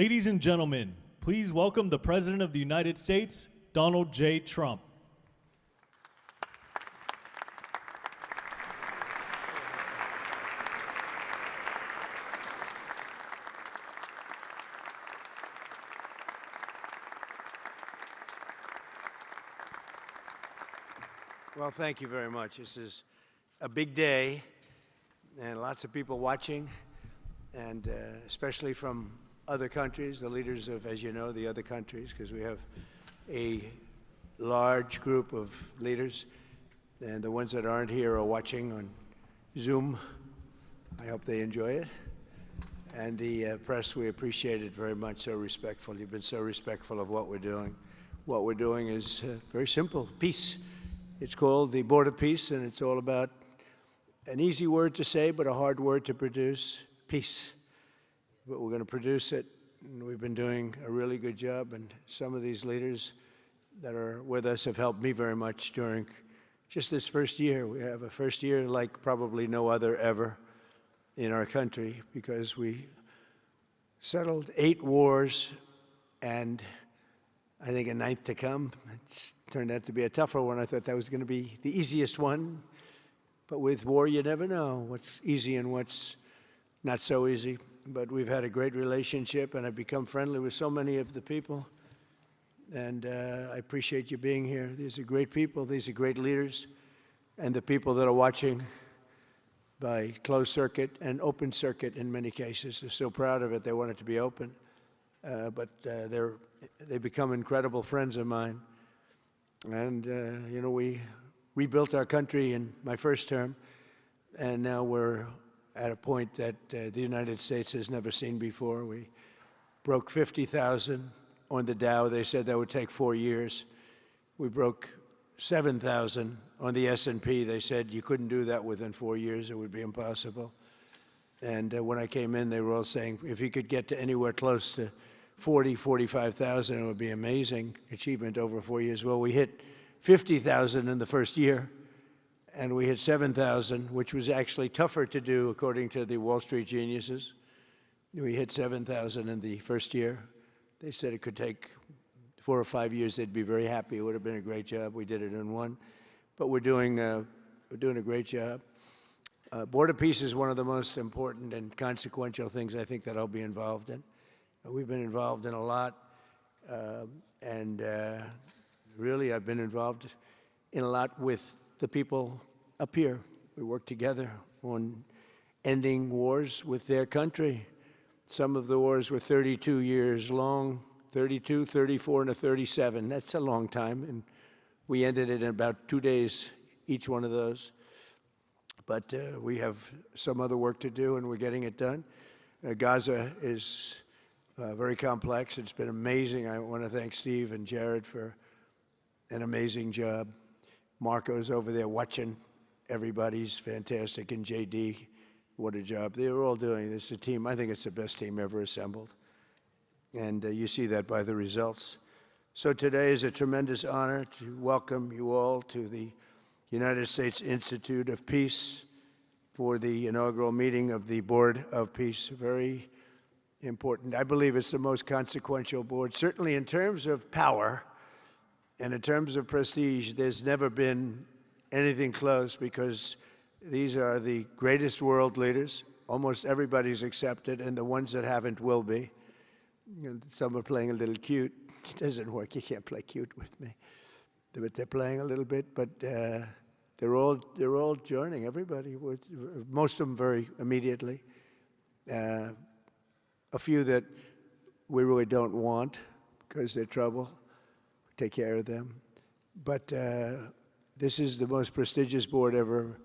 Ladies and gentlemen, please welcome the President of the United States, Donald J. Trump. Well, thank you very much. This is a big day, and lots of people watching, and especially from other countries, the leaders of, as you know, the other countries, because we have a large group of leaders, and the ones that aren't here are watching on Zoom. I hope they enjoy it. And the press, we appreciate it very much, so respectful. You've been so respectful of what we're doing. What we're doing is very simple, peace. It's called the Border Peace, and it's all about an easy word to say, but a hard word to produce, peace. But we're going to produce it, and we've been doing a really good job, and some of these leaders that are with us have helped me very much during just this first year. We have a first year like probably no other ever in our country, because we settled 8 wars and I think a 9th to come. It's turned out to be a tougher one. I thought that was going to be the easiest one. But with war, you never know what's easy and what's not so easy. But we've had a great relationship, and I've become friendly with so many of the people. And I appreciate you being here. These are great people. These are great leaders. And the people that are watching by closed circuit and open circuit in many cases, they're so proud of it. They want it to be open. But they've become incredible friends of mine. And, you know, we rebuilt our country in my first term, and now we're at a point that the United States has never seen before. We broke 50,000 on the Dow. They said that would take 4 years. We broke 7,000 on the S&P. They said you couldn't do that within 4 years. It would be impossible. And when I came in, they were all saying, if you could get to anywhere close to 40, 45,000, it would be amazing achievement over 4 years. Well, we hit 50,000 in the first year, and we hit 7,000, which was actually tougher to do, according to the Wall Street geniuses. We hit 7,000 in the first year. They said it could take 4 or 5 years. They'd be very happy. It would have been a great job. We did it in 1. But we're doing a great job. Border peace is one of the most important and consequential things I think that I'll be involved in. We've been involved in a lot, and really I've been involved in a lot with the people up here. We work together on ending wars with their country. Some of the wars were 32 years long, 32, 34, and a 37. That's a long time, and we ended it in about 2 days, each one of those. But we have some other work to do, and we're getting it done. Gaza is very complex. It's been amazing. I want to thank Steve and Jared for an amazing job. Marco's over there watching. Everybody's fantastic. And JD, what a job. They were all doing this. A team, I think it's the best team ever assembled. And you see that by the results. So today is a tremendous honor to welcome you all to the United States Institute of Peace for the inaugural meeting of the Board of Peace. Very important. I believe it's the most consequential board, certainly in terms of power and in terms of prestige. There's never been anything close, because these are the greatest world leaders. Almost everybody's accepted, and the ones that haven't will be. And some are playing a little cute. It doesn't work. You can't play cute with me. But they're playing a little bit, but they're all joining, everybody. Most of them very immediately. A few that we really don't want because they're trouble. Take care of them. But this is the most prestigious board ever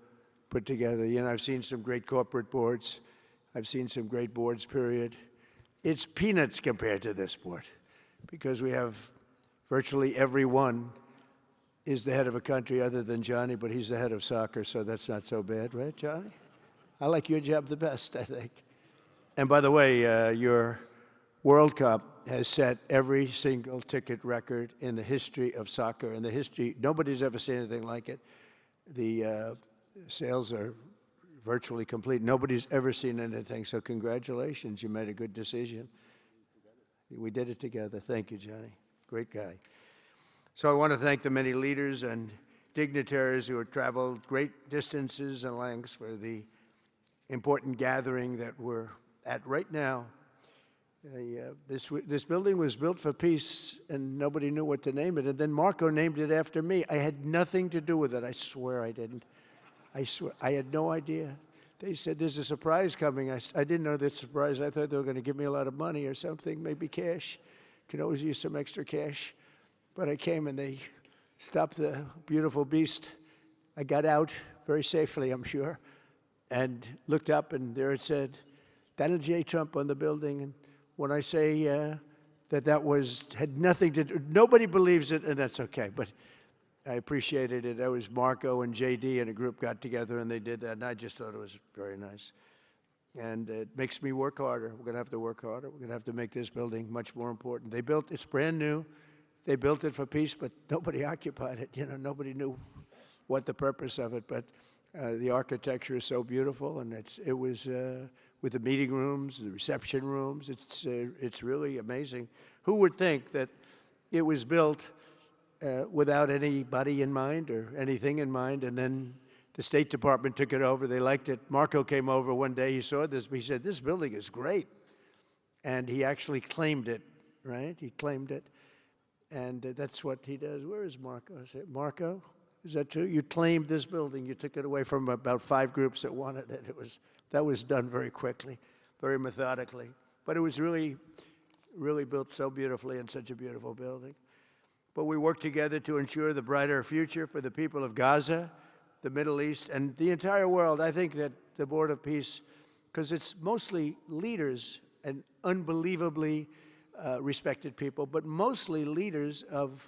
put together. You know, I've seen some great corporate boards. I've seen some great boards, period. It's peanuts compared to this board, because we have virtually everyone is the head of a country other than Johnny, but he's the head of soccer, so that's not so bad, right, Johnny? I like your job the best, I think. And by the way, your World Cup has set every single ticket record in the history of soccer. In the history, nobody's ever seen anything like it. The sales are virtually complete. Nobody's ever seen anything, so congratulations. You made a good decision. We did it together. Thank you, Johnny. Great guy. So I want to thank the many leaders and dignitaries who have traveled great distances and lengths for the important gathering that we're at right now. This building was built for peace, and nobody knew what to name it. And then Marco named it after me. I had nothing to do with it. I swear I didn't. I swear. I had no idea. They said, there's a surprise coming. I didn't know that surprise. I thought they were going to give me a lot of money or something, maybe cash. Could always use some extra cash. But I came, and they stopped the beautiful beast. I got out very safely, I'm sure, and looked up, and there it said, Donald J. Trump on the building. And when I say that had nothing to do, nobody believes it, and that's okay, but I appreciated it. That was Marco and JD and a group got together, and they did that, and I just thought it was very nice. And it makes me work harder. We're going to have to work harder. We're going to have to make this building much more important. It's brand new. They built it for peace, but nobody occupied it. You know, nobody knew what the purpose of it, but the architecture is so beautiful, and it was with the meeting rooms, the reception rooms. It's really amazing. Who would think that it was built without anybody in mind or anything in mind, and then the State Department took it over. They liked it. Marco came over one day. He saw this. He said, this building is great. And he actually claimed it, right? He claimed it. And that's what he does. Where is Marco? I said, Marco, is that true? You claimed this building. You took it away from about 5 groups that wanted it. That was done very quickly, very methodically. But it was really, really built so beautifully in such a beautiful building. But we worked together to ensure the brighter future for the people of Gaza, the Middle East, and the entire world. I think that the Board of Peace, because it's mostly leaders and unbelievably respected people, but mostly leaders of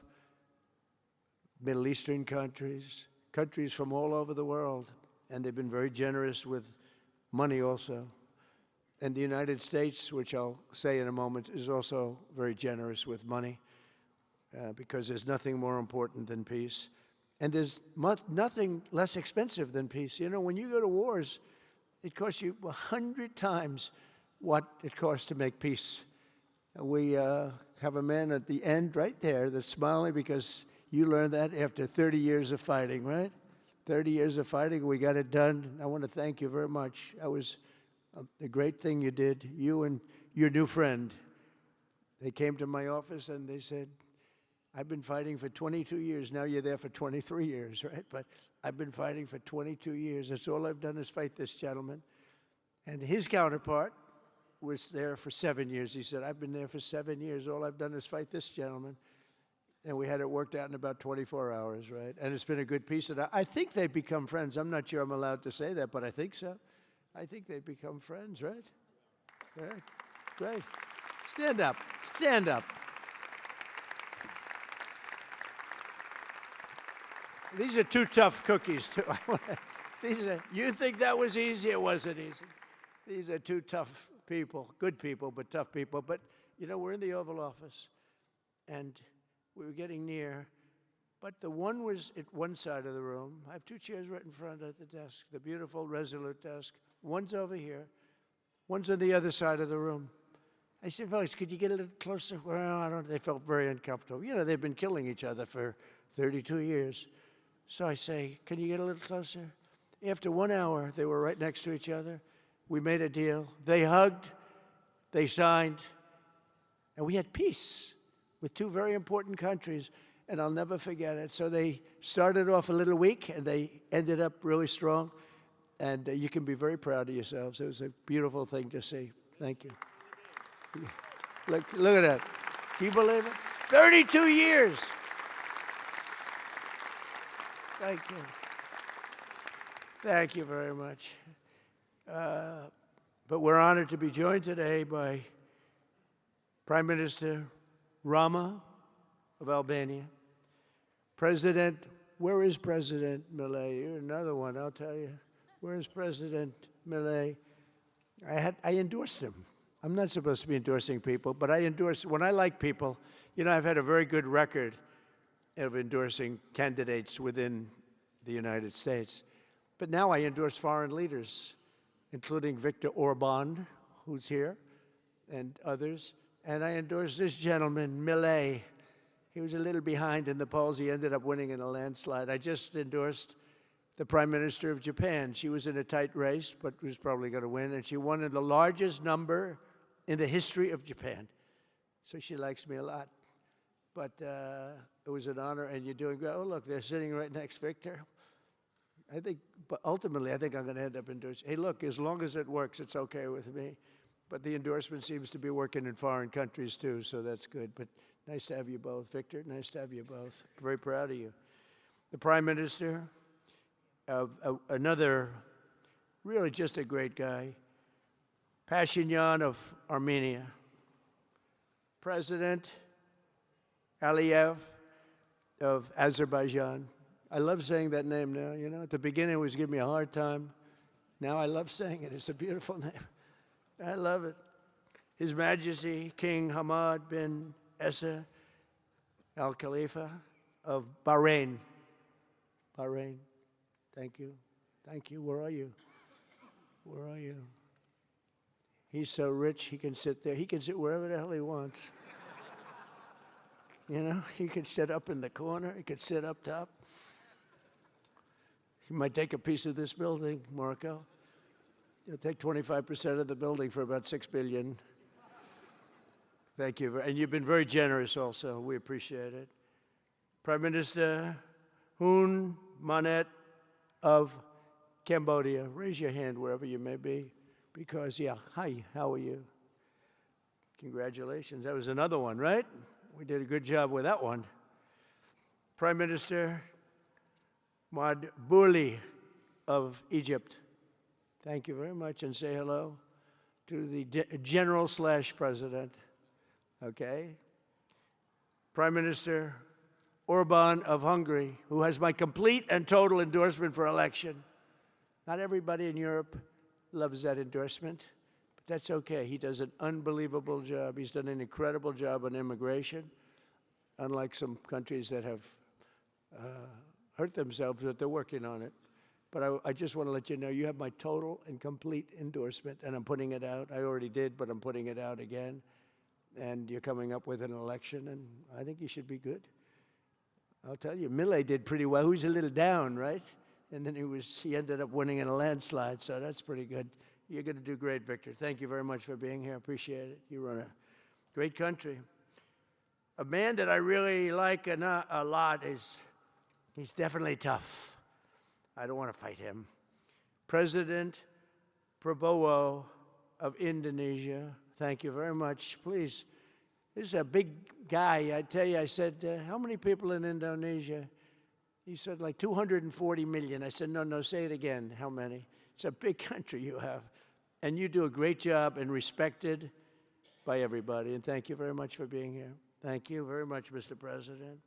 Middle Eastern countries, countries from all over the world, and they've been very generous with money also. And the United States, which I'll say in a moment, is also very generous with money because there's nothing more important than peace. And there's nothing less expensive than peace. You know, when you go to wars, it costs you 100 times what it costs to make peace. We have a man at the end right there that's smiling because you learned that after 30 years of fighting, right? 30 years of fighting, we got it done. I want to thank you very much. That was a great thing you did. You and your new friend, they came to my office and they said, I've been fighting for 22 years. Now you're there for 23 years, right? But I've been fighting for 22 years. That's all I've done is fight this gentleman. And his counterpart was there for 7 years. He said, I've been there for 7 years. All I've done is fight this gentleman. And we had it worked out in about 24 hours, right? And it's been a good peace. And I think they've become friends. I'm not sure I'm allowed to say that, but I think so. I think they've become friends, right? Right. Great. Stand up. Stand up. These are 2 tough cookies, too. You think that was easy? It wasn't easy. These are 2 tough people, good people, but tough people. But, you know, we're in the Oval Office, and we were getting near. But the one was at one side of the room. I have 2 chairs right in front of the desk, the beautiful, resolute desk. One's over here. One's on the other side of the room. I said, fellas, could you get a little closer? Well, I don't. They felt very uncomfortable. You know, they've been killing each other for 32 years. So I say, can you get a little closer? After 1 hour, they were right next to each other. We made a deal. They hugged, they signed, and we had peace with 2 very important countries, and I'll never forget it. So they started off a little weak, and they ended up really strong, and you can be very proud of yourselves. It was a beautiful thing to see. Thank you. Look at that. Can you believe it? 32 years. Thank you. Thank you very much. But we're honored to be joined today by Prime Minister Rama of Albania. Where is President Milei? You're another one, I'll tell you. Where is President Milei? I endorsed him. I'm not supposed to be endorsing people, but when I like people, you know, I've had a very good record of endorsing candidates within the United States. But now I endorse foreign leaders, including Viktor Orban, who's here, and others. And I endorsed this gentleman, Millet. He was a little behind in the polls. He ended up winning in a landslide. I just endorsed the Prime Minister of Japan. She was in a tight race, but was probably going to win. And she won in the largest number in the history of Japan. So she likes me a lot. But it was an honor, and you're doing great. Oh, look, they're sitting right next, Victor. I think, but ultimately, I think I'm going to end up endorsing. Hey, look, as long as it works, it's okay with me. But the endorsement seems to be working in foreign countries, too, so that's good. But nice to have you both. Victor, nice to have you both. Very proud of you. The Prime Minister of another, really just a great guy, Pashinyan of Armenia. President Aliyev of Azerbaijan. I love saying that name now, you know. At the beginning, it was giving me a hard time. Now I love saying it. It's a beautiful name. I love it. His Majesty, King Hamad bin Isa Al Khalifa of Bahrain. Bahrain. Thank you. Thank you. Where are you? Where are you? He's so rich, he can sit there. He can sit wherever the hell he wants. You know, he could sit up in the corner. He could sit up top. He might take a piece of this building, Morocco. He'll take 25% of the building for about $6 billion. Thank you. And you've been very generous also. We appreciate it. Prime Minister Hun Manet of Cambodia. Raise your hand wherever you may be. Because, yeah, hi, how are you? Congratulations. That was another one, right? We did a good job with that one. Prime Minister Madbouli of Egypt. Thank you very much, and say hello to the General/President. Okay. Prime Minister Orban of Hungary, who has my complete and total endorsement for election. Not everybody in Europe loves that endorsement, but that's okay. He does an unbelievable job. He's done an incredible job on immigration, unlike some countries that have hurt themselves, but they're working on it. But I just want to let you know, you have my total and complete endorsement, and I'm putting it out. I already did, but I'm putting it out again. And you're coming up with an election, and I think you should be good. I'll tell you, Millet did pretty well. He was a little down, right? And then he ended up winning in a landslide, so that's pretty good. You're going to do great, Victor. Thank you very much for being here. Appreciate it. You run a great country. A man that I really like a lot he's definitely tough. I don't want to fight him. President Prabowo of Indonesia. Thank you very much. Please, this is a big guy. I tell you, I said, how many people in Indonesia? He said, like 240 million. I said, no, say it again. How many? It's a big country you have. And you do a great job and respected by everybody. And thank you very much for being here. Thank you very much, Mr. President.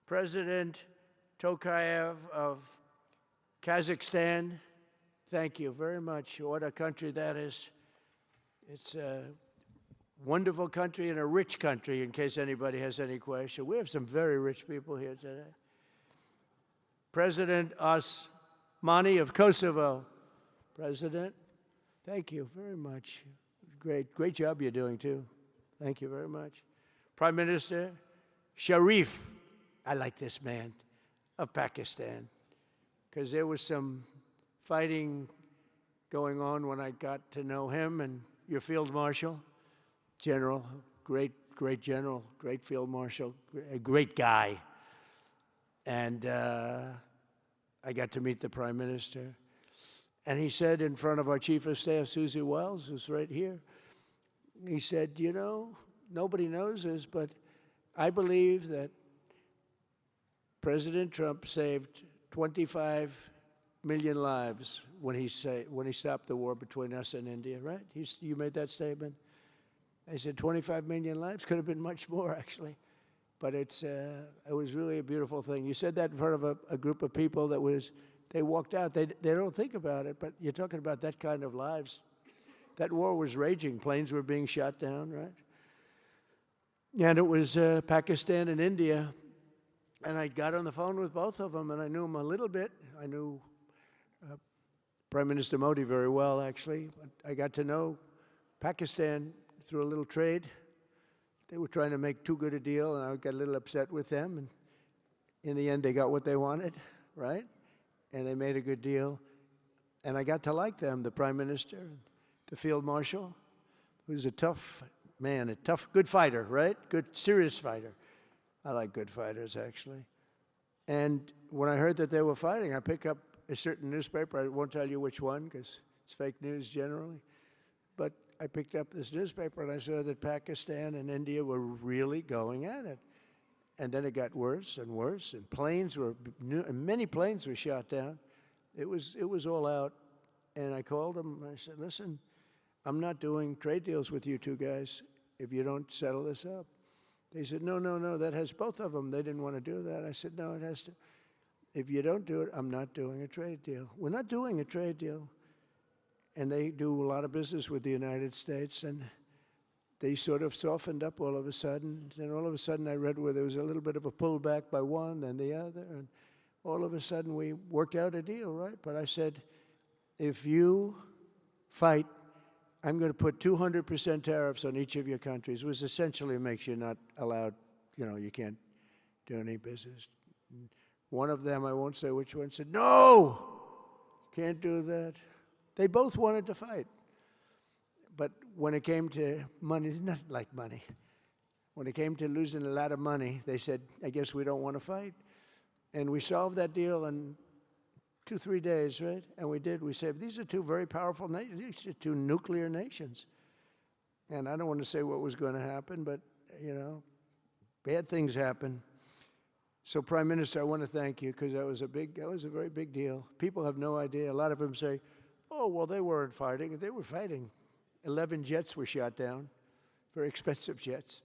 President Tokayev of Kazakhstan, thank you very much. What a country that is. It's a wonderful country and a rich country, in case anybody has any question. We have some very rich people here today. President Osmani of Kosovo. President, thank you very much. Great job you're doing, too. Thank you very much. Prime Minister Sharif, I like this man, of Pakistan, because there was some fighting going on when I got to know him, and your Field Marshal, General, great general, great Field Marshal, a great guy. And I got to meet the Prime Minister. And he said in front of our Chief of Staff, Susie Wells, who's right here, he said, you know, nobody knows this, but I believe that President Trump saved 25 million lives when he stopped the war between us and India, right? You made that statement? I said 25 million lives? Could have been much more, actually. But it was really a beautiful thing. You said that in front of a group of people they walked out. They don't think about it, but you're talking about that kind of lives. That war was raging. Planes were being shot down, right? And it was Pakistan and India. And I got on the phone with both of them, and I knew them a little bit. I knew Prime Minister Modi very well, actually. But I got to know Pakistan through a little trade They were trying to make too good a deal, and I got a little upset with them. And in the end, they got what they wanted, right? And they made a good deal. And I got to like them, the prime minister, the field marshal, who's a tough man, a tough, good fighter, right? Good, serious fighter. I like good fighters, actually. And when I heard that they were fighting, I picked up a certain newspaper. I won't tell you which one, because it's fake news generally. But I picked up this newspaper, and I saw that Pakistan and India were really going at it. And then it got worse and worse, and many planes were shot down. It was all out. And I called them, and I said, listen, I'm not doing trade deals with you two guys if you don't settle this up. They said, no, that has both of them. They didn't want to do that. I said, no, it has to. If you don't do it, I'm not doing a trade deal. We're not doing a trade deal. And they do a lot of business with the United States, and they sort of softened up all of a sudden. And all of a sudden I read where there was a little bit of a pullback by one, then the other, and all of a sudden we worked out a deal, right? But I said, if you fight, I'm going to put 200% tariffs on each of your countries, which essentially makes you not allowed, you can't do any business. One of them, I won't say which one, said, no, can't do that. They both wanted to fight. But when it came to money, it's nothing like money. When it came to losing a lot of money, they said, I guess we don't want to fight. And we solved that deal in 2-3 days, right? And we did. We said, these are two very powerful nations. These are two nuclear nations. And I don't want to say what was going to happen, but, bad things happen. So, Prime Minister, I want to thank you, because that was a very big deal. People have no idea. A lot of them say, oh, well, they weren't fighting. They were fighting. 11 jets were shot down, very expensive jets.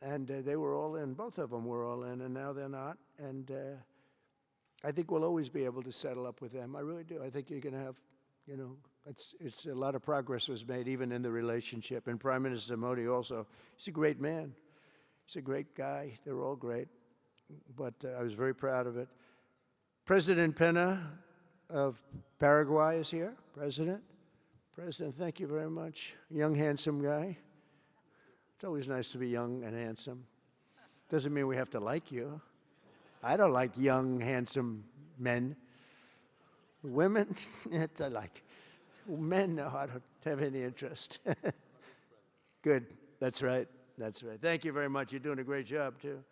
And they were all in. Both of them were all in, and now they're not. And I think we'll always be able to settle up with them. I really do. I think you're going to have, it's a lot of progress was made even in the relationship. And Prime Minister Modi also, he's a great man. He's a great guy. They're all great. But I was very proud of it. President Pena of Paraguay is here. President, thank you very much. Young, handsome guy. It's always nice to be young and handsome. Doesn't mean we have to like you. I don't like young, handsome men. Women, I like. Men, no, I don't have any interest. Good, that's right. Thank you very much. You're doing a great job, too.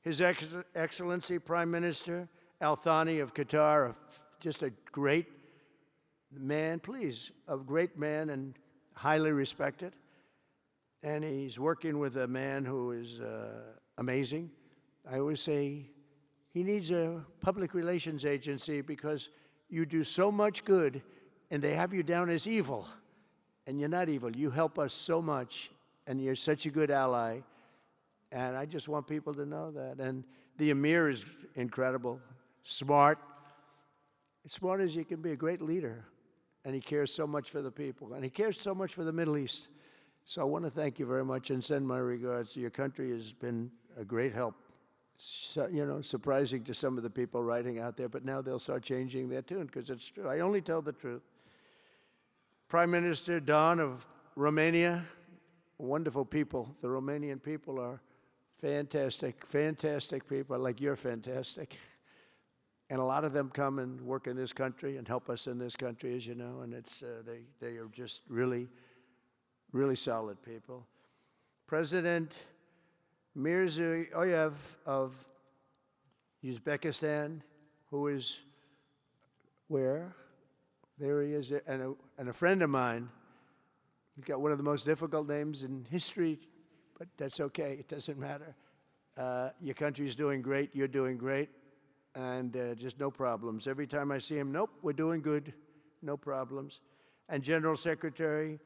His Excellency Prime Minister Al Thani of Qatar, just a great man, a great man and highly respected. And he's working with a man who is amazing. I always say he needs a public relations agency, because you do so much good and they have you down as evil. And you're not evil. You help us so much, and you're such a good ally. And I just want people to know that. And the Emir is incredible, smart. As smart as you can be, a great leader. And he cares so much for the people. And he cares so much for the Middle East. So I want to thank you very much and send my regards. Your country has been a great help. So, surprising to some of the people writing out there, but now they'll start changing their tune, because it's true. I only tell the truth. Prime Minister Don of Romania, wonderful people. The Romanian people are fantastic people, like you're fantastic. And a lot of them come and work in this country and help us in this country, as you know, and it's they are just really, really solid people. President Mirziyoyev of Uzbekistan, who is where? There he is, and a friend of mine. He's got one of the most difficult names in history, but that's okay. It doesn't matter. Your country's doing great. You're doing great. And just no problems. Every time I see him, nope, we're doing good. No problems. And General Secretary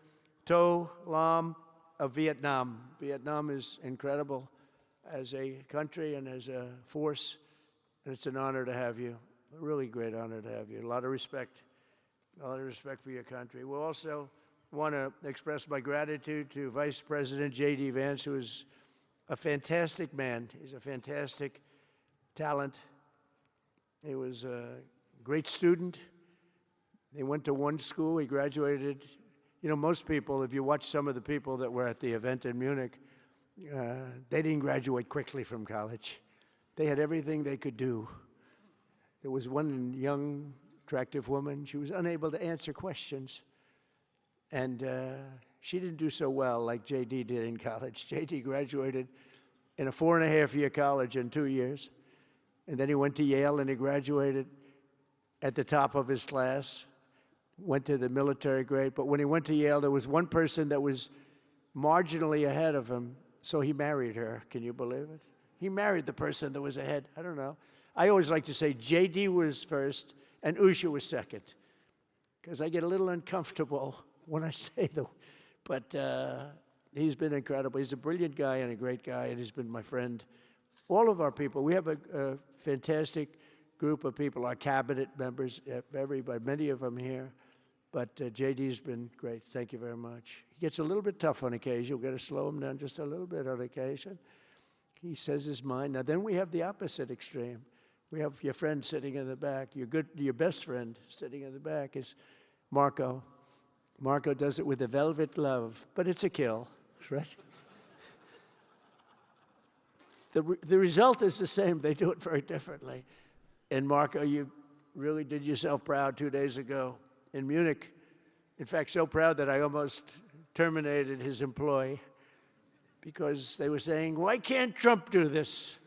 To Lam of Vietnam. Vietnam is incredible as a country and as a force. And it's an honor to have you. A really great honor to have you. A lot of respect. A lot of respect for your country. We'll also want to express my gratitude to Vice President JD Vance, who is a fantastic man. He's a fantastic talent. He was a great student. He went to one school. He graduated. Most people, if you watch some of the people that were at the event in Munich, They didn't graduate quickly from college. They had everything they could do. There was one young, attractive woman. She was unable to answer questions. And she didn't do so well like JD did in college. JD graduated in a 4.5-year college in 2 years. And then he went to Yale and he graduated at the top of his class, went to the military grade. But when he went to Yale, there was one person that was marginally ahead of him, so he married her. Can you believe it? He married the person that was ahead. I don't know. I always like to say JD was first and Usha was second, because I get a little uncomfortable when I say the, but he's been incredible. He's a brilliant guy and a great guy, and he's been my friend. All of our people, we have a fantastic group of people, our cabinet members, everybody, many of them here. But JD's been great. Thank you very much. He gets a little bit tough on occasion. We've got to slow him down just a little bit on occasion. He says his mind. Now, then we have the opposite extreme. We have your friend sitting in the back. Your best friend sitting in the back is Marco. Marco does it with a velvet glove, but it's a kill, right? The result is the same. They do it very differently. And Marco, you really did yourself proud 2 days ago in Munich. In fact, so proud that I almost terminated his employ because they were saying, why can't Trump do this?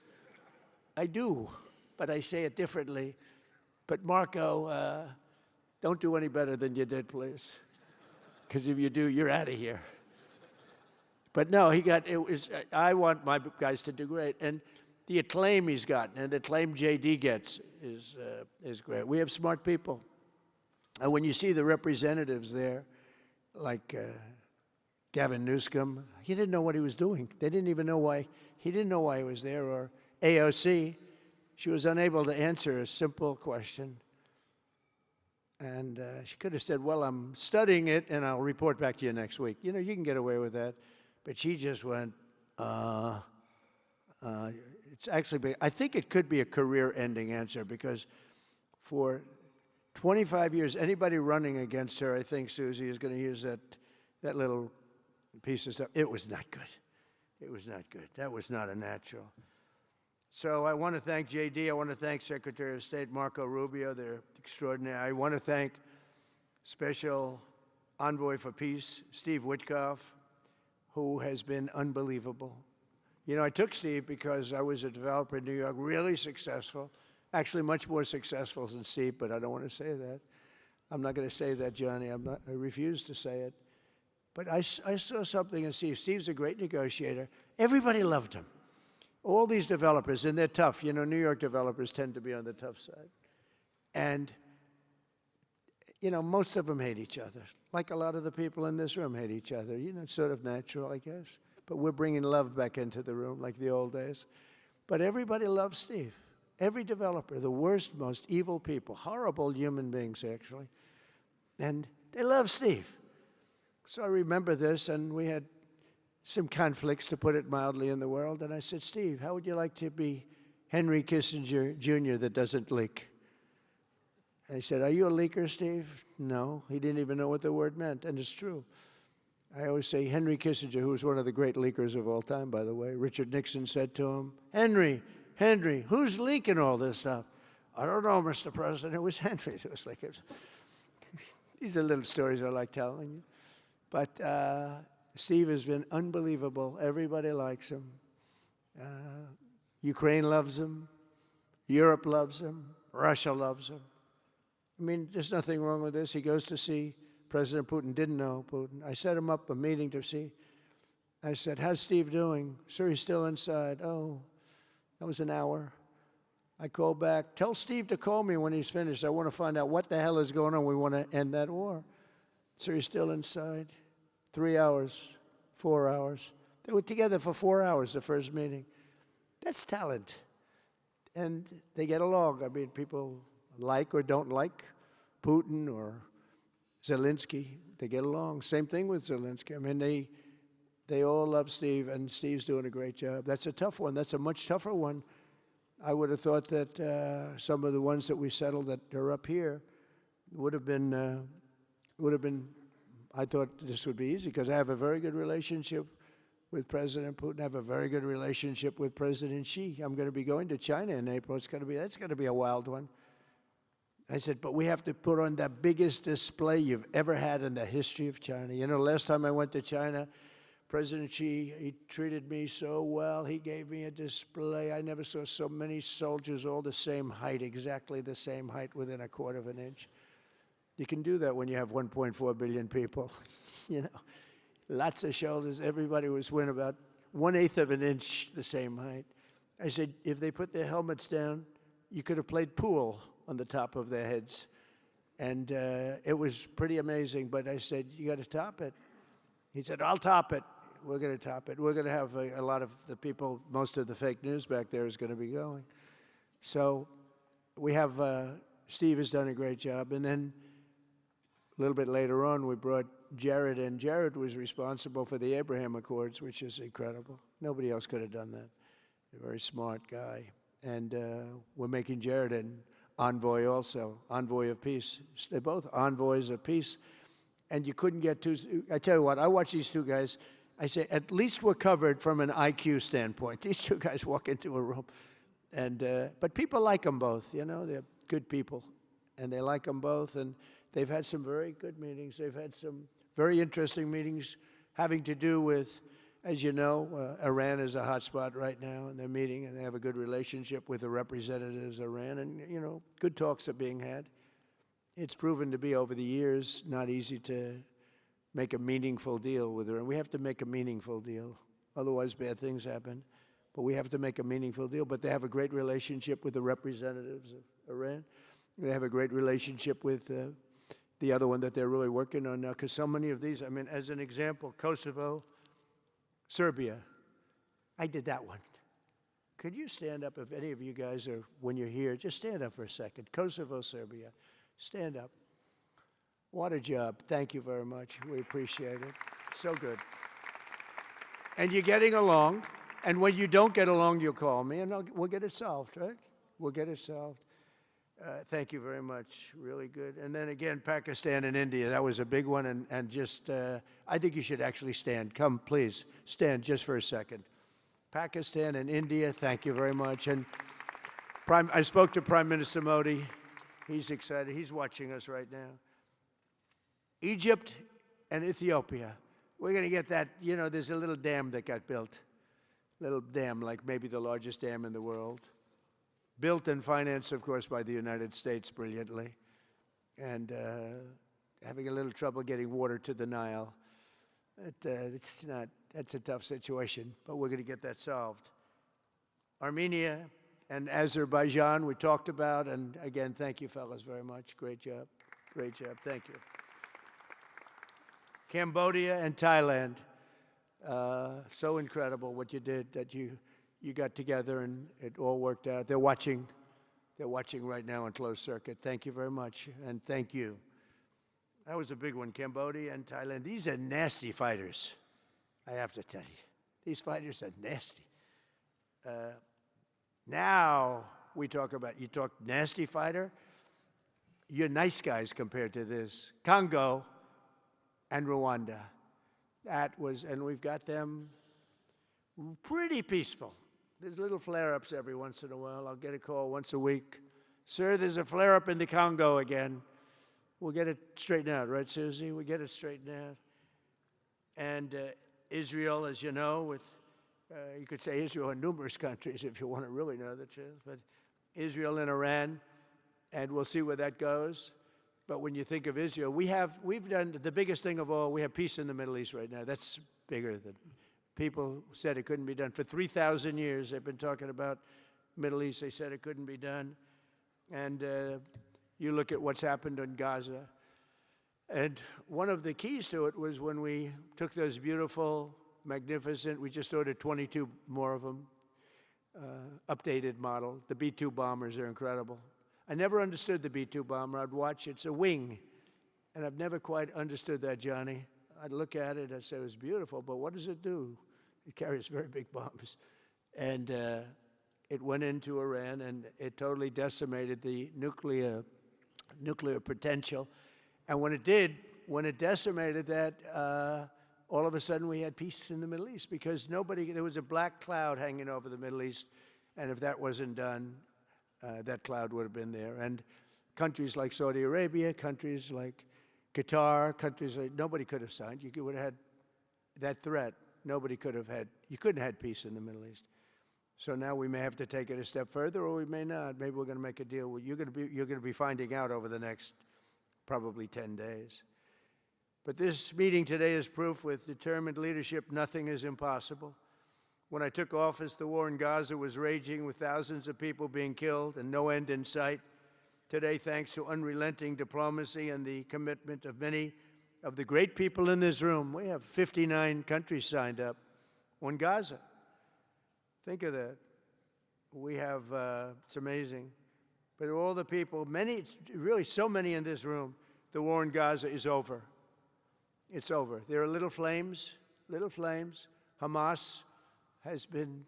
I do, but I say it differently. But Marco, don't do any better than you did, please. Because if you do, you're out of here. But no, I want my guys to do great. And the acclaim he's gotten and the acclaim JD gets is great. We have smart people. And when you see the representatives there, like Gavin Newsom, he didn't know what he was doing. They didn't even know why. He didn't know why he was there. Or AOC, she was unable to answer a simple question. And she could have said, well, I'm studying it, and I'll report back to you next week. You know, you can get away with that. But she just went, it's actually, I think it could be a career-ending answer, because for 25 years, anybody running against her, I think Susie is going to use that little piece of stuff. It was not good. It was not good. That was not a natural. So I want to thank JD. I want to thank Secretary of State Marco Rubio. They're extraordinary. I want to thank Special Envoy for Peace, Steve Witkoff, who has been unbelievable. You know, I took Steve because I was a developer in New York, really successful, actually much more successful than Steve, but I don't want to say that. I'm not going to say that, Johnny. I refuse to say it. But I saw something in Steve. Steve's a great negotiator. Everybody loved him. All these developers, and they're tough. You know, New York developers tend to be on the tough side. And, you know, most of them hate each other. Like a lot of the people in this room hate each other. You know, it's sort of natural, I guess. But we're bringing love back into the room like the old days. But everybody loves Steve. Every developer, the worst, most evil people, horrible human beings, actually. And they love Steve. So I remember this, and we had some conflicts, to put it mildly, in the world. And I said, Steve, how would you like to be Henry Kissinger Jr. that doesn't leak? And he said, are you a leaker, Steve? No. He didn't even know what the word meant, and it's true. I always say Henry Kissinger, who was one of the great leakers of all time, by the way, Richard Nixon said to him, Henry, who's leaking all this stuff? I don't know, Mr. President. It was Henry. It was like, these are little stories I like telling you. But Steve has been unbelievable. Everybody likes him. Ukraine loves him. Europe loves him. Russia loves him. I mean, there's nothing wrong with this. He goes to see President Putin. Didn't know Putin. I set him up a meeting to see. I said, how's Steve doing? Sir, he's still inside. Oh, that was an hour. I called back. Tell Steve to call me when he's finished. I want to find out what the hell is going on. We want to end that war. Sir, he's still inside. 3 hours, 4 hours. They were together for 4 hours, the first meeting. That's talent. And they get along. I mean, people like or don't like Putin or Zelensky. They get along. Same thing with Zelensky. I mean, they all love Steve, and Steve's doing a great job. That's a tough one. That's a much tougher one. I would have thought that some of the ones that we settled that are up here would have been, I thought this would be easy because I have a very good relationship with President Putin. I have a very good relationship with President Xi. I'm going to be going to China in April. That's going to be a wild one. I said, but we have to put on the biggest display you've ever had in the history of China. You know, last time I went to China, President Xi, he treated me so well. He gave me a display. I never saw so many soldiers all the same height, exactly the same height within a quarter of an inch. You can do that when you have 1.4 billion people. You know, lots of shoulders. Everybody was within about 1/8 of an inch the same height. I said, if they put their helmets down, you could have played pool on the top of their heads. And it was pretty amazing. But I said, you got to top it. He said, I'll top it. We're going to top it. We're going to have a lot of the people, most of the fake news back there is going to be going. So we have, Steve has done a great job. And then a little bit later on, we brought Jared in. Jared was responsible for the Abraham Accords, which is incredible. Nobody else could have done that. A very smart guy. And we're making Jared an envoy also, envoy of peace. They're both envoys of peace. And you couldn't get two. I tell you what, I watch these two guys. I say, at least we're covered from an IQ standpoint. These two guys walk into a room. And but people like them both, you know. They're good people. And they like them both. And they've had some very good meetings. They've had some very interesting meetings having to do with, as you know, Iran is a hot spot right now, and they're meeting, and they have a good relationship with the representatives of Iran, and, you know, good talks are being had. It's proven to be, over the years, not easy to make a meaningful deal with Iran. We have to make a meaningful deal. Otherwise, bad things happen. But we have to make a meaningful deal. But they have a great relationship with the representatives of Iran. They have a great relationship with the other one that they're really working on now, because so many of these, I mean, as an example, Kosovo, Serbia. I did that one. Could you stand up, if any of you guys are, when you're here, just stand up for a second. Kosovo, Serbia. Stand up. What a job. Thank you very much. We appreciate it. So good. And you're getting along. And when you don't get along, you'll call me, and we'll get it solved, right? We'll get it solved. Thank you very much. Really good. And then again, Pakistan and India. That was a big one. And just, I think you should actually stand. Come, please. Stand just for a second. Pakistan and India, thank you very much. And I spoke to Prime Minister Modi. He's excited. He's watching us right now. Egypt and Ethiopia. We're going to get that. You know, there's a little dam that got built. Little dam, like maybe the largest dam in the world. Built and financed, of course, by the United States brilliantly. And having a little trouble getting water to the Nile. That's a tough situation, but we're going to get that solved. Armenia and Azerbaijan, we talked about, and again, thank you, fellas, very much. Great job. Great job. Thank you. Cambodia and Thailand. So incredible what you did, that you got together and it all worked out. They're watching right now on closed circuit. Thank you very much, and thank you. That was a big one, Cambodia and Thailand. These are nasty fighters, I have to tell you. These fighters are nasty. Now we talk about, you talk nasty fighter, you're nice guys compared to this. Congo and Rwanda. That was, and we've got them pretty peaceful. There's little flare-ups every once in a while. I'll get a call once a week. Sir, there's a flare-up in the Congo again. We'll get it straightened out, right, Susie? We'll get it straightened out. And Israel, as you know, with, you could say Israel and numerous countries if you want to really know the truth, but Israel and Iran, and we'll see where that goes. But when you think of Israel, we've done the biggest thing of all. We have peace in the Middle East right now. That's bigger than people said it couldn't be done. For 3,000 years, they've been talking about Middle East. They said it couldn't be done. And you look at what's happened in Gaza. And one of the keys to it was when we took those beautiful, magnificent, we just ordered 22 more of them, updated model. The B-2 bombers are incredible. I never understood the B-2 bomber. I'd watch, it's a wing. And I've never quite understood that, Johnny. I'd look at it, I'd say it was beautiful, but what does it do? It carries very big bombs. And it went into Iran, and it totally decimated the nuclear potential. And when it did, when it decimated that, all of a sudden we had peace in the Middle East because there was a black cloud hanging over the Middle East, and if that wasn't done, that cloud would have been there. And countries like Saudi Arabia, countries like Qatar, countries like, nobody could have signed. You would have had that threat. Nobody could have had, you couldn't have had peace in the Middle East. So now we may have to take it a step further, or we may not. Maybe we're going to make a deal. You're going to be finding out over the next probably 10 days. But this meeting today is proof with determined leadership, nothing is impossible. When I took office, the war in Gaza was raging with thousands of people being killed and no end in sight. Today, thanks to unrelenting diplomacy and the commitment of many of the great people in this room, we have 59 countries signed up on Gaza. Think of that. We have, it's amazing. But all the people, many, really so many in this room, the war in Gaza is over. It's over. There are little flames. Hamas has been,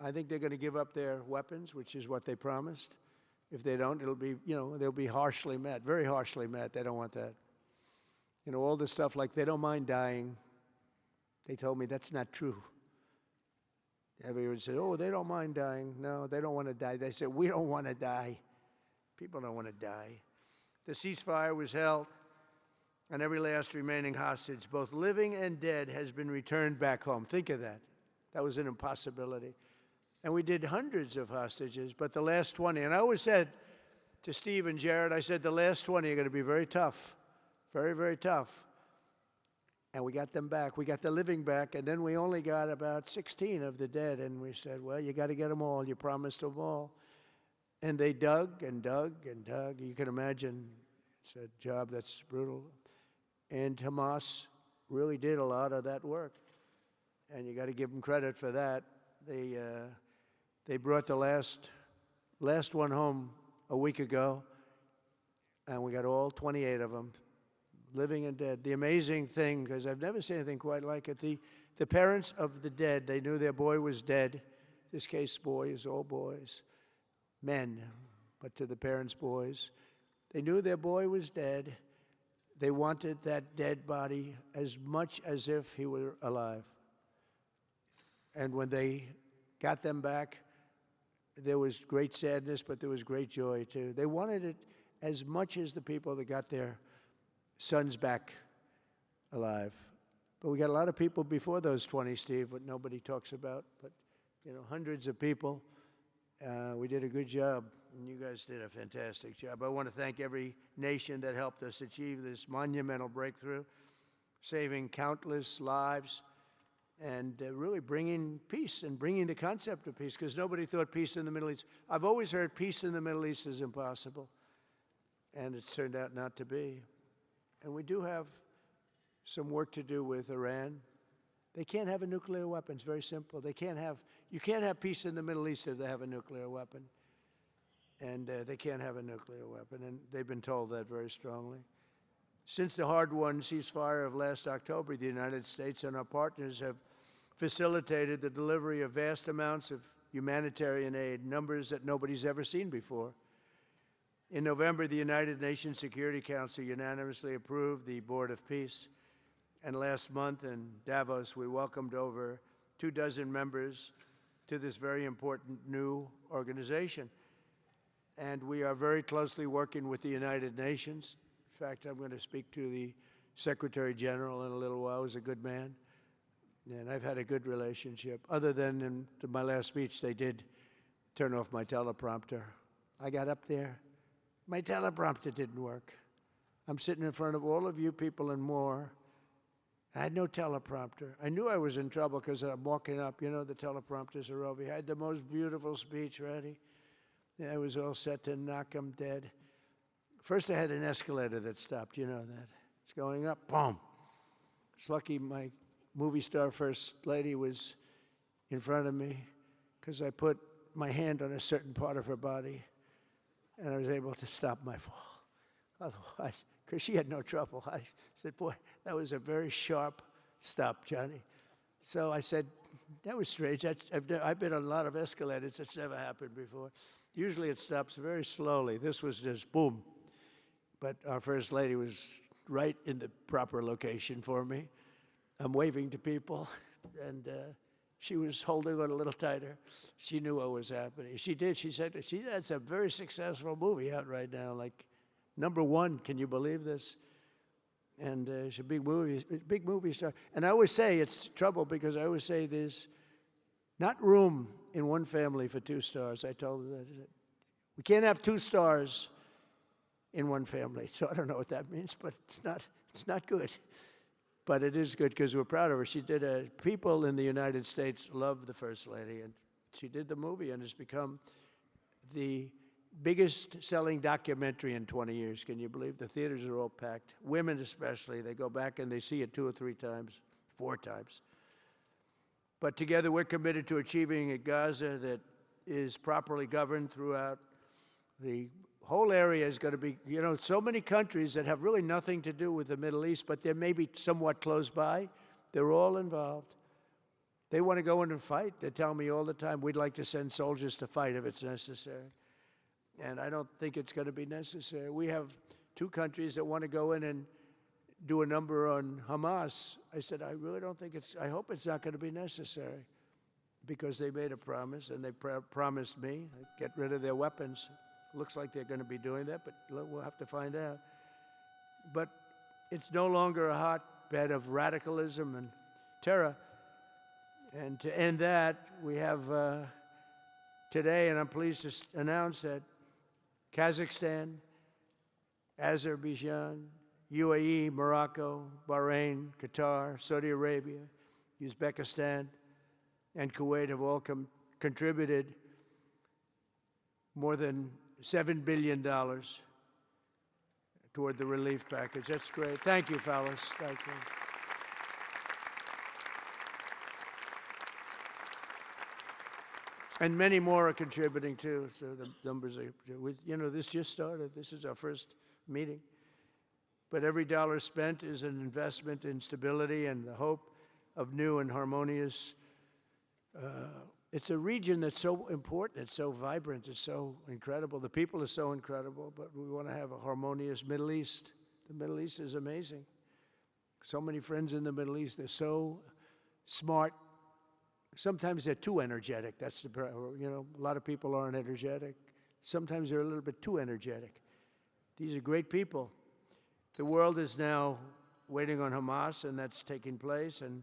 I think they're going to give up their weapons, which is what they promised. If they don't, it'll be, they'll be harshly met, very harshly met. They don't want that. All the stuff like they don't mind dying. They told me that's not true. Everyone said, oh, they don't mind dying. No, they don't want to die. They said, we don't want to die. People don't want to die. The ceasefire was held, and every last remaining hostage, both living and dead, has been returned back home. Think of that. That was an impossibility. And we did hundreds of hostages, but the last 20, and I always said to Steve and Jared, I said, the last 20 are going to be very tough, very, very tough. And we got them back. We got the living back, and then we only got about 16 of the dead, and we said, well, you got to get them all. You promised them all. And they dug and dug and dug. You can imagine it's a job that's brutal. And Hamas really did a lot of that work. And you got to give them credit for that. They brought the last one home a week ago, and we got all 28 of them, living and dead. The amazing thing, because I've never seen anything quite like it, the parents of the dead, they knew their boy was dead. This case, boys, all boys, men, but to the parents' boys. They knew their boy was dead. They wanted that dead body as much as if he were alive. And when they got them back, there was great sadness, but there was great joy, too. They wanted it as much as the people that got their sons back alive. But we got a lot of people before those 20, Steve, what nobody talks about. But, hundreds of people. We did a good job, and you guys did a fantastic job. I want to thank every nation that helped us achieve this monumental breakthrough, saving countless lives, and really bringing peace and bringing the concept of peace, because nobody thought peace in the Middle East. I've always heard peace in the Middle East is impossible, and it's turned out not to be. And we do have some work to do with Iran. They can't have a nuclear weapon. It's very simple. You can't have peace in the Middle East if they have a nuclear weapon. And they can't have a nuclear weapon, and they've been told that very strongly. Since the hard-won ceasefire of last October, the United States and our partners have facilitated the delivery of vast amounts of humanitarian aid, numbers that nobody's ever seen before. In November, the United Nations Security Council unanimously approved the Board of Peace. And last month in Davos, we welcomed over 24 members to this very important new organization. And we are very closely working with the United Nations. In fact, I'm going to speak to the Secretary General in a little while. He's a good man. And I've had a good relationship. Other than in my last speech, they did turn off my teleprompter. I got up there. My teleprompter didn't work. I'm sitting in front of all of you people and more. I had no teleprompter. I knew I was in trouble because I'm walking up. The teleprompters are over here. I had the most beautiful speech ready. I was all set to knock them dead. First, I had an escalator that stopped. You know that. It's going up. Boom. It's lucky my movie star first lady was in front of me because I put my hand on a certain part of her body, and I was able to stop my fall. Otherwise, because she had no trouble. I said, boy, that was a very sharp stop, Johnny. So I said, that was strange. I've been on a lot of escalators. It's never happened before. Usually it stops very slowly. This was just boom. But our First Lady was right in the proper location for me. I'm waving to people, and she was holding on a little tighter. She knew what was happening. She did. She said, that's a very successful movie out right now, like #1. Can you believe this? And it's a big movie star. And I always say it's trouble because I always say there's not room in one family for 2 stars. I told her that. We can't have 2 stars in one family. So I don't know what that means, but it's not good. But it is good because we're proud of her. She did people in the United States love the First Lady, and she did the movie, and it's become the biggest selling documentary in 20 years. Can you believe? The theaters are all packed. Women especially, they go back and they see it 2 or 3 times, 4 times. But together we're committed to achieving a Gaza that is properly governed throughout. The whole area is going to be, so many countries that have really nothing to do with the Middle East, but they may be somewhat close by. They're all involved. They want to go in and fight. They tell me all the time, we'd like to send soldiers to fight if it's necessary. And I don't think it's going to be necessary. We have 2 countries that want to go in and do a number on Hamas. I said, I really don't think I hope it's not going to be necessary, because they made a promise, and they promised me, get rid of their weapons. Looks like they're going to be doing that, but we'll have to find out. But it's no longer a hotbed of radicalism and terror. And to end that, we have today, and I'm pleased to announce that Kazakhstan, Azerbaijan, UAE, Morocco, Bahrain, Qatar, Saudi Arabia, Uzbekistan, and Kuwait have all contributed more than $7 billion toward the relief package. That's great. Thank you, fellas. Thank you. And many more are contributing too, so the numbers are, this just started. This is our first meeting. But every dollar spent is an investment in stability and the hope of new and harmonious. It's a region that's so important, it's so vibrant, it's so incredible. The people are so incredible, but we want to have a harmonious Middle East. The Middle East is amazing. So many friends in the Middle East, they're so smart. Sometimes they're too energetic. That's the, a lot of people aren't energetic. Sometimes they're a little bit too energetic. These are great people. The world is now waiting on Hamas, and that's taking place. And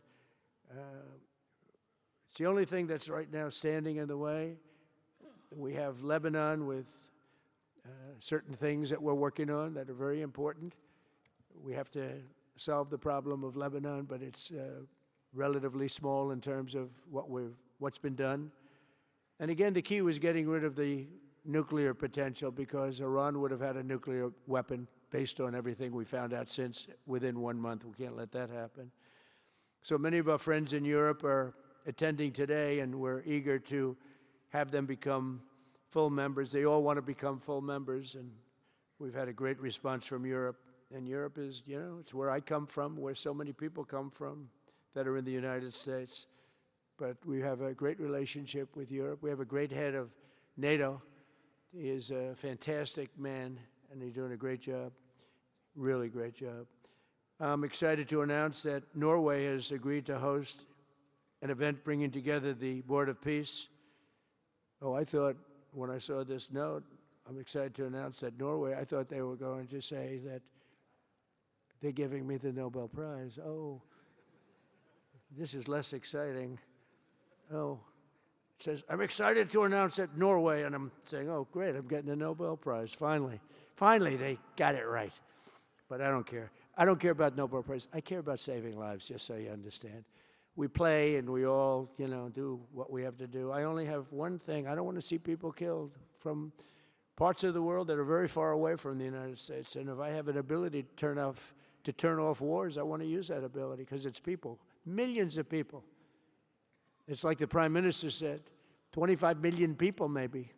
it's the only thing that's right now standing in the way. We have Lebanon with certain things that we're working on that are very important. We have to solve the problem of Lebanon, but it's relatively small in terms of what's been done. And again, the key was getting rid of the nuclear potential, because Iran would have had a nuclear weapon based on everything we found out since within 1 month. We can't let that happen. So many of our friends in Europe are attending today, and we're eager to have them become full members. They all want to become full members, and we've had a great response from Europe. And Europe is, it's where I come from, where so many people come from that are in the United States. But we have a great relationship with Europe. We have a great head of NATO. He is a fantastic man, and he's doing a great job, really great job. I'm excited to announce that Norway has agreed to host an event bringing together the Board of Peace. Oh, I thought when I saw this note, I'm excited to announce that Norway, I thought they were going to say that they're giving me the Nobel Prize. Oh, this is less exciting. Oh, it says, I'm excited to announce that Norway, and I'm saying, oh, great, I'm getting the Nobel Prize, finally. Finally, they got it right. But I don't care. I don't care about Nobel Prize. I care about saving lives, just so you understand. We play and we all, do what we have to do. I only have one thing. I don't want to see people killed from parts of the world that are very far away from the United States. And if I have an ability to turn off wars, I want to use that ability, because it's people, millions of people. It's like the Prime Minister said, 25 million people maybe.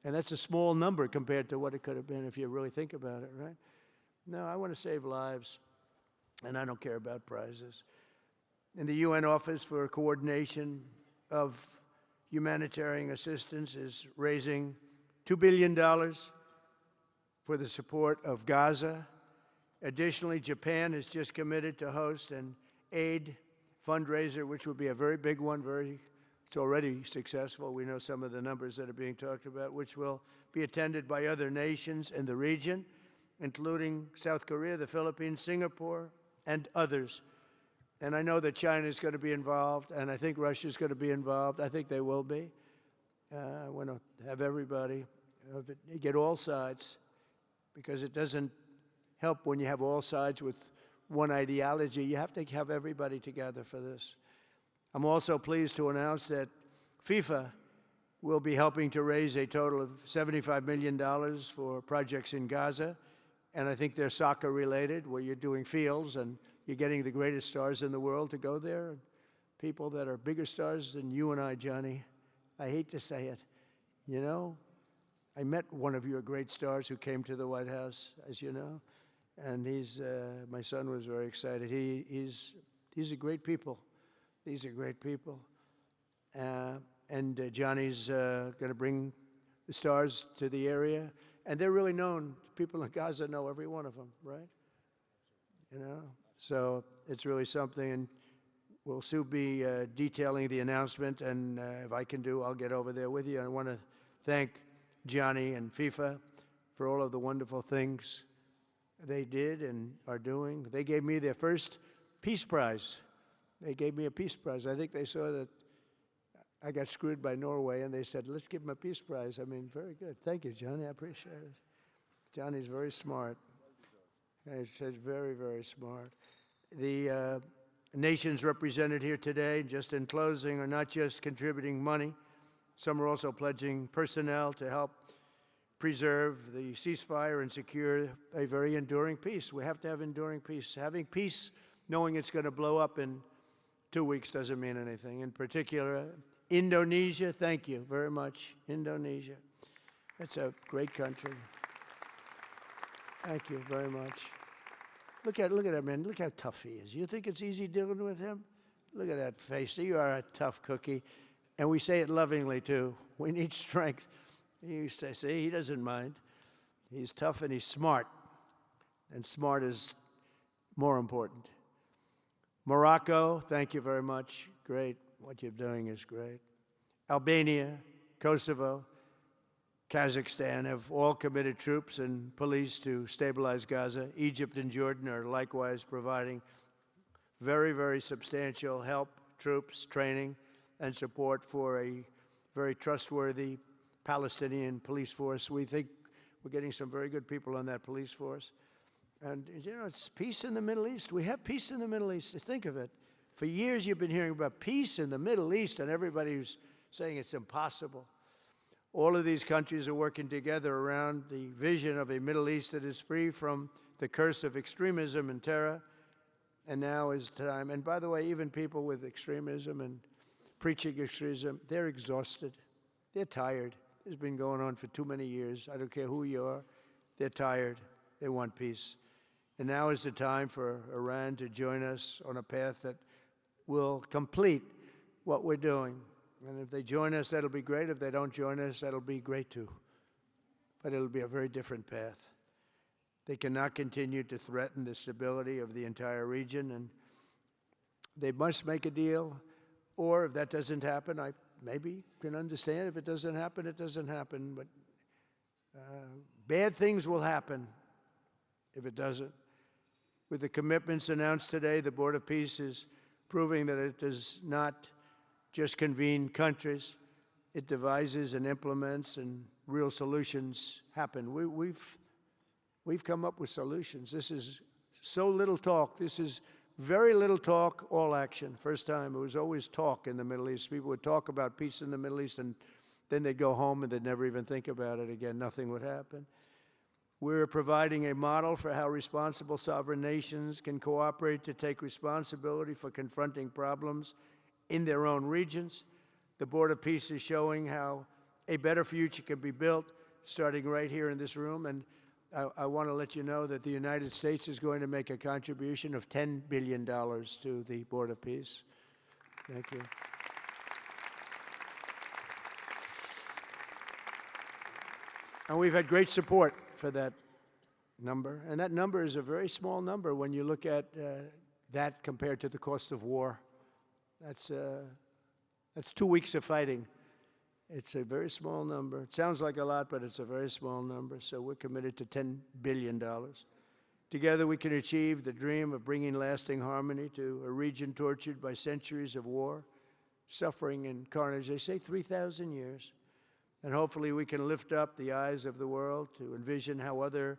And that's a small number compared to what it could have been if you really think about it, right? No, I want to save lives, and I don't care about prizes. And the UN Office for Coordination of Humanitarian Assistance is raising $2 billion for the support of Gaza. Additionally, Japan has just committed to host an aid fundraiser, which will be a very big one, it's already successful. We know some of the numbers that are being talked about, which will be attended by other nations in the region, including South Korea, the Philippines, Singapore, and others. And I know that China is going to be involved, and I think Russia is going to be involved. I think they will be. I want to have everybody, get all sides, because it doesn't help when you have all sides with one ideology. You have to have everybody together for this. I'm also pleased to announce that FIFA will be helping to raise a total of $75 million for projects in Gaza. And I think they're soccer related, where you're doing fields and you're getting the greatest stars in the world to go there. And people that are bigger stars than you and I, Johnny. I hate to say it. You know, I met one of your great stars who came to the White House, as you know. And my son was very excited. These are great people. These are great people. And Johnny's going to bring the stars to the area. And they're really known. People in Gaza know every one of them, right? You know? So it's really something. And we'll soon be detailing the announcement. And if I can I'll get over there with you. I want to thank Johnny and FIFA for all of the wonderful things they did and are doing. They gave me their first Peace Prize. They gave me a Peace Prize. I think they saw that I got screwed by Norway, and they said, let's give him a Peace Prize. I mean, very good. Thank you, Johnny. I appreciate it. Johnny's very smart. He's very, very smart. The nations represented here today, just in closing, are not just contributing money. Some are also pledging personnel to help preserve the ceasefire and secure a very enduring peace. We have to have enduring peace. Having peace, knowing it's going to blow up in 2 weeks, doesn't mean anything. In particular, Indonesia, thank you very much. Indonesia. It's a great country. Thank you very much. Look at that man. Look how tough he is. You think it's easy dealing with him? Look at that face. You are a tough cookie. And we say it lovingly, too. We need strength. You say, see, he doesn't mind. He's tough and he's smart. And smart is more important. Morocco, thank you very much. Great. What you're doing is great. Albania, Kosovo, Kazakhstan have all committed troops and police to stabilize Gaza. Egypt and Jordan are likewise providing very, very substantial help, troops, training, and support for a very trustworthy Palestinian police force. We think we're getting some very good people on that police force. And, you know, it's peace in the Middle East. We have peace in the Middle East. Think of it. For years you've been hearing about peace in the Middle East, and everybody's saying it's impossible. All of these countries are working together around the vision of a Middle East that is free from the curse of extremism and terror. And now is time. And by the way, even people with extremism and preaching extremism, they're exhausted. They're tired. It's been going on for too many years. I don't care who you are. They're tired. They want peace. And now is the time for Iran to join us on a path that will complete what we're doing. And if they join us, that'll be great. If they don't join us, that'll be great too. But it'll be a very different path. They cannot continue to threaten the stability of the entire region, and they must make a deal. Or if that doesn't happen, I maybe can understand. If it doesn't happen, it doesn't happen. But bad things will happen if it doesn't. With the commitments announced today, the Board of Peace is proving that it does not just convene countries. It devises and implements, and real solutions happen. We've come up with solutions. This is so little talk. This is very little talk, all action. First time, it was always talk in the Middle East. People would talk about peace in the Middle East, and then they'd go home and they'd never even think about it again. Nothing would happen. We're providing a model for how responsible sovereign nations can cooperate to take responsibility for confronting problems in their own regions. The Board of Peace is showing how a better future can be built, starting right here in this room. And I want to let you know that the United States is going to make a contribution of $10 billion to the Board of Peace. Thank you. And we've had great support for that number. And that number is a very small number when you look at that compared to the cost of war. That's 2 weeks of fighting. It's a very small number. It sounds like a lot, but it's a very small number. So we're committed to $10 billion. Together we can achieve the dream of bringing lasting harmony to a region tortured by centuries of war, suffering, and carnage. They say 3,000 years. And hopefully we can lift up the eyes of the world to envision how other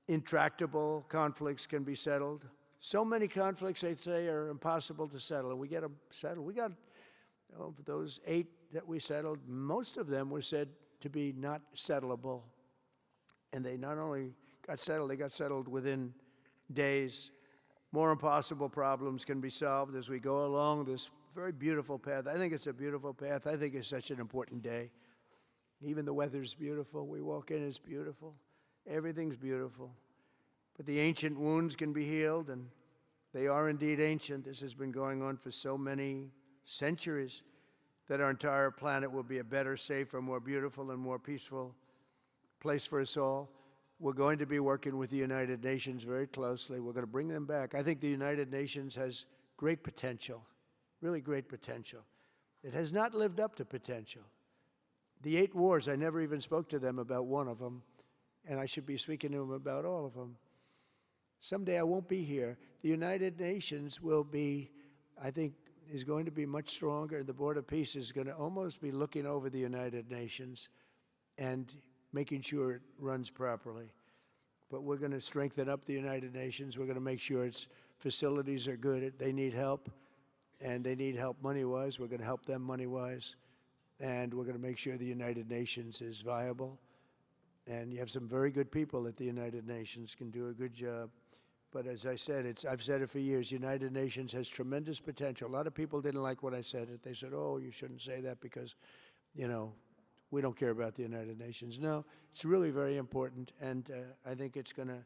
intractable conflicts can be settled. So many conflicts, they'd say, are impossible to settle, and we get them settled. We got, of those 8 that we settled, most of them were said to be not settleable. And they not only got settled, they got settled within days. More impossible problems can be solved as we go along this very beautiful path. I think it's a beautiful path. I think it's such an important day. Even the weather's beautiful. We walk in, it's beautiful. Everything's beautiful. But the ancient wounds can be healed, and they are indeed ancient. This has been going on for so many centuries that our entire planet will be a better, safer, more beautiful, and more peaceful place for us all. We're going to be working with the United Nations very closely. We're going to bring them back. I think the United Nations has great potential, really great potential. It has not lived up to potential. The 8 wars, I never even spoke to them about one of them, and I should be speaking to them about all of them. Someday I won't be here. The United Nations will be, I think, is going to be much stronger. The Board of Peace is going to almost be looking over the United Nations and making sure it runs properly. But we're going to strengthen up the United Nations. We're going to make sure its facilities are good. They need help, and they need help money-wise. We're going to help them money-wise. And we're going to make sure the United Nations is viable. And you have some very good people at the United Nations, can do a good job. But as I said, I've said it for years, United Nations has tremendous potential. A lot of people didn't like what I said. They said, oh, you shouldn't say that because, you know, we don't care about the United Nations. No, it's really very important, and I think it's going to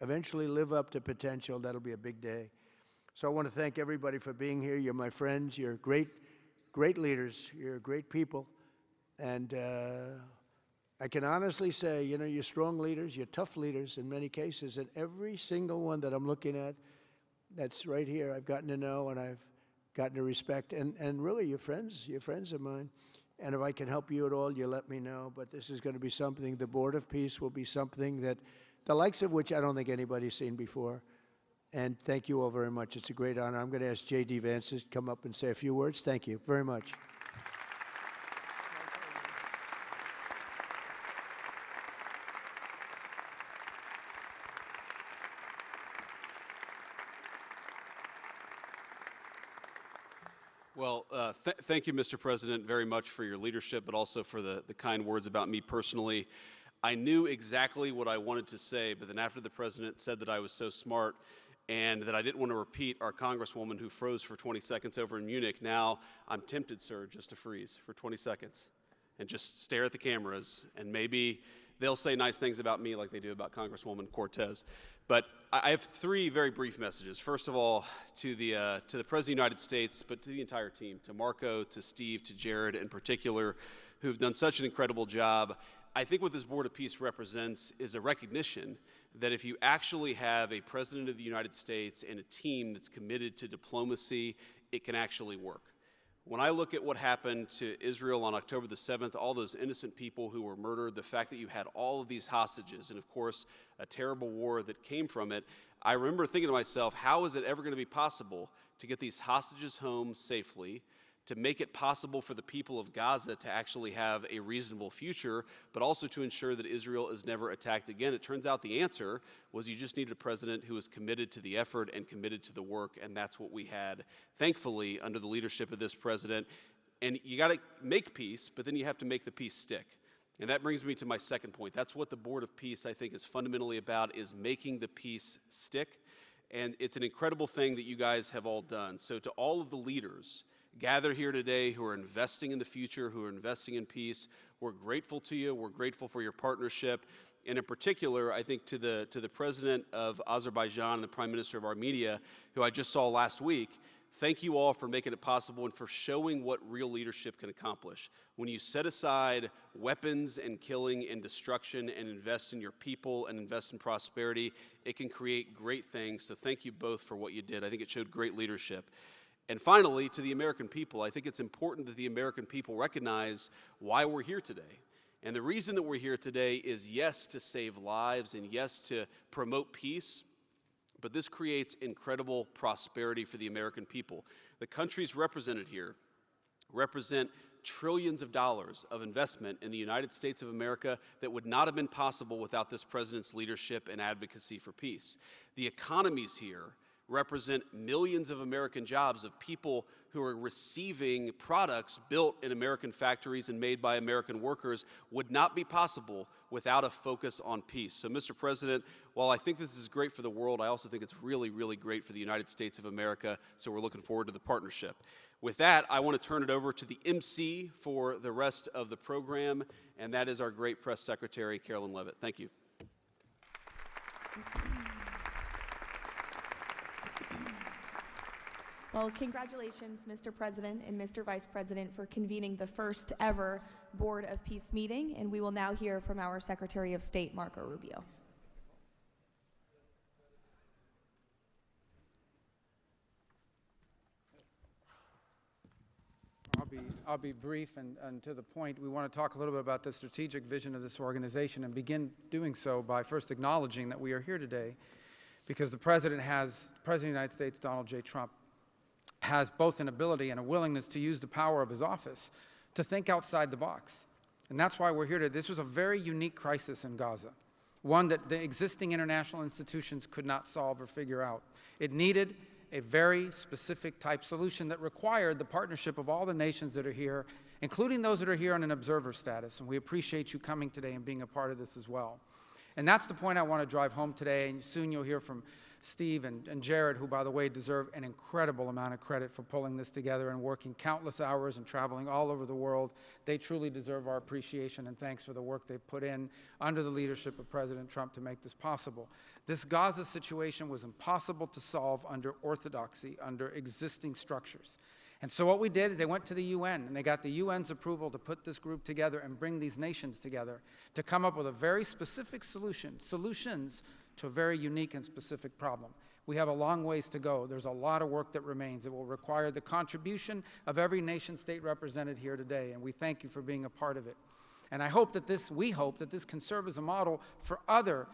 eventually live up to potential. That'll be a big day. So I want to thank everybody for being here. You're my friends. You're great leaders. You're great people. And I can honestly say, you know, you're strong leaders. You're tough leaders in many cases. And every single one that I'm looking at that's right here, I've gotten to know and I've gotten to respect. And really, you're friends of mine. And if I can help you at all, you let me know. But this is going to be something, the Board of Peace will be something that the likes of which I don't think anybody's seen before. And thank you all very much. It's a great honor. I'm going to ask JD Vance to come up and say a few words. Thank you very much. Well, thank you, Mr. President, very much for your leadership, but also for the kind words about me personally. I knew exactly what I wanted to say, but then after the President said that I was so smart and that I didn't want to repeat our Congresswoman who froze for 20 seconds over in Munich, now I'm tempted, sir, just to freeze for 20 seconds and just stare at the cameras, and maybe they'll say nice things about me like they do about Congresswoman Cortez. But I have 3 very brief messages. First of all, to the President of the United States, but to the entire team, to Marco, to Steve, to Jared in particular, who've done such an incredible job. I think what this Board of Peace represents is a recognition that if you actually have a President of the United States and a team that's committed to diplomacy, it can actually work. When I look at what happened to Israel on October the 7th, all those innocent people who were murdered, the fact that you had all of these hostages, and of course, a terrible war that came from it, I remember thinking to myself, how is it ever going to be possible to get these hostages home safely, to make it possible for the people of Gaza to actually have a reasonable future, but also to ensure that Israel is never attacked again? It turns out the answer was you just needed a president who was committed to the effort and committed to the work, and that's what we had, thankfully, under the leadership of this president. And you got to make peace, but then you have to make the peace stick. And that brings me to my second point. That's what the Board of Peace, I think, is fundamentally about, is making the peace stick. And it's an incredible thing that you guys have all done. So to all of the leaders gather here today who are investing in the future, who are investing in peace, we're grateful to you. We're grateful for your partnership. And in particular, I think to the President of Azerbaijan and the Prime Minister of Armenia, who I just saw last week, thank you all for making it possible and for showing what real leadership can accomplish. When you set aside weapons and killing and destruction and invest in your people and invest in prosperity, it can create great things. So thank you both for what you did. I think it showed great leadership. And finally, to the American people, I think it's important that the American people recognize why we're here today. And the reason that we're here today is, yes, to save lives and yes, to promote peace, but this creates incredible prosperity for the American people. The countries represented here represent trillions of dollars of investment in the United States of America that would not have been possible without this president's leadership and advocacy for peace. The economies here represent millions of American jobs of people who are receiving products built in American factories and made by American workers would not be possible without a focus on peace. So, Mr. President, while I think this is great for the world, I also think it's really, really great for the United States of America, so we're looking forward to the partnership. With that, I want to turn it over to the MC for the rest of the program, and that is our great press secretary, Carolyn Levitt. Thank you. Well, congratulations, Mr. President and Mr. Vice President, for convening the first ever Board of Peace meeting, and we will now hear from our Secretary of State, Marco Rubio. I'll be brief and to the point. We want to talk a little bit about the strategic vision of this organization and begin doing so by first acknowledging that we are here today because the President of the United States, Donald J. Trump, has both an ability and a willingness to use the power of his office to think outside the box. And that's why we're here today. This was a very unique crisis in Gaza, one that the existing international institutions could not solve or figure out. It needed a very specific type solution that required the partnership of all the nations that are here, including those that are here on an observer status. And we appreciate you coming today and being a part of this as well. And that's the point I want to drive home today. And soon you'll hear from Steve and Jared, who, by the way, deserve an incredible amount of credit for pulling this together and working countless hours and traveling all over the world. They truly deserve our appreciation and thanks for the work they've put in under the leadership of President Trump to make this possible. This Gaza situation was impossible to solve under orthodoxy, under existing structures. And so what we did is they went to the UN, and they got the UN's approval to put this group together and bring these nations together to come up with a very specific solutions to a very unique and specific problem. We have a long ways to go. There's a lot of work that remains. It will require the contribution of every nation state represented here today, and we thank you for being a part of it. And we hope that this can serve as a model for other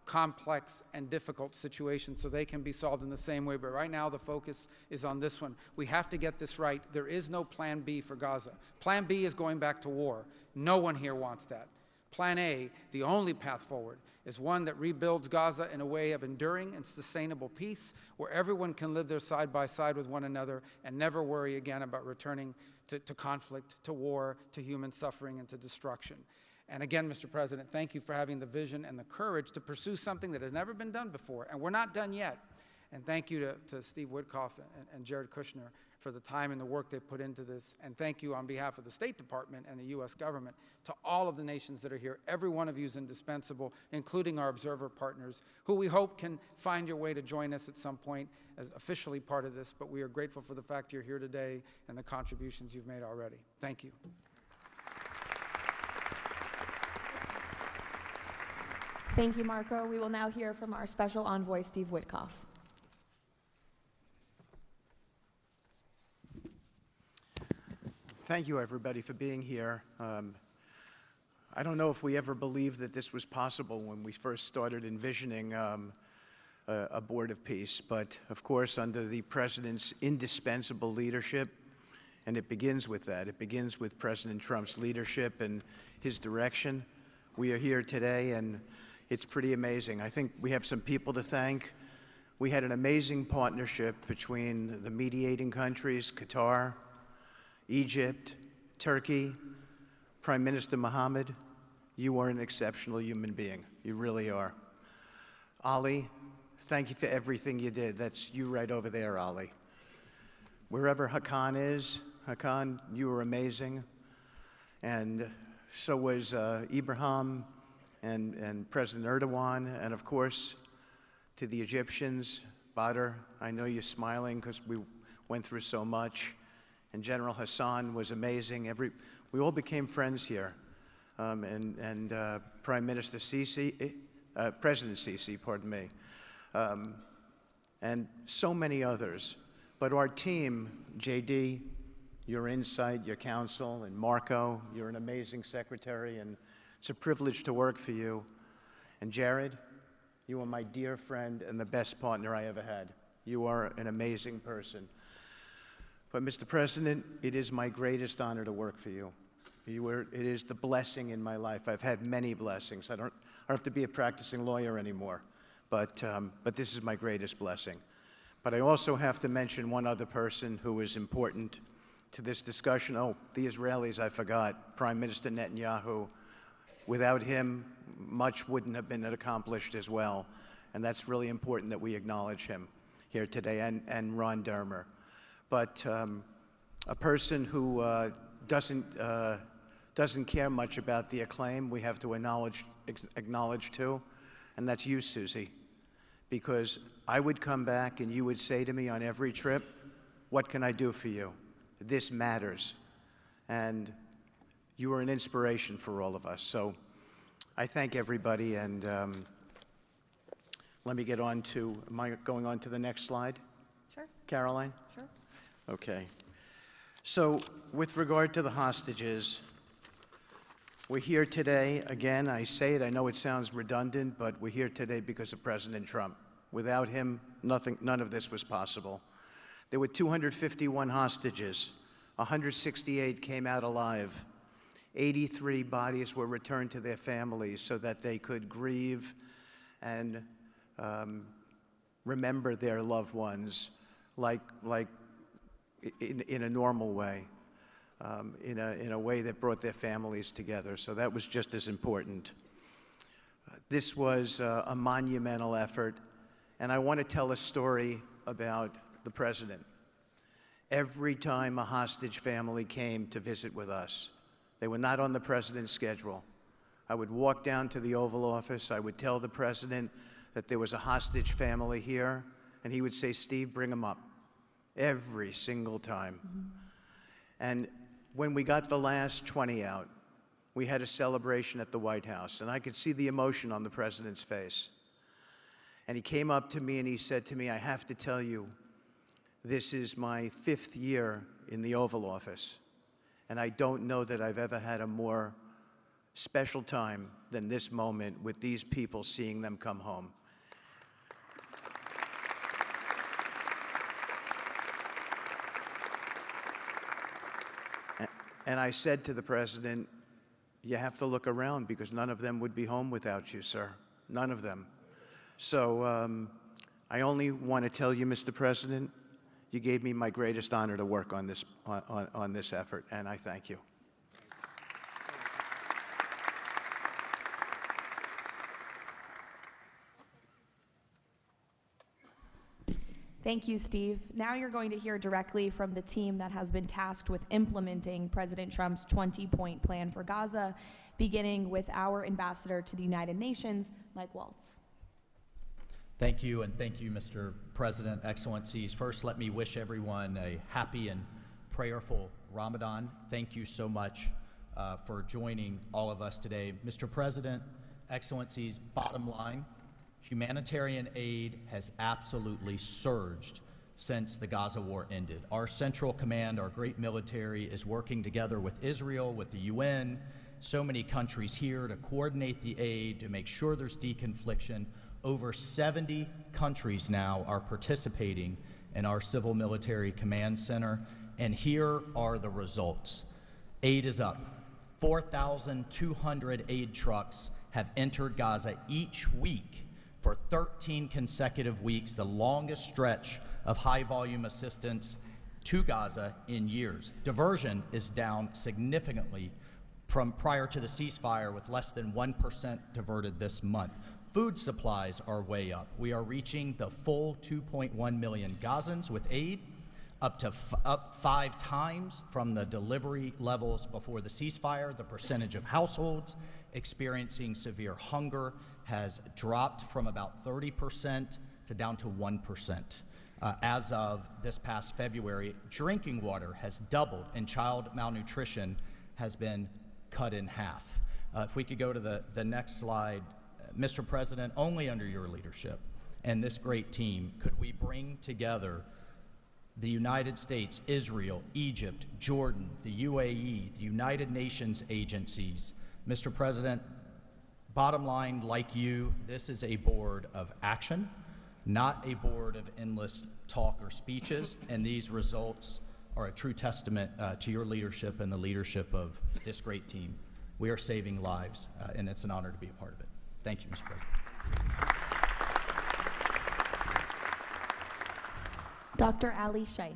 complex and difficult situations so they can be solved in the same way. But right now the focus is on this one. We have to get this right. There is no plan B for Gaza. Plan B is going back to war. No one here wants that. Plan A, the only path forward, is one that rebuilds Gaza in a way of enduring and sustainable peace where everyone can live there side by side with one another and never worry again about returning to conflict, to war, to human suffering, and to destruction. And again, Mr. President, thank you for having the vision and the courage to pursue something that has never been done before, and we're not done yet. And thank you to Steve Witkoff and Jared Kushner for the time and the work they put into this. And thank you on behalf of the State Department and the U.S. government to all of the nations that are here. Every one of you is indispensable, including our observer partners, who we hope can find your way to join us at some point as officially part of this. But we are grateful for the fact you're here today and the contributions you've made already. Thank you. Thank you, Marco. We will now hear from our special envoy, Steve Witkoff. Thank you, everybody, for being here. I don't know if we ever believed that this was possible when we first started envisioning a board of peace, but of course, under the President's indispensable leadership, and it begins with that. It begins with President Trump's leadership and his direction. We are here today, and it's pretty amazing. I think we have some people to thank. We had an amazing partnership between the mediating countries, Qatar, Egypt, Turkey. Prime Minister Mohammed, you are an exceptional human being. You really are. Ali, thank you for everything you did. That's you right over there, Ali. Wherever Hakan is, Hakan, you were amazing. And so was Ibrahim and President Erdogan, and of course, to the Egyptians, Badr, I know you're smiling because we went through so much. And General Hassan was amazing. We all became friends here. And Prime Minister Sisi, President Sisi, pardon me, and so many others. But our team, JD, your insight, your counsel, and Marco, you're an amazing secretary, and it's a privilege to work for you. And Jared, you are my dear friend and the best partner I ever had. You are an amazing person. But Mr. President, it is my greatest honor to work for you. It is the blessing in my life. I've had many blessings. I don't have to be a practicing lawyer anymore, but this is my greatest blessing. But I also have to mention one other person who is important to this discussion. Oh, the Israelis, I forgot. Prime Minister Netanyahu. Without him, much wouldn't have been accomplished as well. And that's really important that we acknowledge him here today, and Ron Dermer. But a person who doesn't care much about the acclaim we have to acknowledge too, and that's you, Susie. Because I would come back and you would say to me on every trip, what can I do for you? This matters. And you are an inspiration for all of us. So I thank everybody, and let me get on to, am I going on to the next slide? Sure. Caroline? Sure. Okay. So with regard to the hostages, we're here today, again, I say it, I know it sounds redundant, but we're here today because of President Trump. Without him, none of this was possible. There were 251 hostages. 168 came out alive. 83 bodies were returned to their families so that they could grieve and remember their loved ones like in a normal way, in a way that brought their families together. So that was just as important. This was a monumental effort, and I want to tell a story about the president. Every time a hostage family came to visit with us, they were not on the president's schedule. I would walk down to the Oval Office, I would tell the president that there was a hostage family here, and he would say, Steve, bring them up. Every single time. And when we got the last 20 out, we had a celebration at the White House, and I could see the emotion on the president's face. And he came up to me and he said to me, I have to tell you, this is my 5th year in the Oval Office, and I don't know that I've ever had a more special time than this moment with these people, seeing them come home. And I said to the president, you have to look around because none of them would be home without you, sir. None of them. So I only want to tell you, Mr. President, you gave me my greatest honor to work on this, on this effort, and I thank you. Thank you, Steve. Now you're going to hear directly from the team that has been tasked with implementing President Trump's 20-point plan for Gaza, beginning with our ambassador to the United Nations, Mike Waltz. Thank you, and thank you, Mr. President, Excellencies. First, let me wish everyone a happy and prayerful Ramadan. Thank you so much for joining all of us today. Mr. President, Excellencies, bottom line, humanitarian aid has absolutely surged since the Gaza war ended. Our Central Command, our great military, is working together with Israel, with the UN, so many countries here to coordinate the aid, to make sure there's deconfliction. Over 70 countries now are participating in our Civil Military Command Center, and here are the results. Aid is up. 4,200 aid trucks have entered Gaza each week for 13 consecutive weeks, the longest stretch of high-volume assistance to Gaza in years. Diversion is down significantly from prior to the ceasefire, with less than 1% diverted this month. Food supplies are way up. We are reaching the full 2.1 million Gazans with aid, up 5 times from the delivery levels before the ceasefire. The percentage of households experiencing severe hunger has dropped from about 30% to down to 1%. As of this past February, drinking water has doubled, and child malnutrition has been cut in half. If we could go to the next slide. Mr. President, only under your leadership and this great team could we bring together the United States, Israel, Egypt, Jordan, the UAE, the United Nations agencies. Mr. President, bottom line, like you, this is a board of action, not a board of endless talk or speeches, and these results are a true testament to your leadership and the leadership of this great team. We are saving lives, and it's an honor to be a part of it. Thank you, Mr. President. Dr. Ali Shaith.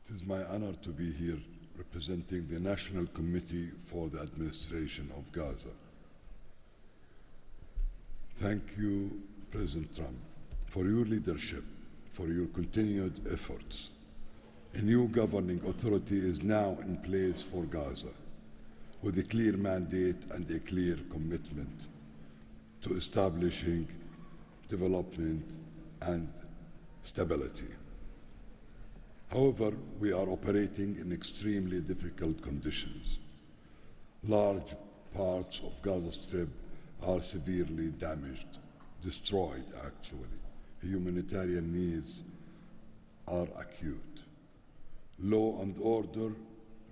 It is my honor to be here representing the National Committee for the Administration of Gaza. Thank you, President Trump, for your leadership, for your continued efforts. A new governing authority is now in place for Gaza, with a clear mandate and a clear commitment to establishing development and stability. However, we are operating in extremely difficult conditions. Large parts of Gaza Strip are severely damaged, destroyed actually. Humanitarian needs are acute. Law and order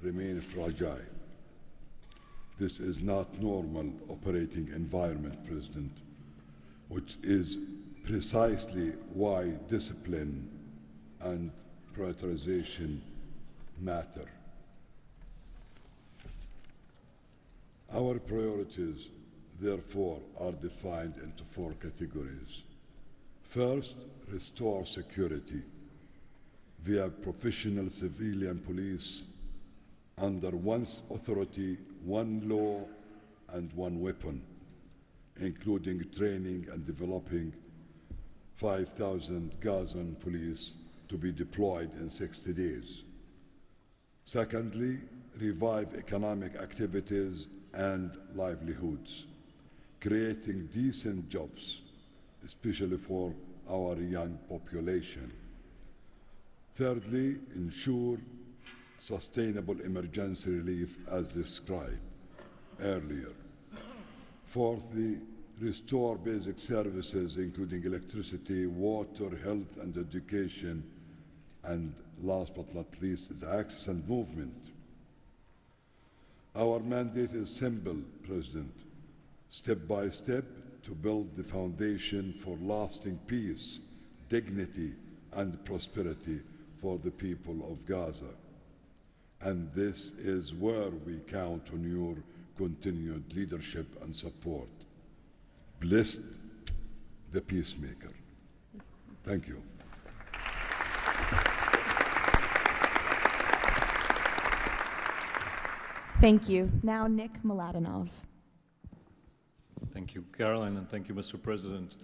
remain fragile. This is not normal operating environment, President, which is precisely why discipline and prioritization matter. Our priorities, therefore, are defined into 4 categories. First, restore security via professional civilian police under one authority, one law, and one weapon, including training and developing 5,000 Gazan police to be deployed in 60 days. Secondly, revive economic activities and livelihoods, creating decent jobs, especially for our young population. Thirdly, ensure sustainable emergency relief as described earlier. Fourthly, restore basic services including electricity, water, health and education, and last but not least, is access and movement. Our mandate is simple, President, step by step to build the foundation for lasting peace, dignity, and prosperity for the people of Gaza. And this is where we count on your continued leadership and support. Blessed the peacemaker. Thank you. Thank you. Now, Nick Mladenov. Thank you, Caroline, and thank you, Mr. President.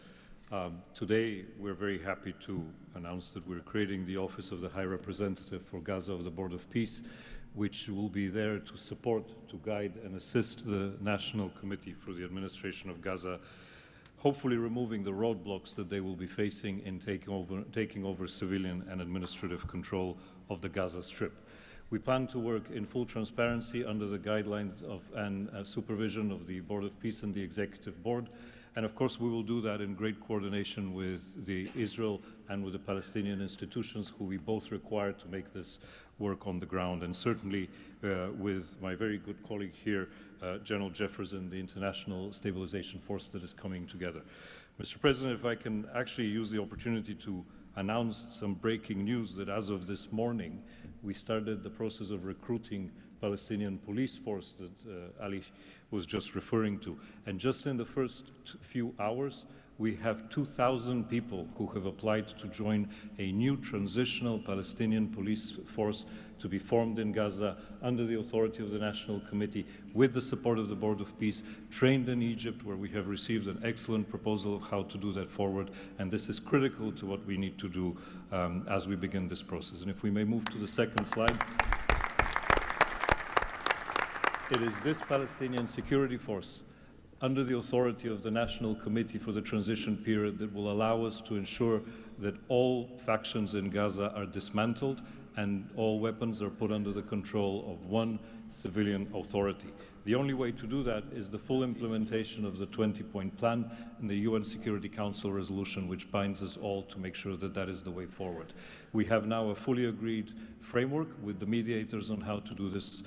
Today, we're very happy to announce that we're creating the Office of the High Representative for Gaza of the Board of Peace, which will be there to support, to guide, and assist the National Committee for the Administration of Gaza, hopefully removing the roadblocks that they will be facing in taking over civilian and administrative control of the Gaza Strip. We plan to work in full transparency under the guidelines of and supervision of the Board of Peace and the Executive Board. And of course, we will do that in great coordination with the Israel and with the Palestinian institutions, who we both require to make this work on the ground. And certainly with my very good colleague here, General Jefferson, the International Stabilization Force that is coming together. Mr. President, if I can actually use the opportunity to announce some breaking news that as of this morning, we started the process of recruiting Palestinian police force that Ali was just referring to. And just in the first few hours, we have 2,000 people who have applied to join a new transitional Palestinian police force to be formed in Gaza under the authority of the National Committee, with the support of the Board of Peace, trained in Egypt, where we have received an excellent proposal of how to do that forward. And this is critical to what we need to do as we begin this process. And if we may move to the second slide. It is this Palestinian security force, under the authority of the National Committee for the Transition Period, that will allow us to ensure that all factions in Gaza are dismantled and all weapons are put under the control of one civilian authority. The only way to do that is the full implementation of the 20-point plan and the UN Security Council resolution, which binds us all to make sure that that is the way forward. We have now a fully agreed framework with the mediators on how to do this,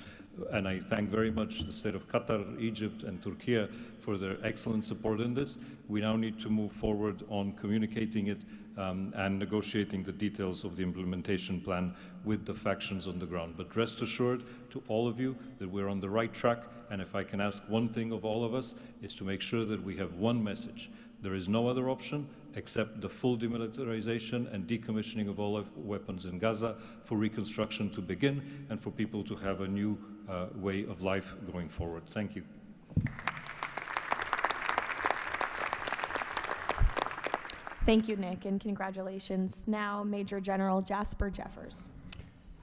and I thank very much the state of Qatar, Egypt, and Turkey for their excellent support in this. We now need to move forward on communicating it and negotiating the details of the implementation plan with the factions on the ground. But rest assured to all of you that we're on the right track, and if I can ask one thing of all of us, is to make sure that we have one message. There is no other option except the full demilitarization and decommissioning of all weapons in Gaza for reconstruction to begin and for people to have a new way of life going forward. Thank you. Thank you, Nick, and congratulations. Now, Major General Jasper Jeffers.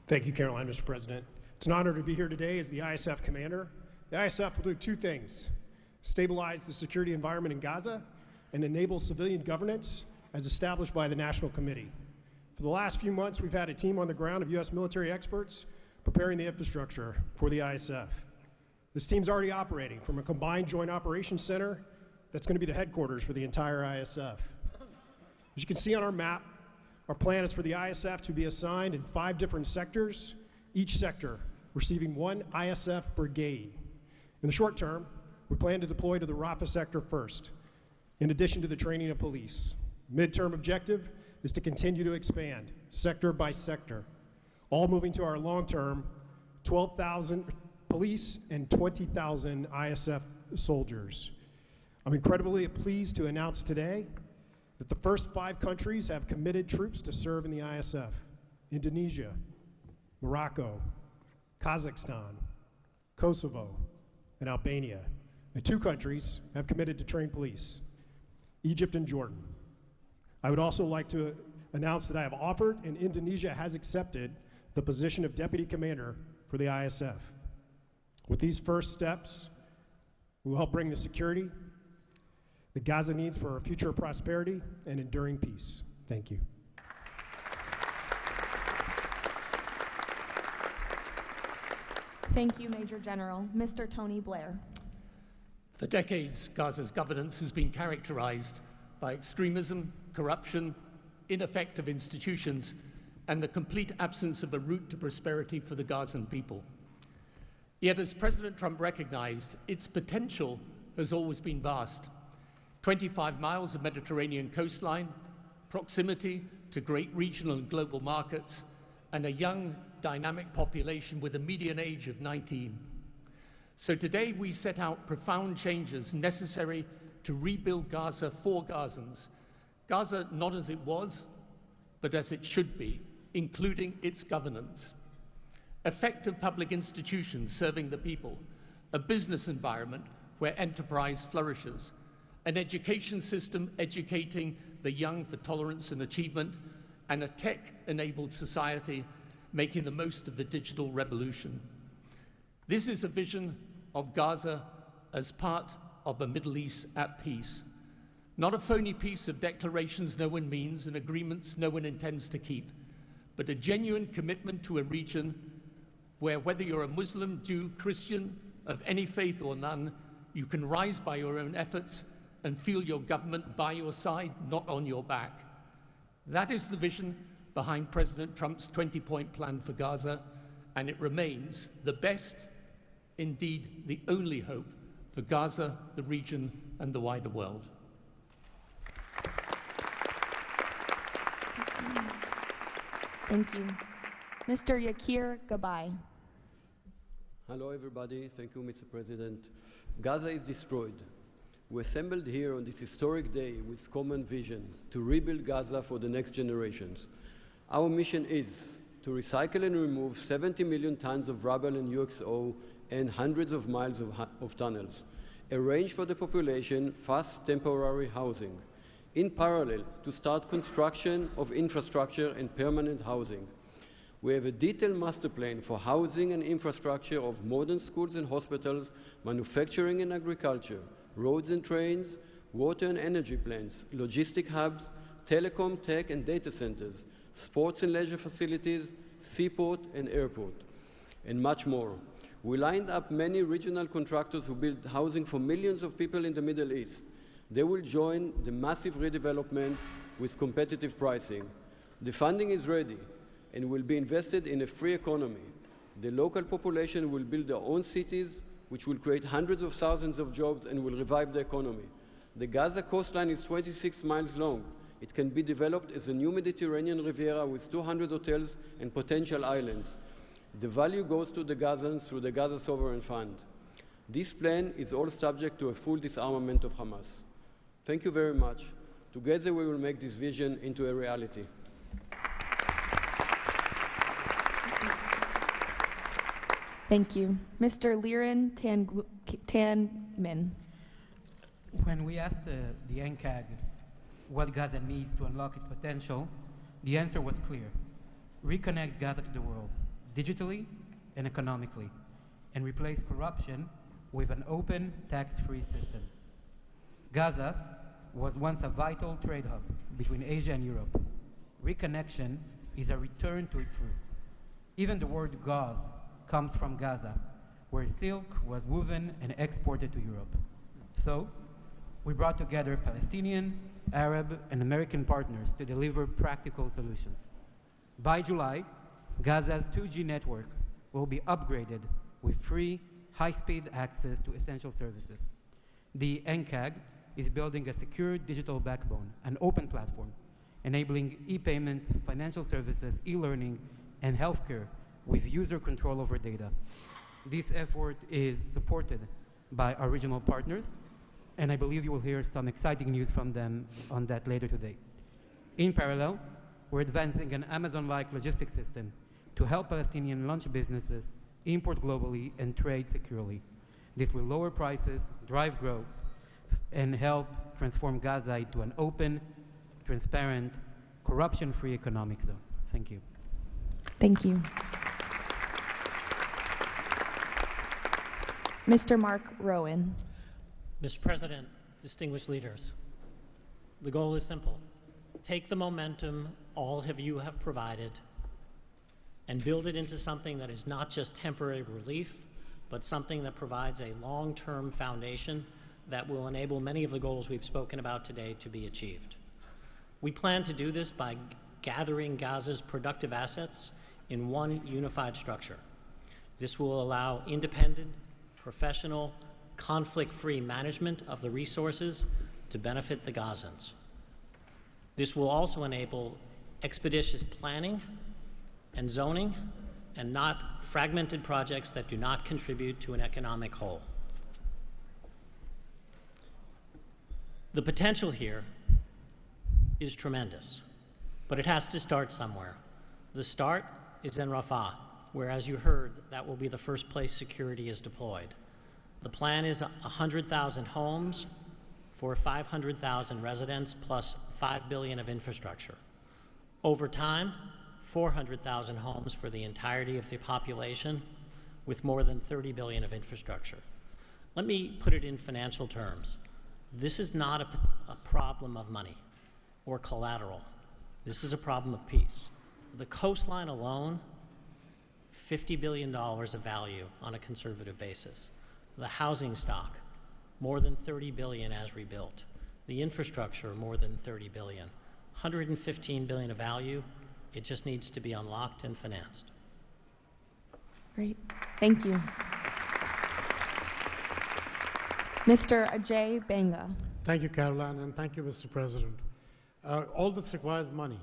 Thank you, Caroline, Mr. President. It's an honor to be here today as the ISF commander. The ISF will do two things: stabilize the security environment in Gaza and enable civilian governance as established by the National Committee. For the last few months, we've had a team on the ground of U.S. military experts preparing the infrastructure for the ISF. This team's already operating from a combined joint operations center that's going to be the headquarters for the entire ISF. As you can see on our map, our plan is for the ISF to be assigned in 5 different sectors, each sector receiving 1 ISF brigade. In the short term, we plan to deploy to the Rafah sector first, in addition to the training of police. Midterm objective is to continue to expand, sector by sector, all moving to our long-term 12,000 police and 20,000 ISF soldiers. I'm incredibly pleased to announce today that the first 5 countries have committed troops to serve in the ISF: Indonesia, Morocco, Kazakhstan, Kosovo, and Albania. And 2 countries have committed to train police: Egypt and Jordan. I would also like to announce that I have offered and Indonesia has accepted the position of Deputy Commander for the ISF. With these first steps, we will help bring the security that Gaza needs for our future prosperity and enduring peace. Thank you. Thank you, Major General. Mr. Tony Blair. For decades, Gaza's governance has been characterized by extremism, corruption, ineffective institutions, and the complete absence of a route to prosperity for the Gazan people. Yet, as President Trump recognized, its potential has always been vast. 25 miles of Mediterranean coastline, proximity to great regional and global markets, and a young, dynamic population with a median age of 19. So today we set out profound changes necessary to rebuild Gaza for Gazans. Gaza not as it was, but as it should be, including its governance. Effective public institutions serving the people, a business environment where enterprise flourishes, an education system educating the young for tolerance and achievement, and a tech-enabled society making the most of the digital revolution. This is a vision of Gaza as part of a Middle East at peace. Not a phony piece of declarations no one means and agreements no one intends to keep, but a genuine commitment to a region where, whether you're a Muslim, Jew, Christian, of any faith or none, you can rise by your own efforts and feel your government by your side, not on your back. That is the vision behind President Trump's 20-point plan for Gaza, and it remains the best, indeed the only hope for Gaza, the region, and the wider world. Thank you. Mr. Yakir Gabay. Hello, everybody. Thank you, Mr. President. Gaza is destroyed. We assembled here on this historic day with common vision to rebuild Gaza for the next generations. Our mission is to recycle and remove 70 million tons of rubble and UXO and hundreds of miles of tunnels, arrange for the population fast temporary housing, in parallel to start construction of infrastructure and permanent housing. We have a detailed master plan for housing and infrastructure of modern schools and hospitals, manufacturing and agriculture, roads and trains, water and energy plants, logistic hubs, telecom, tech and data centers, sports and leisure facilities, seaport, and airport, and much more. We lined up many regional contractors who build housing for millions of people in the Middle East. They will join the massive redevelopment with competitive pricing. The funding is ready and will be invested in a free economy. The local population will build their own cities, which will create hundreds of thousands of jobs and will revive the economy. The Gaza coastline is 26 miles long. It can be developed as a new Mediterranean Riviera with 200 hotels and potential islands. The value goes to the Gazans through the Gaza Sovereign Fund. This plan is all subject to a full disarmament of Hamas. Thank you very much. Together we will make this vision into a reality. Thank you. Mr. Liren Tanmin. When we asked the NCAG what Gaza needs to unlock its potential, the answer was clear. Reconnect Gaza to the world, digitally and economically, and replace corruption with an open, tax-free system. Gaza was once a vital trade hub between Asia and Europe. Reconnection is a return to its roots. Even the word gauze comes from Gaza, where silk was woven and exported to Europe. So, we brought together Palestinian, Arab, and American partners to deliver practical solutions. By July, Gaza's 2G network will be upgraded with free, high-speed access to essential services. The NCAG is building a secure digital backbone, an open platform, enabling e-payments, financial services, e-learning, and healthcare with user control over data. This effort is supported by our regional partners, and I believe you will hear some exciting news from them on that later today. In parallel, we're advancing an Amazon-like logistics system to help Palestinian launch businesses import globally and trade securely. This will lower prices, drive growth, and help transform Gaza into an open, transparent, corruption-free economic zone. Thank you. Thank you. Mr. Mark Rowan. Mr. President, distinguished leaders, the goal is simple. Take the momentum all of you have provided and build it into something that is not just temporary relief, but something that provides a long-term foundation that will enable many of the goals we've spoken about today to be achieved. We plan to do this by gathering Gaza's productive assets in one unified structure. This will allow independent, professional, conflict-free management of the resources to benefit the Gazans. This will also enable expeditious planning and zoning and not fragmented projects that do not contribute to an economic whole. The potential here is tremendous, but it has to start somewhere. The start is in Rafah, where, as you heard, that will be the first place security is deployed. The plan is 100,000 homes for 500,000 residents plus $5 billion of infrastructure. Over time, 400,000 homes for the entirety of the population with more than $30 billion of infrastructure. Let me put it in financial terms. This is not a problem of money or collateral. This is a problem of peace. The coastline alone, $50 billion of value on a conservative basis. The housing stock, more than $30 billion as rebuilt. The infrastructure, more than $30 billion. $115 billion of value. It just needs to be unlocked and financed. Great. Thank you. Mr. Ajay Banga. Thank you, Caroline, and thank you, Mr. President. All this requires money.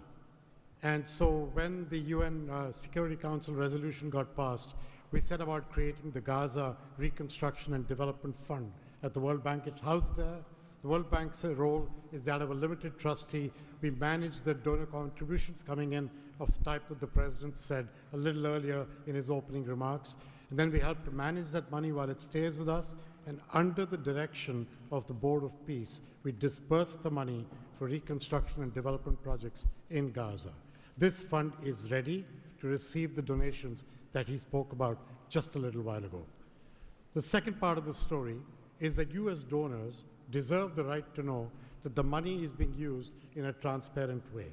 And so when the UN Security Council resolution got passed, we set about creating the Gaza Reconstruction and Development Fund at the World Bank. It's housed there. The World Bank's role is that of a limited trustee. We manage the donor contributions coming in of the type that the President said a little earlier in his opening remarks. And then we help to manage that money while it stays with us. And under the direction of the Board of Peace, we disperse the money for reconstruction and development projects in Gaza. This fund is ready to receive the donations that he spoke about just a little while ago. The second part of the story is that you as donors deserve the right to know that the money is being used in a transparent way.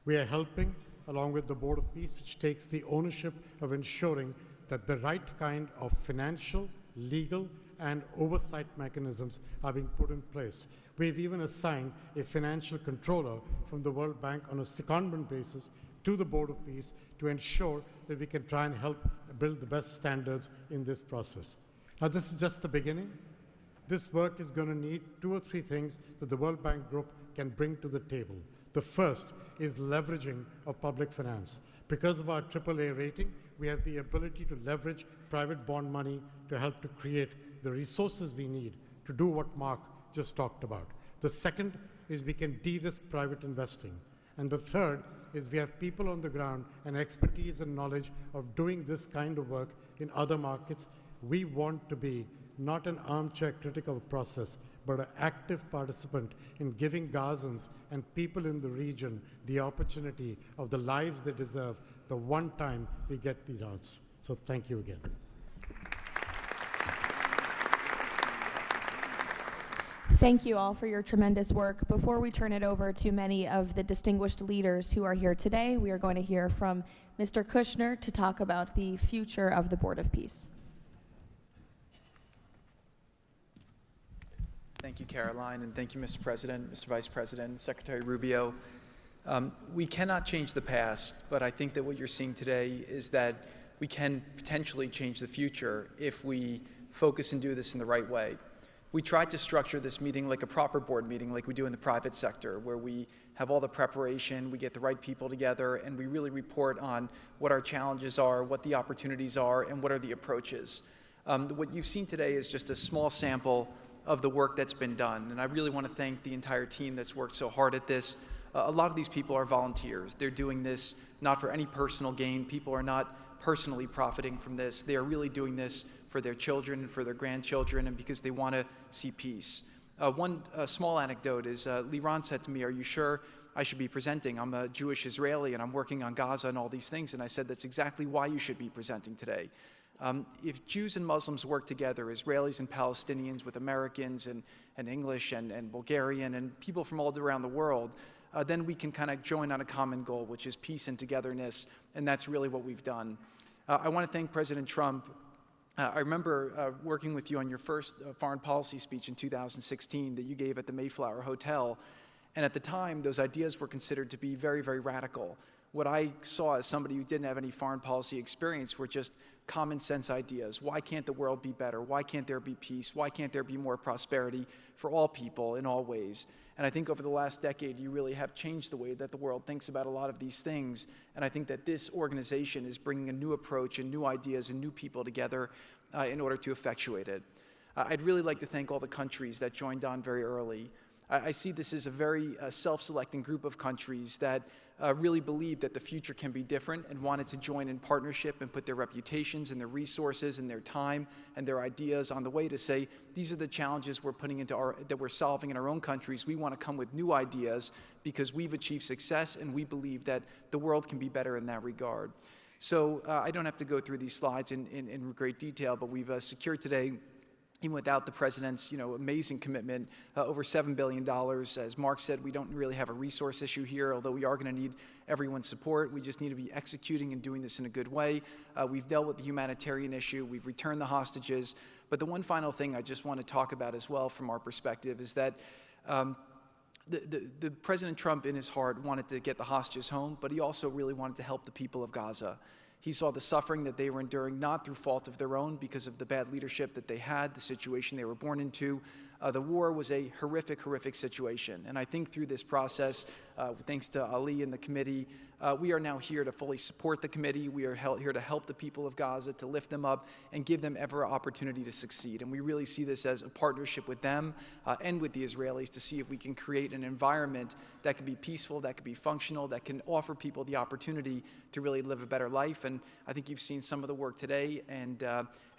We are helping along with the Board of Peace, which takes the ownership of ensuring that the right kind of financial, legal, and oversight mechanisms are being put in place. We've even assigned a financial controller from the World Bank on a secondment basis to the Board of Peace to ensure that we can try and help build the best standards in this process. Now, this is just the beginning. This work is going to need 2 or 3 things that the World Bank Group can bring to the table. The first is leveraging of public finance. Because of our AAA rating, we have the ability to leverage private bond money to help to create the resources we need to do what Mark just talked about. The second is we can de-risk private investing. And the third is we have people on the ground and expertise and knowledge of doing this kind of work in other markets. We want to be not an armchair critic of a process, but an active participant in giving Gazans and people in the region the opportunity of the lives they deserve the one time we get the chance. So thank you again. Thank you all for your tremendous work. Before we turn it over to many of the distinguished leaders who are here today, we are going to hear from Mr. Kushner to talk about the future of the Board of Peace. Thank you, Caroline, and thank you, Mr. President, Mr. Vice President, Secretary Rubio. We cannot change the past, but I think that what you're seeing today is that we can potentially change the future if we focus and do this in the right way. We tried to structure this meeting like a proper board meeting, like we do in the private sector, where we have all the preparation, we get the right people together, and we really report on what our challenges are, what the opportunities are, and what are the approaches. What you've seen today is just a small sample of the work that's been done, and I really want to thank the entire team that's worked so hard at this. A lot of these people are volunteers. They're doing this not for any personal gain. People are not personally profiting from this. They are really doing this for their children and for their grandchildren, and because they want to see peace. One small anecdote is Liran said to me, "Are you sure I should be presenting? I'm a Jewish Israeli and I'm working on Gaza and all these things." And I said, "That's exactly why you should be presenting today." If Jews and Muslims work together, Israelis and Palestinians with Americans and English and Bulgarian and people from all around the world, then we can kind of join on a common goal, which is peace and togetherness, and that's really what we've done. I want to thank President Trump. I remember working with you on your first foreign policy speech in 2016 that you gave at the Mayflower Hotel, and at the time, those ideas were considered to be very, very radical. What I saw as somebody who didn't have any foreign policy experience were just common sense ideas. Why can't the world be better? Why can't there be peace? Why can't there be more prosperity for all people in all ways? And I think over the last decade, you really have changed the way that the world thinks about a lot of these things. And I think that this organization is bringing a new approach and new ideas and new people together in order to effectuate it. I'd really like to thank all the countries that joined on very early. I see this as a very self-selecting group of countries that really believe that the future can be different and wanted to join in partnership and put their reputations and their resources and their time and their ideas on the way to say, these are the challenges we're putting into that we're solving in our own countries. We want to come with new ideas because we've achieved success and we believe that the world can be better in that regard. So I don't have to go through these slides in great detail, but we've secured today, even without the president's amazing commitment, over $7 billion. As Mark said, we don't really have a resource issue here, although we are going to need everyone's support. We just need to be executing and doing this in a good way. We've dealt with the humanitarian issue. We've returned the hostages. But the one final thing I just want to talk about as well from our perspective is that the President Trump in his heart wanted to get the hostages home, but he also really wanted to help the people of Gaza. He saw the suffering that they were enduring, not through fault of their own, because of the bad leadership that they had, the situation they were born into. The war was a horrific, horrific situation. And I think through this process, thanks to Ali and the committee, we are now here to fully support the committee. We are here to help the people of Gaza, to lift them up and give them every opportunity to succeed. And we really see this as a partnership with them and with the Israelis to see if we can create an environment that can be peaceful, that can be functional, that can offer people the opportunity to really live a better life. And I think you've seen some of the work today, and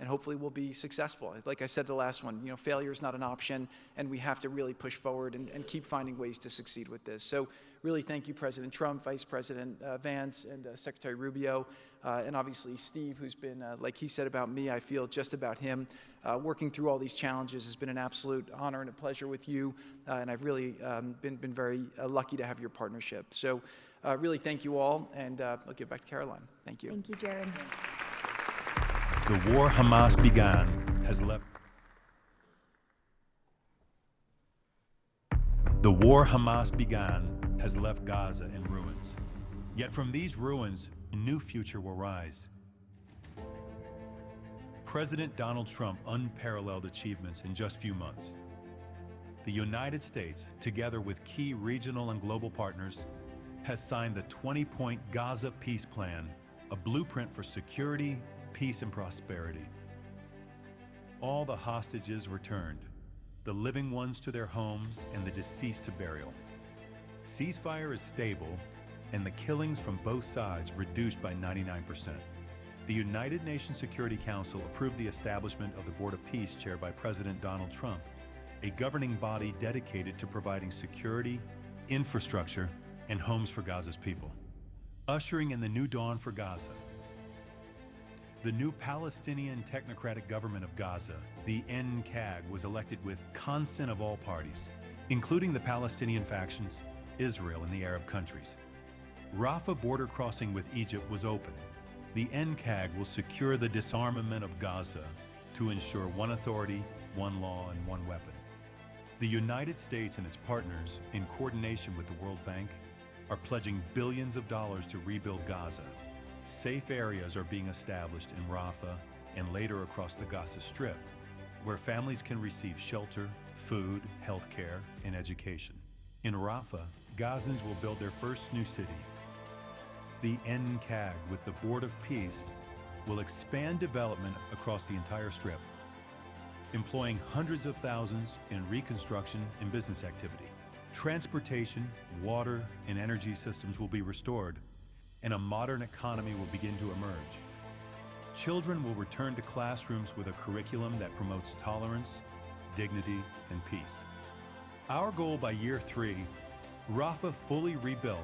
hopefully we'll be successful. Like I said the last one, failure is not an option, and we have to really push forward and keep finding ways to succeed with this. So really thank you, President Trump, Vice President Vance, and Secretary Rubio, and obviously Steve, who's been, like he said about me, I feel just about him. Working through all these challenges has been an absolute honor and a pleasure with you, and I've really been very lucky to have your partnership. So really thank you all, and I'll give back to Caroline. Thank you. Thank you, Jared. The war Hamas began has left. The war Hamas began has left Gaza in ruins. Yet from these ruins, a new future will rise. President Donald Trump unparalleled achievements in just a few months. The United States, together with key regional and global partners, has signed the 20-point Gaza peace plan, a blueprint for security, peace, and prosperity. All the hostages returned, the living ones to their homes and the deceased to burial. Ceasefire is stable and the killings from both sides reduced by 99%. The United Nations Security Council approved the establishment of the Board of Peace chaired by President Donald Trump, a governing body dedicated to providing security, infrastructure, and homes for Gaza's people, ushering in the new dawn for Gaza. The new Palestinian Technocratic Government of Gaza, the NCAG, was elected with consent of all parties, including the Palestinian factions, Israel, and the Arab countries. Rafah border crossing with Egypt was open. The NCAG will secure the disarmament of Gaza to ensure one authority, one law, and one weapon. The United States and its partners, in coordination with the World Bank, are pledging billions of dollars to rebuild Gaza. Safe areas are being established in Rafah and later across the Gaza Strip, where families can receive shelter, food, health care, and education. In Rafah, Gazans will build their first new city. The NCAG, with the Board of Peace, will expand development across the entire Strip, employing hundreds of thousands in reconstruction and business activity. Transportation, water, and energy systems will be restored, and a modern economy will begin to emerge. Children will return to classrooms with a curriculum that promotes tolerance, dignity, and peace. Our goal by year 3, Rafah fully rebuilt,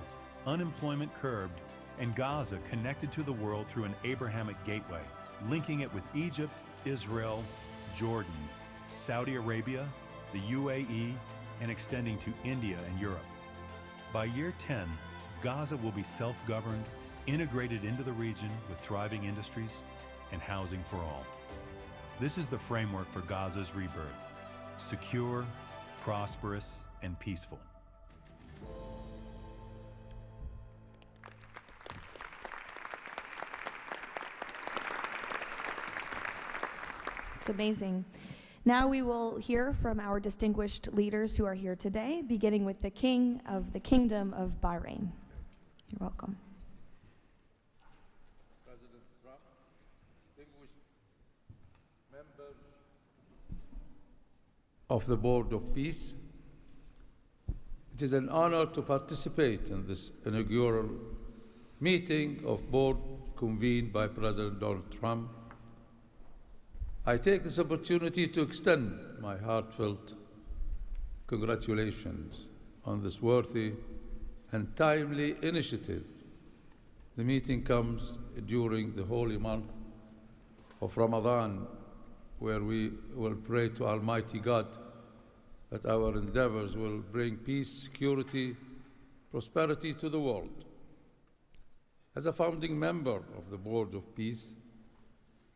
unemployment curbed, and Gaza connected to the world through an Abrahamic gateway, linking it with Egypt, Israel, Jordan, Saudi Arabia, the UAE, and extending to India and Europe. By year 10, Gaza will be self-governed, integrated into the region with thriving industries and housing for all. This is the framework for Gaza's rebirth: secure, prosperous, and peaceful. It's amazing. Now we will hear from our distinguished leaders who are here today, beginning with the King of the Kingdom of Bahrain. You're welcome. President Trump, distinguished members of the Board of Peace, it is an honor to participate in this inaugural meeting of board convened by President Donald Trump. I take this opportunity to extend my heartfelt congratulations on this worthy and timely initiative. The meeting comes during the holy month of Ramadan, where we will pray to Almighty God that our endeavors will bring peace, security, prosperity to the world. As a founding member of the Board of Peace,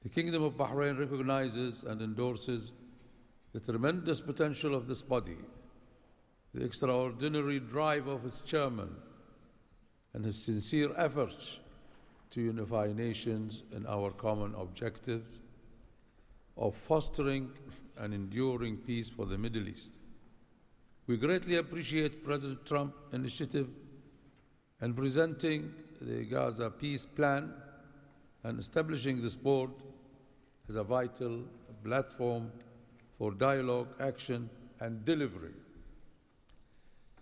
the Kingdom of Bahrain recognizes and endorses the tremendous potential of this body, the extraordinary drive of its chairman, and his sincere efforts to unify nations in our common objective of fostering and enduring peace for the Middle East. We greatly appreciate President Trump's initiative in presenting the Gaza peace plan and establishing this board as a vital platform for dialogue, action, and delivery.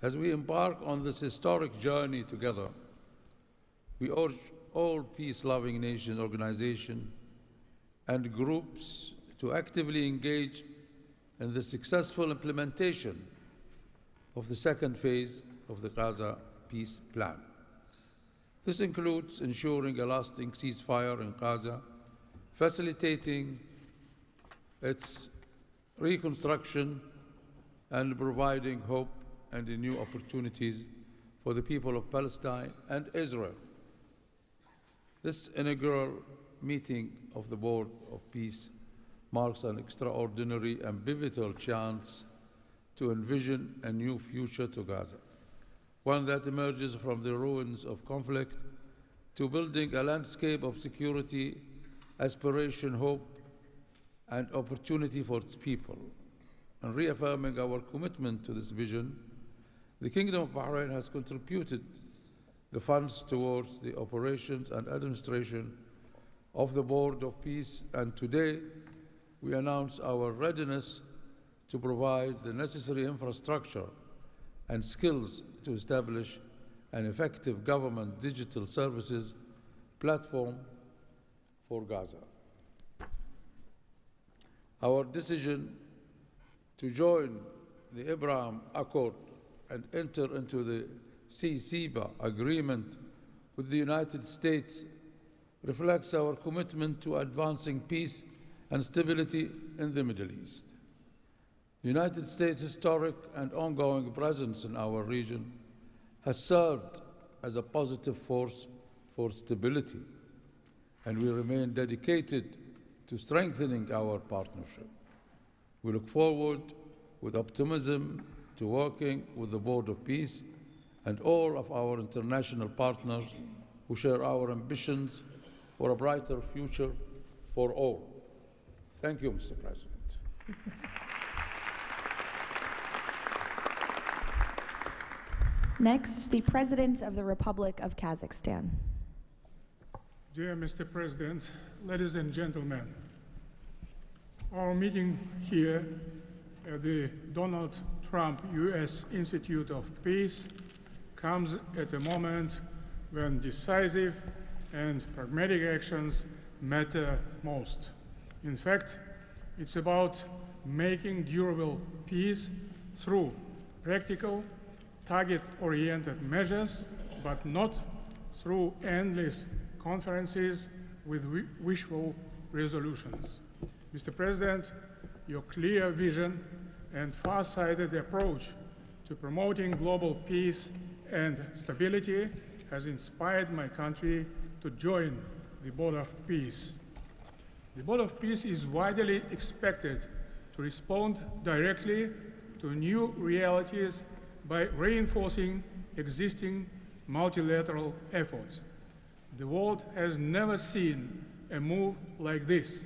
As we embark on this historic journey together, we urge all peace-loving nations, organizations, and groups to actively engage in the successful implementation of the second phase of the Gaza peace plan. This includes ensuring a lasting ceasefire in Gaza, facilitating its reconstruction, and providing hope and new opportunities for the people of Palestine and Israel. This inaugural meeting of the Board of Peace marks an extraordinary and pivotal chance to envision a new future to Gaza, one that emerges from the ruins of conflict to building a landscape of security, aspiration, hope, and opportunity for its people. And reaffirming our commitment to this vision, the Kingdom of Bahrain has contributed the funds towards the operations and administration of the Board of Peace, and today we announce our readiness to provide the necessary infrastructure and skills to establish an effective government digital services platform for Gaza. Our decision to join the Abraham Accord and enter into the ceasefire agreement with the United States reflects our commitment to advancing peace and stability in the Middle East. The United States' historic and ongoing presence in our region has served as a positive force for stability, and we remain dedicated to strengthening our partnership. We look forward with optimism to working with the Board of Peace and all of our international partners who share our ambitions for a brighter future for all. Thank you, Mr. President. Next, the President of the Republic of Kazakhstan. Dear Mr. President, ladies and gentlemen, our meeting here at the Donald Trump U.S. Institute of Peace comes at a moment when decisive and pragmatic actions matter most. In fact, it's about making durable peace through practical, target-oriented measures, but not through endless conferences with wishful resolutions. Mr. President, your clear vision and far-sighted approach to promoting global peace and stability has inspired my country to join the Board of Peace. The Board of Peace is widely expected to respond directly to new realities by reinforcing existing multilateral efforts. The world has never seen a move like this.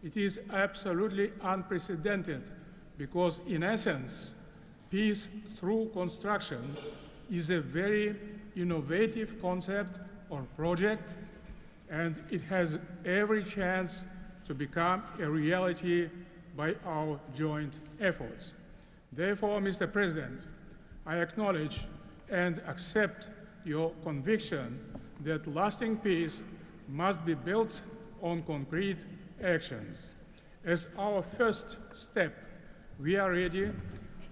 It is absolutely unprecedented because, in essence, peace through construction is a very innovative concept or project, and it has every chance to become a reality by our joint efforts. Therefore, Mr. President, I acknowledge and accept your conviction that lasting peace must be built on concrete actions. As our first step, we are ready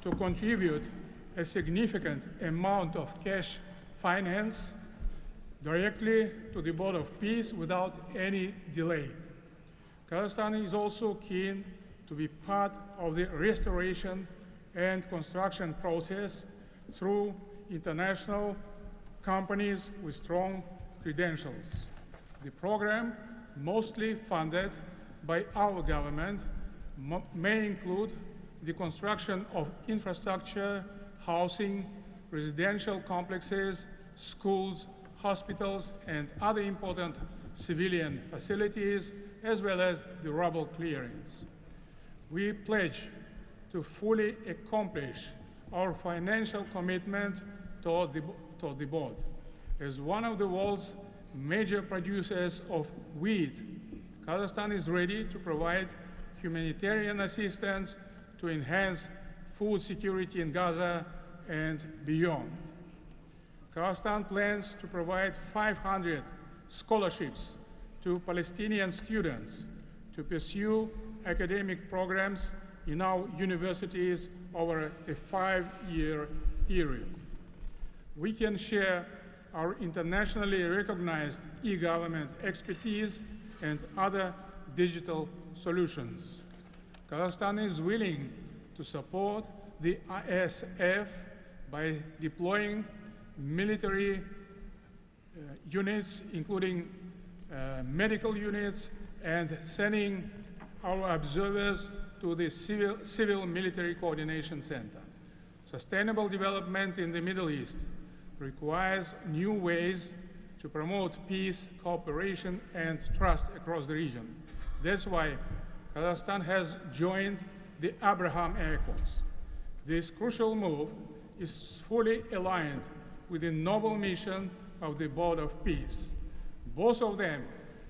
to contribute a significant amount of cash finance directly to the Board of Peace without any delay. Kazakhstan is also keen to be part of the restoration and construction process through international companies with strong credentials. The program, mostly funded by our government, may include the construction of infrastructure, housing, residential complexes, schools, hospitals, and other important civilian facilities, as well as the rubble clearance. We pledge to fully accomplish our financial commitment toward the board. As one of the world's major producers of wheat, Kazakhstan is ready to provide humanitarian assistance to enhance food security in Gaza and beyond. Kazakhstan plans to provide 500 scholarships to Palestinian students to pursue academic programs in our universities over a 5-year period. We can share our internationally recognized e-government expertise and other digital solutions. Kazakhstan is willing to support the ISF by deploying military units, including medical units, and sending our observers to the Civil Military Coordination Center. Sustainable development in the Middle East requires new ways to promote peace, cooperation, and trust across the region. That's why Kazakhstan has joined the Abraham Accords. This crucial move is fully aligned with the noble mission of the Board of Peace. Both of them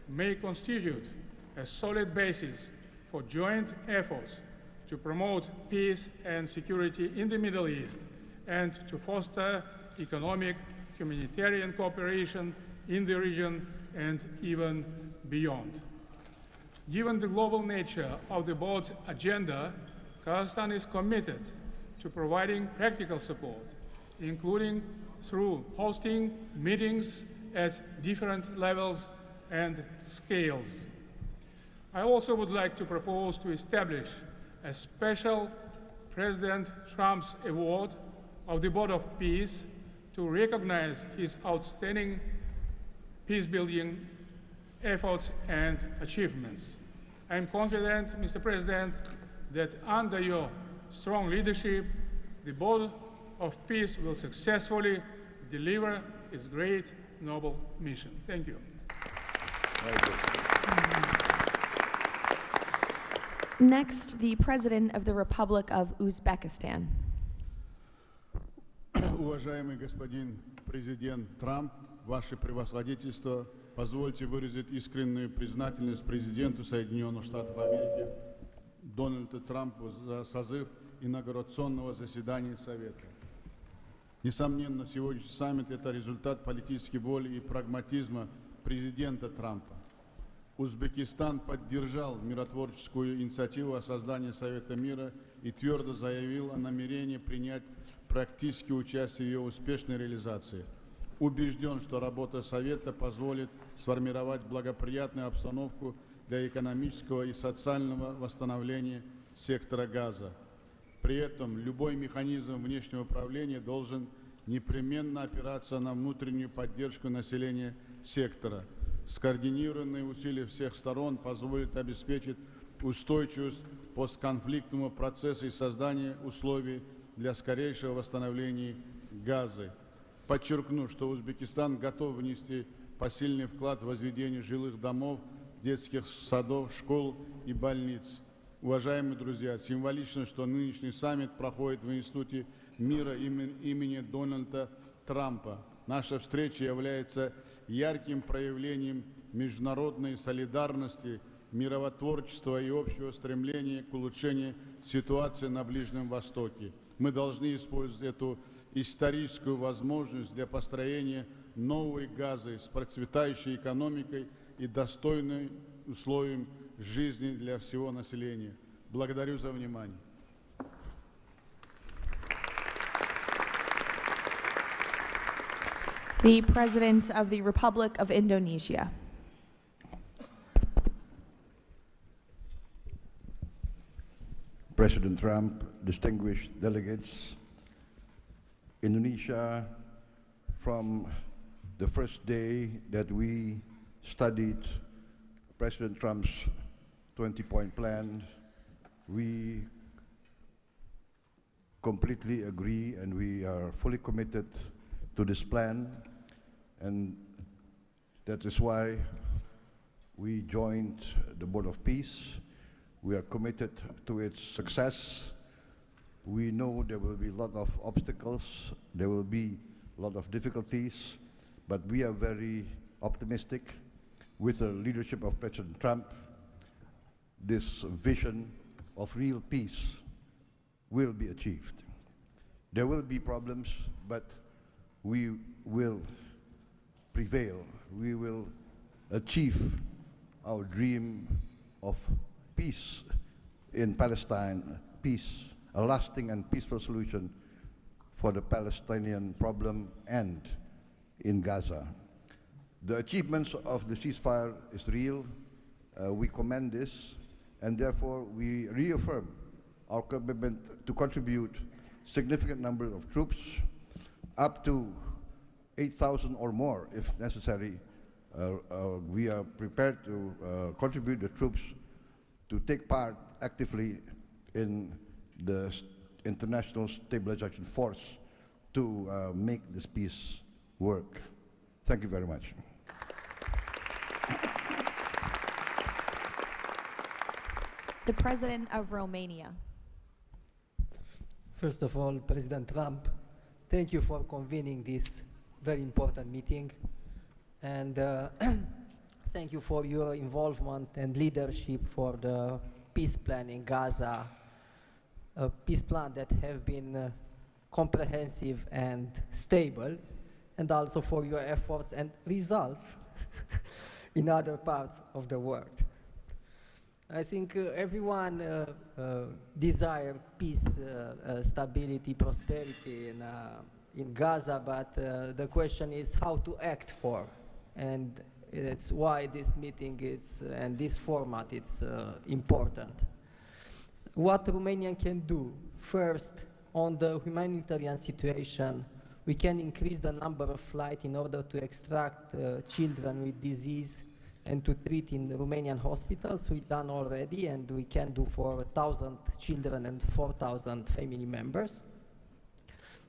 may constitute a solid basis for joint efforts to promote peace and security in the Middle East and to foster economic, humanitarian cooperation in the region and even beyond. Given the global nature of the board's agenda, Kazakhstan is committed to providing practical support, including through hosting meetings at different levels and scales. I also would like to propose to establish a special President Trump's Award of the Board of Peace to recognize his outstanding peace-building efforts and achievements. I am confident, Mr. President, that under your strong leadership, the Board of Peace will successfully deliver its great noble mission. Thank you. Next, the President of the Republic of Uzbekistan. Уважаемый господин президент Трамп, ваше превосходительство, позвольте выразить искреннюю признательность президенту Соединенных Штатов Америки Дональду Трампу за созыв инаугурационного заседания Совета. Несомненно, сегодняшний саммит – это результат политической воли и прагматизма президента Трампа. Узбекистан поддержал миротворческую инициативу о создании Совета мира и твердо заявил о намерении принять практическое участие в ее успешной реализации. Убежден, что работа Совета позволит сформировать благоприятную обстановку для экономического и социального восстановления сектора Газа. При этом любой механизм внешнего управления должен непременно опираться на внутреннюю поддержку населения сектора. Скоординированные усилия всех сторон позволят обеспечить устойчивость постконфликтного процесса и создание условий для скорейшего восстановления Газы. Подчеркну, что Узбекистан готов внести посильный вклад в возведение жилых домов, детских садов, школ и больниц. Уважаемые друзья, символично, что нынешний саммит проходит в Институте мира имени Дональда Трампа. Наша встреча является ярким проявлением международной солидарности, миротворчества и общего стремления к улучшению ситуации на Ближнем Востоке. Мы должны использовать эту историческую возможность для построения новой Газы с процветающей экономикой и достойным условием жизни для всего населения. Благодарю за внимание. The President of the Republic of Indonesia. President Trump, distinguished delegates, Indonesia, from the first day that we studied President Trump's 20-point plan, we completely agree and we are fully committed to this plan, and that is why we joined the Board of Peace. We are committed to its success. We know there will be a lot of obstacles, there will be a lot of difficulties, but we are very optimistic with the leadership of President Trump. This vision of real peace will be achieved. There will be problems, but we will prevail. We will achieve our dream of peace in Palestine, peace, a lasting and peaceful solution for the Palestinian problem and in Gaza. The achievements of the ceasefire is real. We commend this, and therefore we reaffirm our commitment to contribute significant number of troops, up to 8,000 or more if necessary. We are prepared to contribute the troops to take part actively in the international stabilization force to make this peace work. Thank you very much. The President of Romania. First of all, President Trump, thank you for convening this very important meeting, and thank you for your involvement and leadership for the peace plan in Gaza, a peace plan that has been comprehensive and stable, and also for your efforts and results in other parts of the world. I think everyone desires peace, stability, prosperity in Gaza, but the question is how to act for, and it's why this meeting and this format is important. What Romania can do, first, on the humanitarian situation, we can increase the number of flights in order to extract children with disease and to treat in the Romanian hospitals. We've done already, and we can do for 1,000 children and 4,000 family members.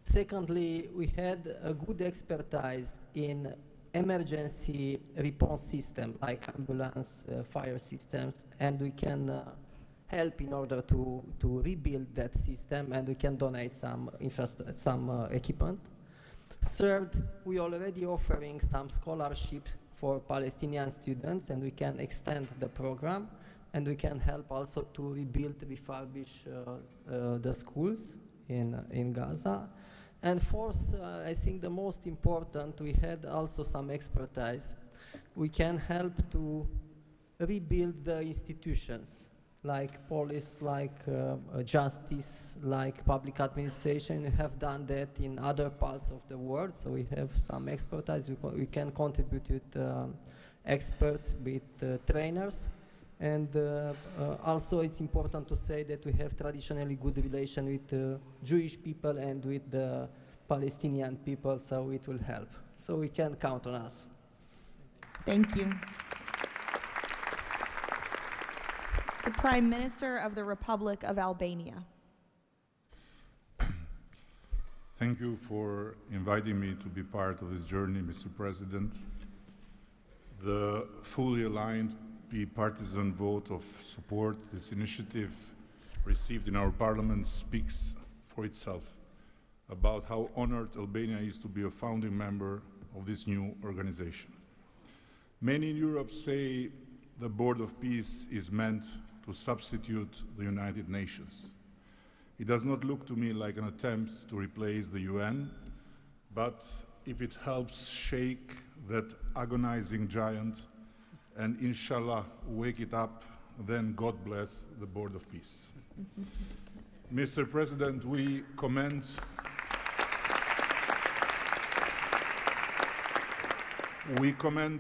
Secondly, we had a good expertise in emergency response systems like ambulance, fire systems, and we can help in order to rebuild that system, and we can donate some equipment. Third, we are already offering some scholarships for Palestinian students, and we can extend the program, and we can help also to rebuild, refurbish the schools in Gaza. And fourth, I think the most important, we had also some expertise. We can help to rebuild the institutions, like police, like justice, like public administration. We have done that in other parts of the world, so we have some expertise. We can contribute with experts, with trainers, and also it's important to say that we have traditionally good relation with Jewish people and with the Palestinian people, so it will help. So we can count on us. Thank you. The Prime Minister of the Republic of Albania. Thank you for inviting me to be part of this journey, Mr. President. The fully aligned bipartisan vote of support this initiative received in our parliament speaks for itself about how honored Albania is to be a founding member of this new organization. Many in Europe say the Board of Peace is meant to substitute the United Nations. It does not look to me like an attempt to replace the UN, but if it helps shake that agonizing giant and inshallah wake it up, then God bless the Board of Peace. Mr. President, we commend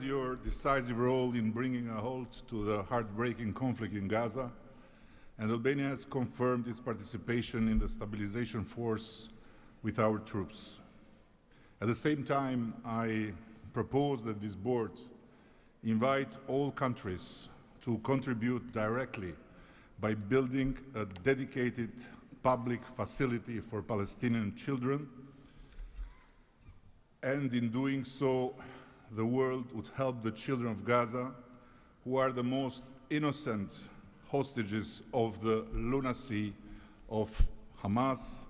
your decisive role in bringing a halt to the heartbreaking conflict in Gaza, and Albania has confirmed its participation in the stabilization force with our troops. At the same time, I propose that this board invite all countries to contribute directly by building a dedicated public facility for Palestinian children, and in doing so, the world would help the children of Gaza, who are the most innocent hostages of the lunacy of Hamas,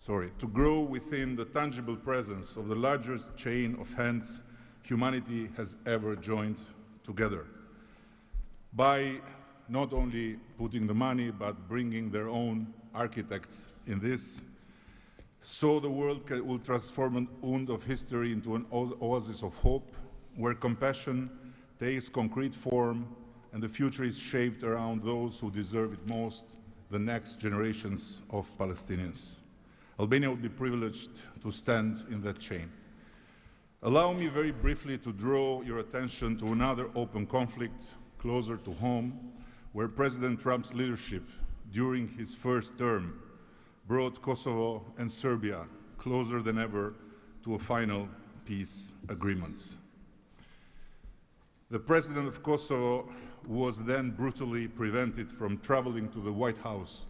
to grow within the tangible presence of the largest chain of hands humanity has ever joined together, by not only putting the money, but bringing their own architects in this, so the world will transform an wound of history into an oasis of hope, where compassion takes concrete form and the future is shaped around those who deserve it most, the next generations of Palestinians. Albania will be privileged to stand in that chain. Allow me very briefly to draw your attention to another open conflict closer to home, where President Trump's leadership during his first term brought Kosovo and Serbia closer than ever to a final peace agreement. The president of Kosovo was then brutally prevented from traveling to the White House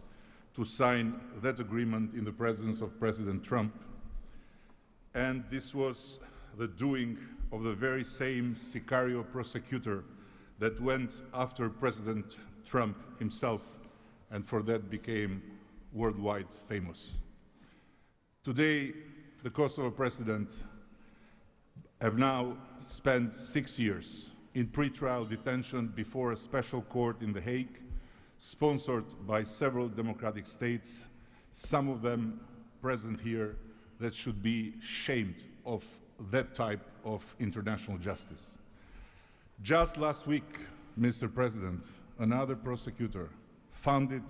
to sign that agreement in the presence of President Trump. And this was the doing of the very same Sicario prosecutor that went after President Trump himself, and for that became worldwide famous. Today, the Kosovo president have now spent 6 years in pretrial detention before a special court in The Hague, sponsored by several democratic states, some of them present here, that should be shamed of that type of international justice. Just last week, Mr. President, another prosecutor, funded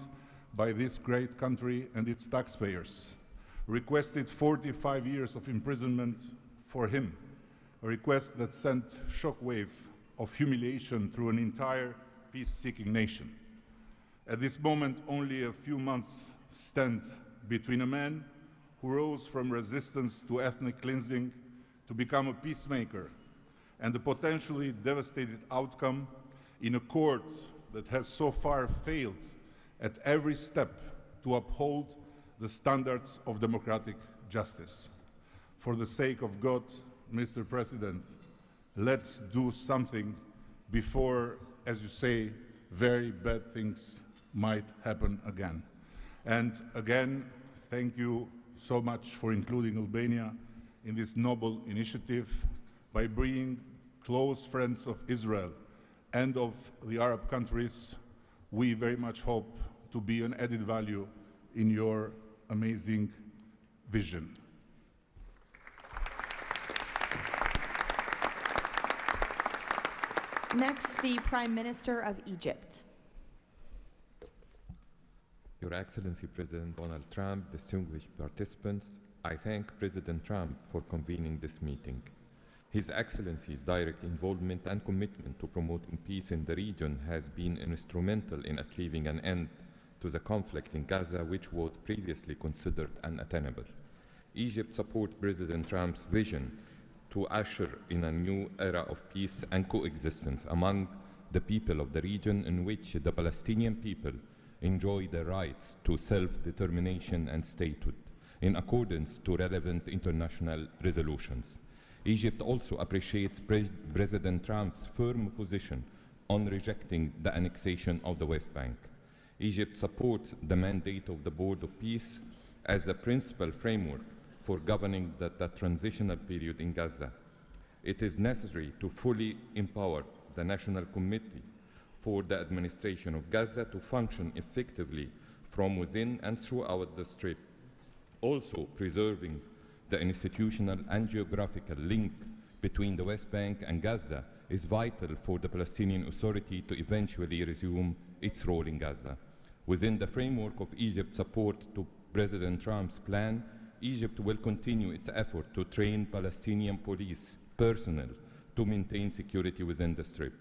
by this great country and its taxpayers, requested 45 years of imprisonment for him, a request that sent shockwave of humiliation through an entire peace-seeking nation. At this moment, only a few months stand between a man who rose from resistance to ethnic cleansing to become a peacemaker and the potentially devastating outcome in a court that has so far failed at every step to uphold the standards of democratic justice. For the sake of God, Mr. President, let's do something before, as you say, very bad things might happen again. And again, thank you so much for including Albania in this noble initiative by bringing close friends of Israel and of the Arab countries. We very much hope to be an added value in your amazing vision. Next, the Prime Minister of Egypt. Your Excellency President Donald Trump, distinguished participants, I thank President Trump for convening this meeting. His Excellency's direct involvement and commitment to promoting peace in the region has been instrumental in achieving an end to the conflict in Gaza, which was previously considered unattainable. Egypt supports President Trump's vision to usher in a new era of peace and coexistence among the people of the region, in which the Palestinian people enjoy the rights to self-determination and statehood, in accordance to relevant international resolutions. Egypt also appreciates President Trump's firm position on rejecting the annexation of the West Bank. Egypt supports the mandate of the Board of Peace as a principal framework for governing the transitional period in Gaza. It is necessary to fully empower the National Committee for the Administration of Gaza to function effectively from within and throughout the Strip. Also, preserving the institutional and geographical link between the West Bank and Gaza is vital for the Palestinian Authority to eventually resume its role in Gaza. Within the framework of Egypt's support to President Trump's plan, Egypt will continue its effort to train Palestinian police personnel to maintain security within the Strip.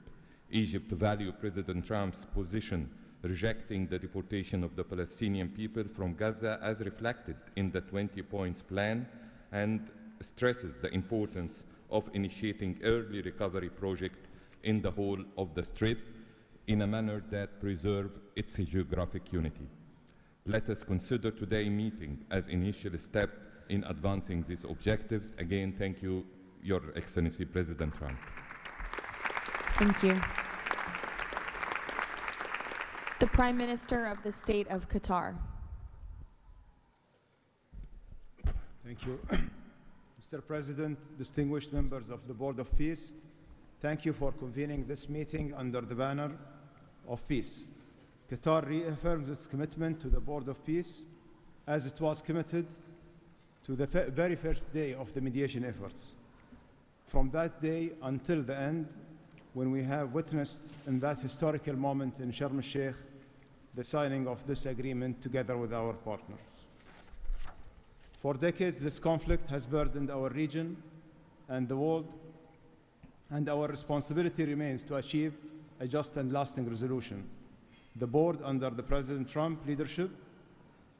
Egypt values President Trump's position rejecting the deportation of the Palestinian people from Gaza as reflected in the 20 points plan, and stresses the importance of initiating early recovery projects in the whole of the Strip in a manner that preserves its geographic unity. Let us consider today's meeting as an initial step in advancing these objectives. Again, thank you, Your Excellency President Trump. Thank you. The Prime Minister of the State of Qatar. Thank you. Mr. President, distinguished members of the Board of Peace, thank you for convening this meeting under the banner of peace. Qatar reaffirms its commitment to the Board of Peace as it was committed to the very first day of the mediation efforts. From that day until the end, when we have witnessed in that historical moment in Sharm el-Sheikh the signing of this agreement together with our partners. For decades, this conflict has burdened our region and the world, and our responsibility remains to achieve a just and lasting resolution. The board, under the President Trump leadership,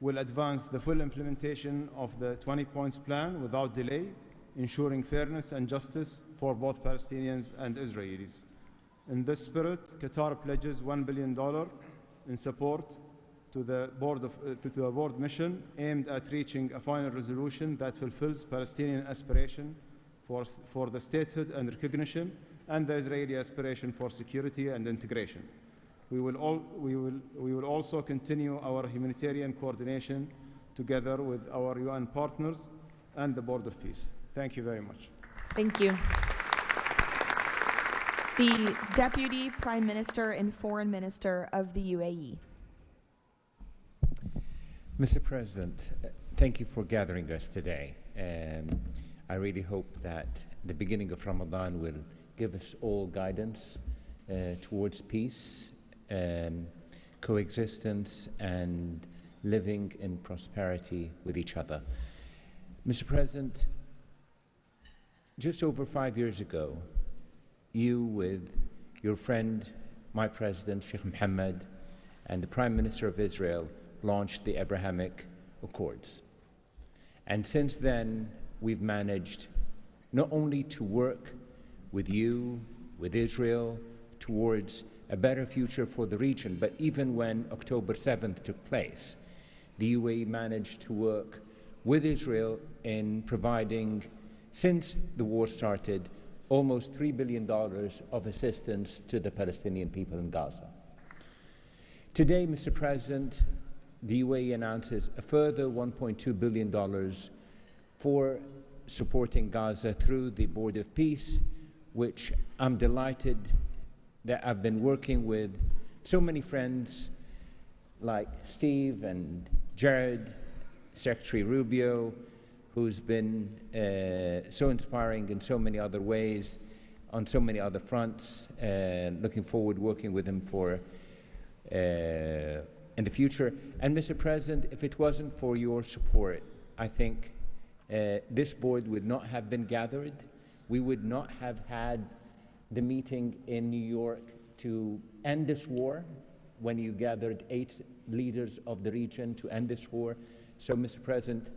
will advance the full implementation of the 20 points plan without delay, ensuring fairness and justice for both Palestinians and Israelis. In this spirit, Qatar pledges $1 billion in support to the board mission aimed at reaching a final resolution that fulfills Palestinian aspiration for the statehood and recognition, and the Israeli aspiration for security and integration. We will also continue our humanitarian coordination together with our UN partners and the Board of Peace. Thank you very much. Thank you. The Deputy Prime Minister and Foreign Minister of the UAE. Mr. President, thank you for gathering us today. I really hope that the beginning of Ramadan will give us all guidance towards peace, coexistence, and living in prosperity with each other. Mr. President, just over 5 years ago, you, with your friend, my president, Sheikh Mohammed, and the Prime Minister of Israel, launched the Abrahamic Accords. And since then, we've managed not only to work with you, with Israel, towards a better future for the region, but even when October 7th took place, the UAE managed to work with Israel in providing, since the war started, almost $3 billion of assistance to the Palestinian people in Gaza. Today, Mr. President, the UAE announces a further $1.2 billion for supporting Gaza through the Board of Peace, which I'm delighted that I've been working with so many friends like Steve and Jared, Secretary Rubio, who's been so inspiring in so many other ways, on so many other fronts, and looking forward working with him for in the future. And Mr. President, if it wasn't for your support, I think this board would not have been gathered. We would not have had the meeting in New York to end this war, when you gathered 8 leaders of the region to end this war. So, Mr. President,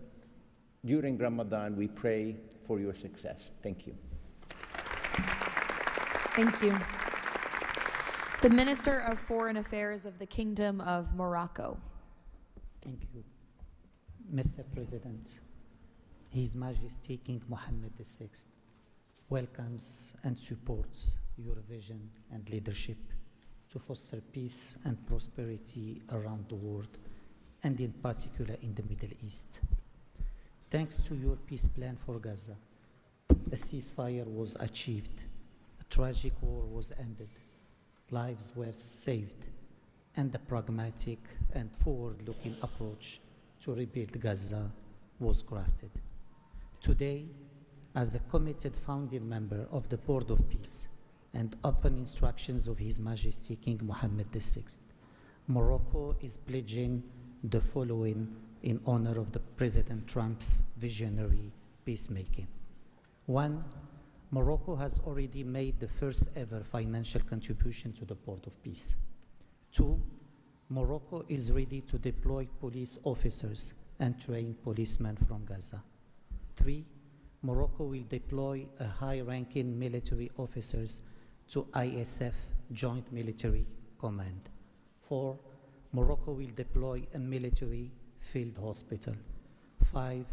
during Ramadan, we pray for your success. Thank you. Thank you. The Minister of Foreign Affairs of the Kingdom of Morocco. Thank you. Mr. President, His Majesty King Mohammed VI welcomes and supports your vision and leadership to foster peace and prosperity around the world, and in particular in the Middle East. Thanks to your peace plan for Gaza, a ceasefire was achieved, a tragic war was ended, lives were saved, and a pragmatic and forward-looking approach to rebuild Gaza was crafted. Today, as a committed founding member of the Board of Peace and upon instructions of His Majesty King Mohammed VI, Morocco is pledging the following in honor of the President Trump's visionary peacemaking. 1, Morocco has already made the first ever financial contribution to the Board of Peace. 2, Morocco is ready to deploy police officers and train policemen from Gaza. 3, Morocco will deploy a high-ranking military officers to ISF Joint Military Command. 4, Morocco will deploy a military field hospital. 5,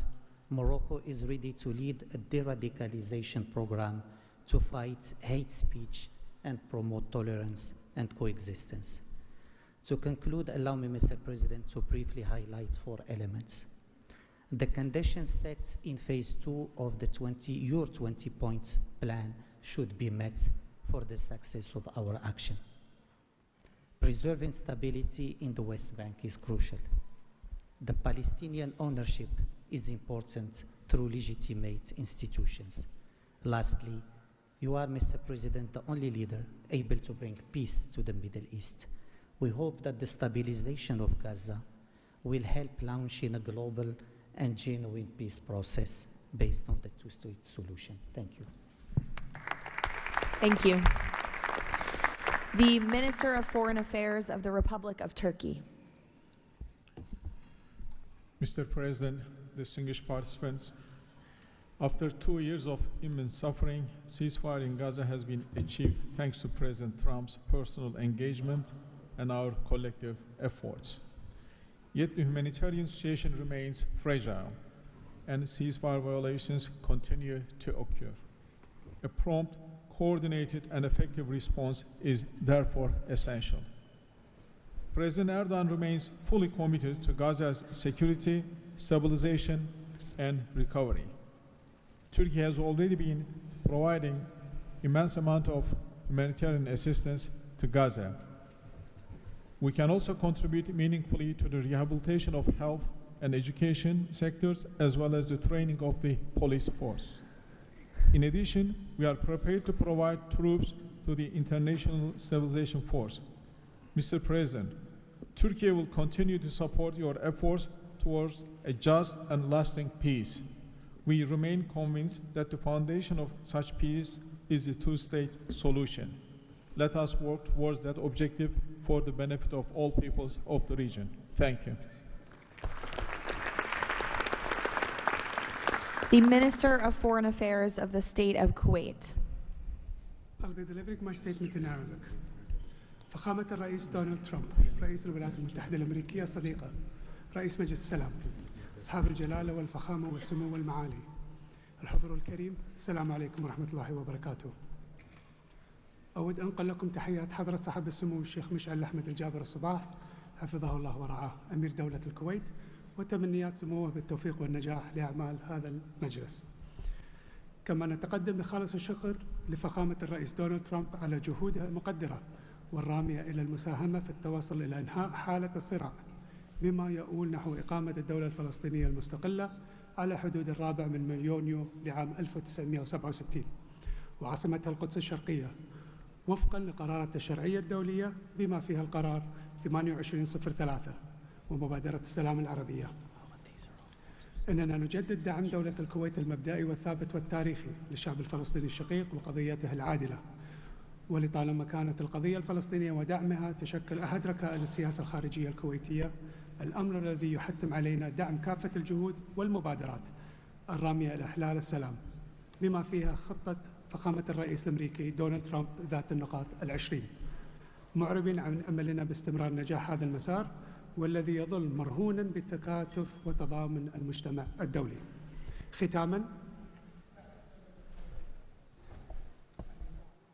Morocco is ready to lead a de-radicalization program to fight hate speech and promote tolerance and coexistence. To conclude, allow me, Mr. President, to briefly highlight 4 elements. The conditions set in phase 2 of the your 20-point plan should be met for the success of our action. Preserving stability in the West Bank is crucial. The Palestinian ownership is important through legitimate institutions. Lastly, you are, Mr. President, the only leader able to bring peace to the Middle East. We hope that the stabilization of Gaza will help launching a global and genuine peace process based on the two-state solution. Thank you. Thank you. The Minister of Foreign Affairs of the Republic of Turkey. Mr. President, distinguished participants, after 2 years of immense suffering, ceasefire in Gaza has been achieved thanks to President Trump's personal engagement and our collective efforts. Yet the humanitarian situation remains fragile, and ceasefire violations continue to occur. A prompt, coordinated, and effective response is therefore essential. President Erdogan remains fully committed to Gaza's security, stabilization, and recovery. Turkey has already been providing immense amount of humanitarian assistance to Gaza. We can also contribute meaningfully to the rehabilitation of health and education sectors, as well as the training of the police force. In addition, we are prepared to provide troops to the International Stabilization Force. Mr. President, Turkey will continue to support your efforts towards a just and lasting peace. We remain convinced that the foundation of such peace is the two-state solution. Let us work towards that objective for the benefit of all peoples of the region. Thank you. The Minister of Foreign Affairs of the State of Kuwait. I'll be delivering my statement in Arabic. فخامة الرئيس دونالد ترامب، رئيس الولايات المتحدة الأمريكية الصديقة، رئيس مجلس السلام، أصحاب الجلالة والفخامة والسمو والمعالي، الحضور الكريم، السلام عليكم ورحمة الله وبركاته. أود أن أنقل لكم تحيات حضرة صاحب السمو الشيخ مشعل أحمد الجابر الصباح، حفظه الله ورعاه، أمير دولة الكويت، وتمنيات سموه بالتوفيق والنجاح لأعمال هذا المجلس. كما نتقدم بخالص الشكر لفخامة الرئيس دونالد ترامب على جهودها المقدرة والرامية إلى المساهمة في التوصل إلى إنهاء حالة الصراع، بما يؤول نحو إقامة الدولة الفلسطينية المستقلة على حدود 4 من يونيو لعام 1967 وعاصمتها القدس الشرقية، وفقا لقرارات الشرعية الدولية بما فيها القرار 2803 ومبادرة السلام العربية. إننا نجدد دعم دولة الكويت المبدئي والثابت والتاريخي للشعب الفلسطيني الشقيق وقضيته العادلة، ولطالما كانت القضية الفلسطينية ودعمها تشكل أحد ركائز السياسة الخارجية الكويتية، الأمر الذي يحتم علينا دعم كافة الجهود والمبادرات الرامية إلى إحلال السلام، بما فيها خطة فخامة الرئيس الأمريكي دونالد ترامب ذات النقاط 20، معربين عن أملنا باستمرار نجاح هذا المسار، والذي يظل مرهونا بتكاتف وتضامن المجتمع الدولي. ختاما،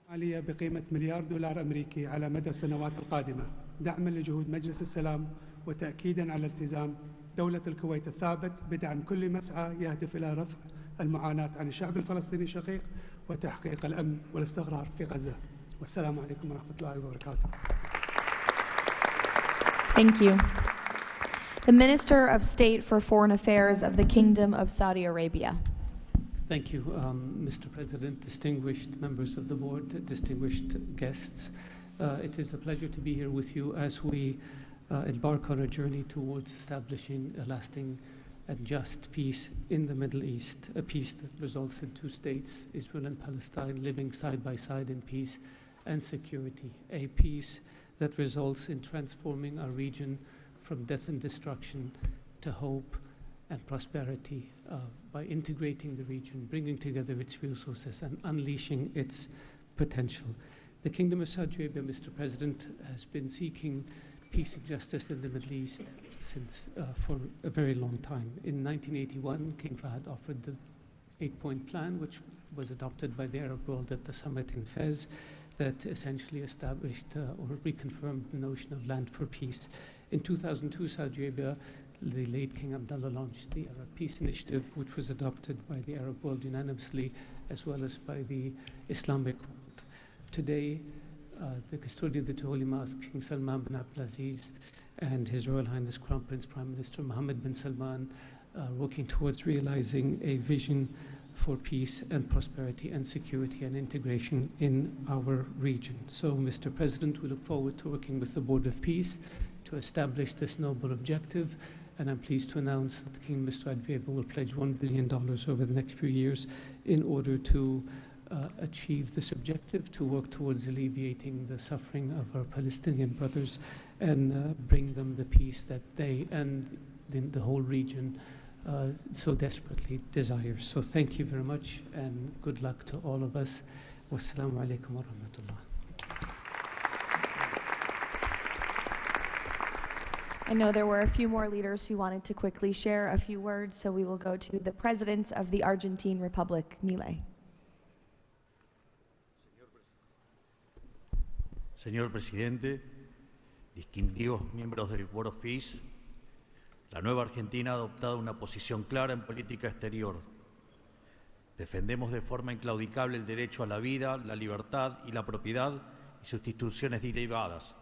مالية بقيمة $1,000,000,000 أمريكي على مدى السنوات القادمة، دعما لجهود مجلس السلام وتأكيدا على التزام دولة الكويت الثابت بدعم كل مسعى يهدف إلى رفع المعاناة عن الشعب الفلسطيني الشقيق وتحقيق الأمن والاستقرار في غزة. والسلام عليكم ورحمة الله وبركاته. Thank you. The Minister of State for Foreign Affairs of the Kingdom of Saudi Arabia. Thank you, Mr. President, distinguished members of the board, distinguished guests. It is a pleasure to be here with you as we embark on a journey towards establishing a lasting and just peace in the Middle East, a peace that results in two states, Israel and Palestine, living side by side in peace and security, a peace that results in transforming our region from death and destruction to hope and prosperity by integrating the region, bringing together its resources and unleashing its potential. The Kingdom of Saudi Arabia, Mr. President, has been seeking peace and justice in the Middle East since for a very long time. In 1981, King Fahd offered the 8-point plan, which was adopted by the Arab world at the summit in Fez, that essentially established or reconfirmed the notion of land for peace. In 2002, Saudi Arabia, the late King Abdullah, launched the Arab Peace Initiative, which was adopted by the Arab world unanimously, as well as by the Islamic world. Today, the custodian of the two holy mosques, King Salman bin Abdulaziz, and His Royal Highness Crown Prince Prime Minister Mohammed bin Salman are working towards realizing a vision for peace and prosperity and security and integration in our region. So, Mr. President, we look forward to working with the Board of Peace to establish this noble objective, and I'm pleased to announce that King Mr. Adbeba will pledge $1 billion over the next few years in order to achieve this objective, to work towards alleviating the suffering of our Palestinian brothers and bring them the peace that they and the whole region so desperately desires. So thank you very much and good luck to all of us. Wassalamu alaikum wa rahmatullah. I know there were a few more leaders who wanted to quickly share a few words, so we will go to the President of the Argentine Republic, Milei. Señor Presidente, distinguidos miembros del Board of Peace, la nueva Argentina ha adoptado una posición clara en política exterior. Defendemos de forma inclaudicable el derecho a la vida, la libertad y la propiedad y sus instituciones derivadas,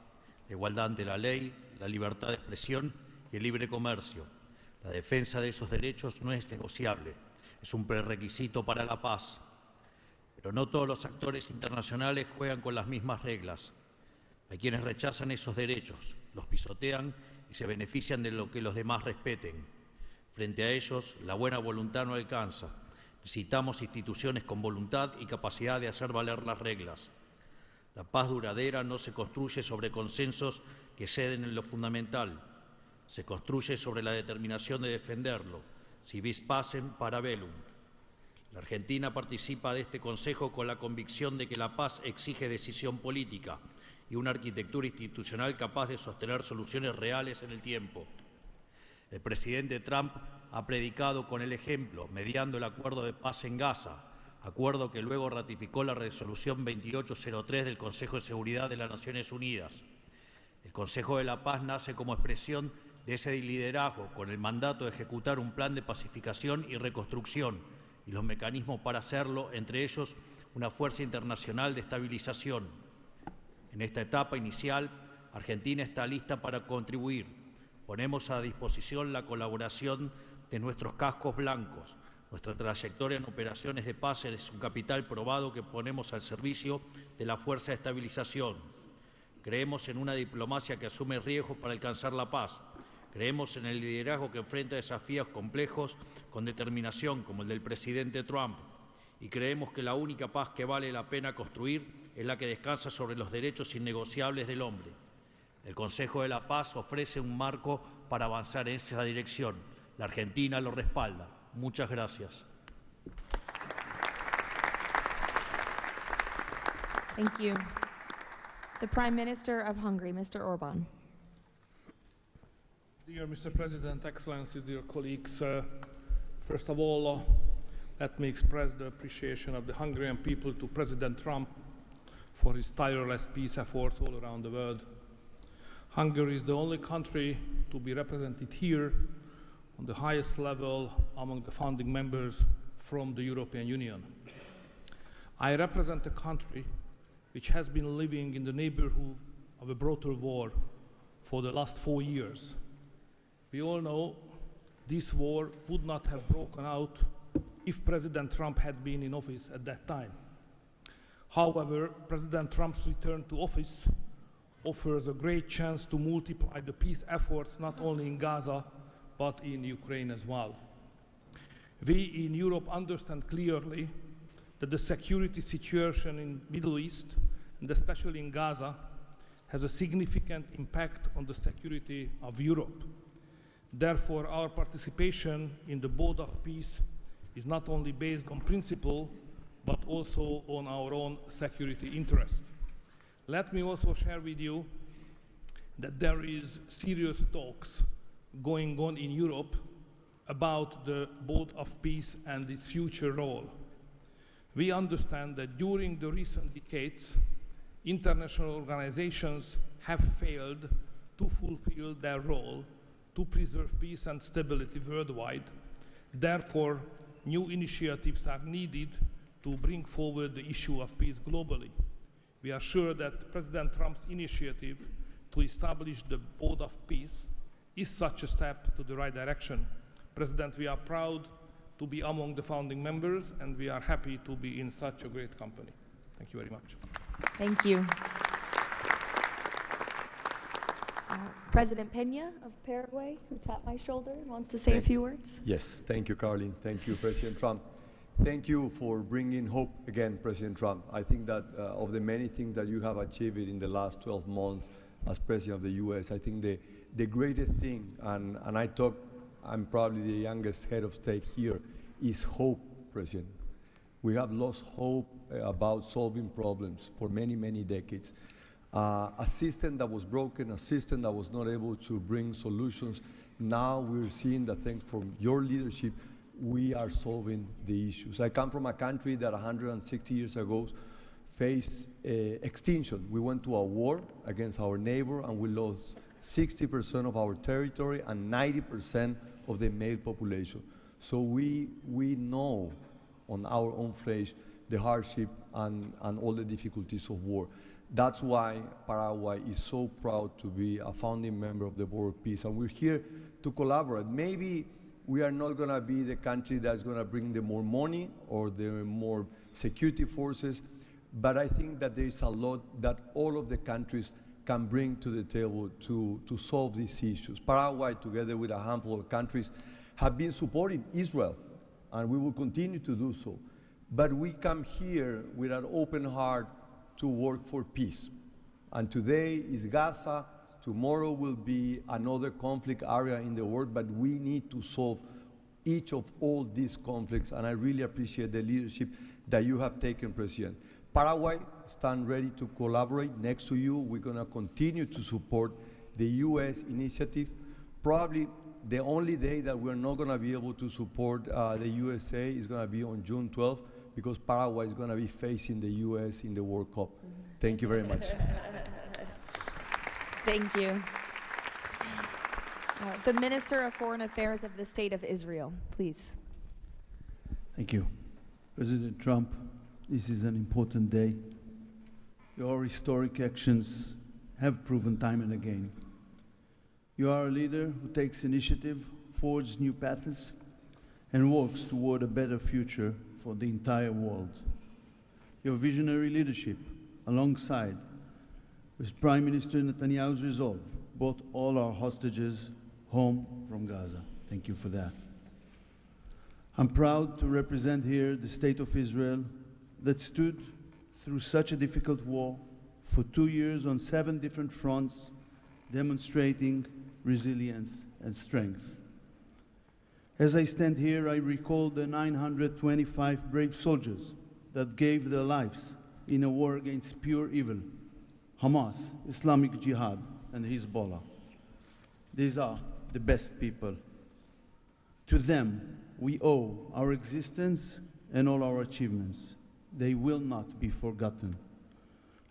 la igualdad ante la ley, la libertad de expresión y el libre comercio. La defensa de esos derechos no es negociable, es un prerequisito para la paz. Pero no todos los actores internacionales juegan con las mismas reglas. Hay quienes rechazan esos derechos, los pisotean y se benefician de lo que los demás respeten. Frente a ellos, la buena voluntad no alcanza. Necesitamos instituciones con voluntad y capacidad de hacer valer las reglas. La paz duradera no se construye sobre consensos que ceden en lo fundamental. Se construye sobre la determinación de defenderlo, si vis pacem para bellum. La Argentina participa de este Consejo con la convicción de que la paz exige decisión política y una arquitectura institucional capaz de sostener soluciones reales en el tiempo. El presidente Trump ha predicado con el ejemplo, mediando el acuerdo de paz en Gaza, acuerdo que luego ratificó la resolución 2803 del Consejo de Seguridad de las Naciones Unidas. El Consejo de la Paz nace como expresión de ese liderazgo, con el mandato de ejecutar un plan de pacificación y reconstrucción y los mecanismos para hacerlo, entre ellos una fuerza internacional de estabilización. En esta etapa inicial, Argentina está lista para contribuir. Ponemos a disposición la colaboración de nuestros cascos blancos. Nuestra trayectoria en operaciones de paz es un capital probado que ponemos al servicio de la fuerza de estabilización. Creemos en una diplomacia que asume riesgos para alcanzar la paz. Creemos en el liderazgo que enfrenta desafíos complejos con determinación, como el del presidente Trump. Y creemos que la única paz que vale la pena construir es la que descansa sobre los derechos innegociables del hombre. El Consejo de la Paz ofrece un marco para avanzar en esa dirección. La Argentina lo respalda. Muchas gracias. Thank you. The Prime Minister of Hungary, Mr. Orbán. Dear Mr. President, Excellencies, dear colleagues, first of all, let me express the appreciation of the Hungarian people to President Trump for his tireless peace efforts all around the world. Hungary is the only country to be represented here on the highest level among the founding members from the European Union. I represent a country which has been living in the neighborhood of a brutal war for the last 4 years. We all know this war would not have broken out if President Trump had been in office at that time. However, President Trump's return to office offers a great chance to multiply the peace efforts not only in Gaza, but in Ukraine as well. We in Europe understand clearly that the security situation in the Middle East, and especially in Gaza, has a significant impact on the security of Europe. Therefore, our participation in the Board of Peace is not only based on principle, but also on our own security interest. Let me also share with you that there is serious talks going on in Europe about the Board of Peace and its future role. We understand that during the recent decades, international organizations have failed to fulfill their role to preserve peace and stability worldwide. Therefore, new initiatives are needed to bring forward the issue of peace globally. We are sure that President Trump's initiative to establish the Board of Peace is such a step to the right direction. President, we are proud to be among the founding members, and we are happy to be in such a great company. Thank you very much. Thank you. President Peña of Paraguay, who tapped my shoulder and wants to say a few words. Yes, thank you, Caroline. Thank you, President Trump. Thank you for bringing hope again, President Trump. I think that of the many things that you have achieved in the last 12 months as President of the U.S., I think the greatest thing, and I'm probably the youngest head of state here, is hope, President. We have lost hope about solving problems for many, many decades. A system that was broken, a system that was not able to bring solutions. Now we're seeing that thanks from your leadership, we are solving the issues. I come from a country that 160 years ago faced extinction. We went to a war against our neighbor and we lost 60% of our territory and 90% of the male population. So we know on our own flesh the hardship and all the difficulties of war. That's why Paraguay is so proud to be a founding member of the Board of Peace, and we're here to collaborate. Maybe we are not going to be the country that's going to bring the more money or the more security forces, but I think that there is a lot that all of the countries can bring to the table to solve these issues. Paraguay, together with a handful of countries, have been supporting Israel, and we will continue to do so. But we come here with an open heart to work for peace. And today is Gaza, tomorrow will be another conflict area in the world, but we need to solve each of all these conflicts, and I really appreciate the leadership that you have taken, President. Paraguay stands ready to collaborate next to you. We're gonna continue to support the US initiative. Probably the only day that we're not gonna be able to support the USA is gonna be on June 12th, because Paraguay is going to be facing the U.S. in the World Cup. Thank you very much. Thank you. The Minister of Foreign Affairs of the State of Israel, please. Thank you. President Trump, this is an important day. Your historic actions have proven time and again. You are a leader who takes initiative, forges new paths, and works toward a better future for the entire world. Your visionary leadership, alongside with Prime Minister Netanyahu's resolve, brought all our hostages home from Gaza. Thank you for that. I'm proud to represent here the State of Israel that stood through such a difficult war for 2 years on 7 different fronts, demonstrating resilience and strength. As I stand here, I recall the 925 brave soldiers that gave their lives in a war against pure evil, Hamas, Islamic Jihad, and Hezbollah. These are the best people. To them, we owe our existence and all our achievements. They will not be forgotten.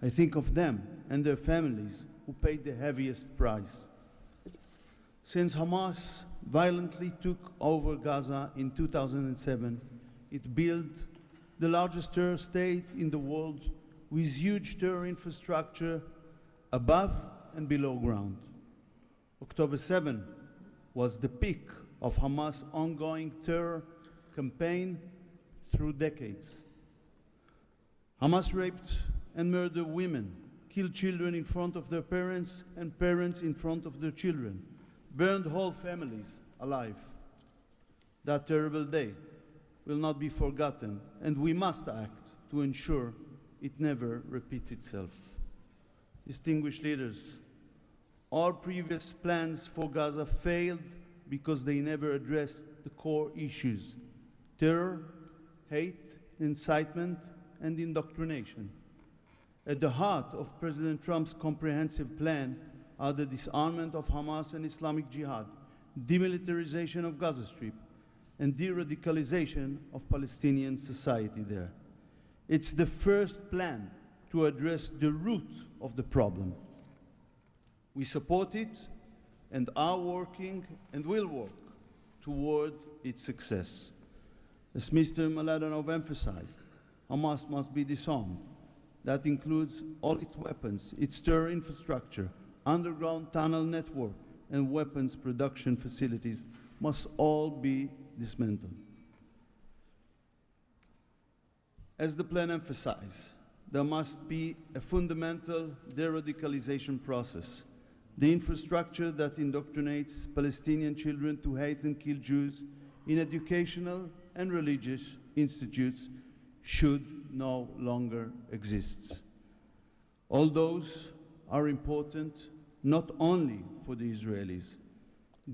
I think of them and their families who paid the heaviest price. Since Hamas violently took over Gaza in 2007, it built the largest terror state in the world with huge terror infrastructure above and below ground. October 7 was the peak of Hamas' ongoing terror campaign through decades. Hamas raped and murdered women, killed children in front of their parents and parents in front of their children, burned whole families alive. That terrible day will not be forgotten, and we must act to ensure it never repeats itself. Distinguished leaders, all previous plans for Gaza failed because they never addressed the core issues: terror, hate, incitement, and indoctrination. At the heart of President Trump's comprehensive plan are the disarmament of Hamas and Islamic Jihad, demilitarization of Gaza Strip, and de-radicalization of Palestinian society there. It's the first plan to address the root of the problem. We support it and are working and will work toward its success. As Mr. Mladenov emphasized, Hamas must be disarmed. That includes all its weapons, its terror infrastructure, underground tunnel network, and weapons production facilities must all be dismantled. As the plan emphasizes, there must be a fundamental de-radicalization process. The infrastructure that indoctrinates Palestinian children to hate and kill Jews in educational and religious institutes should no longer exist. All those are important not only for the Israelis.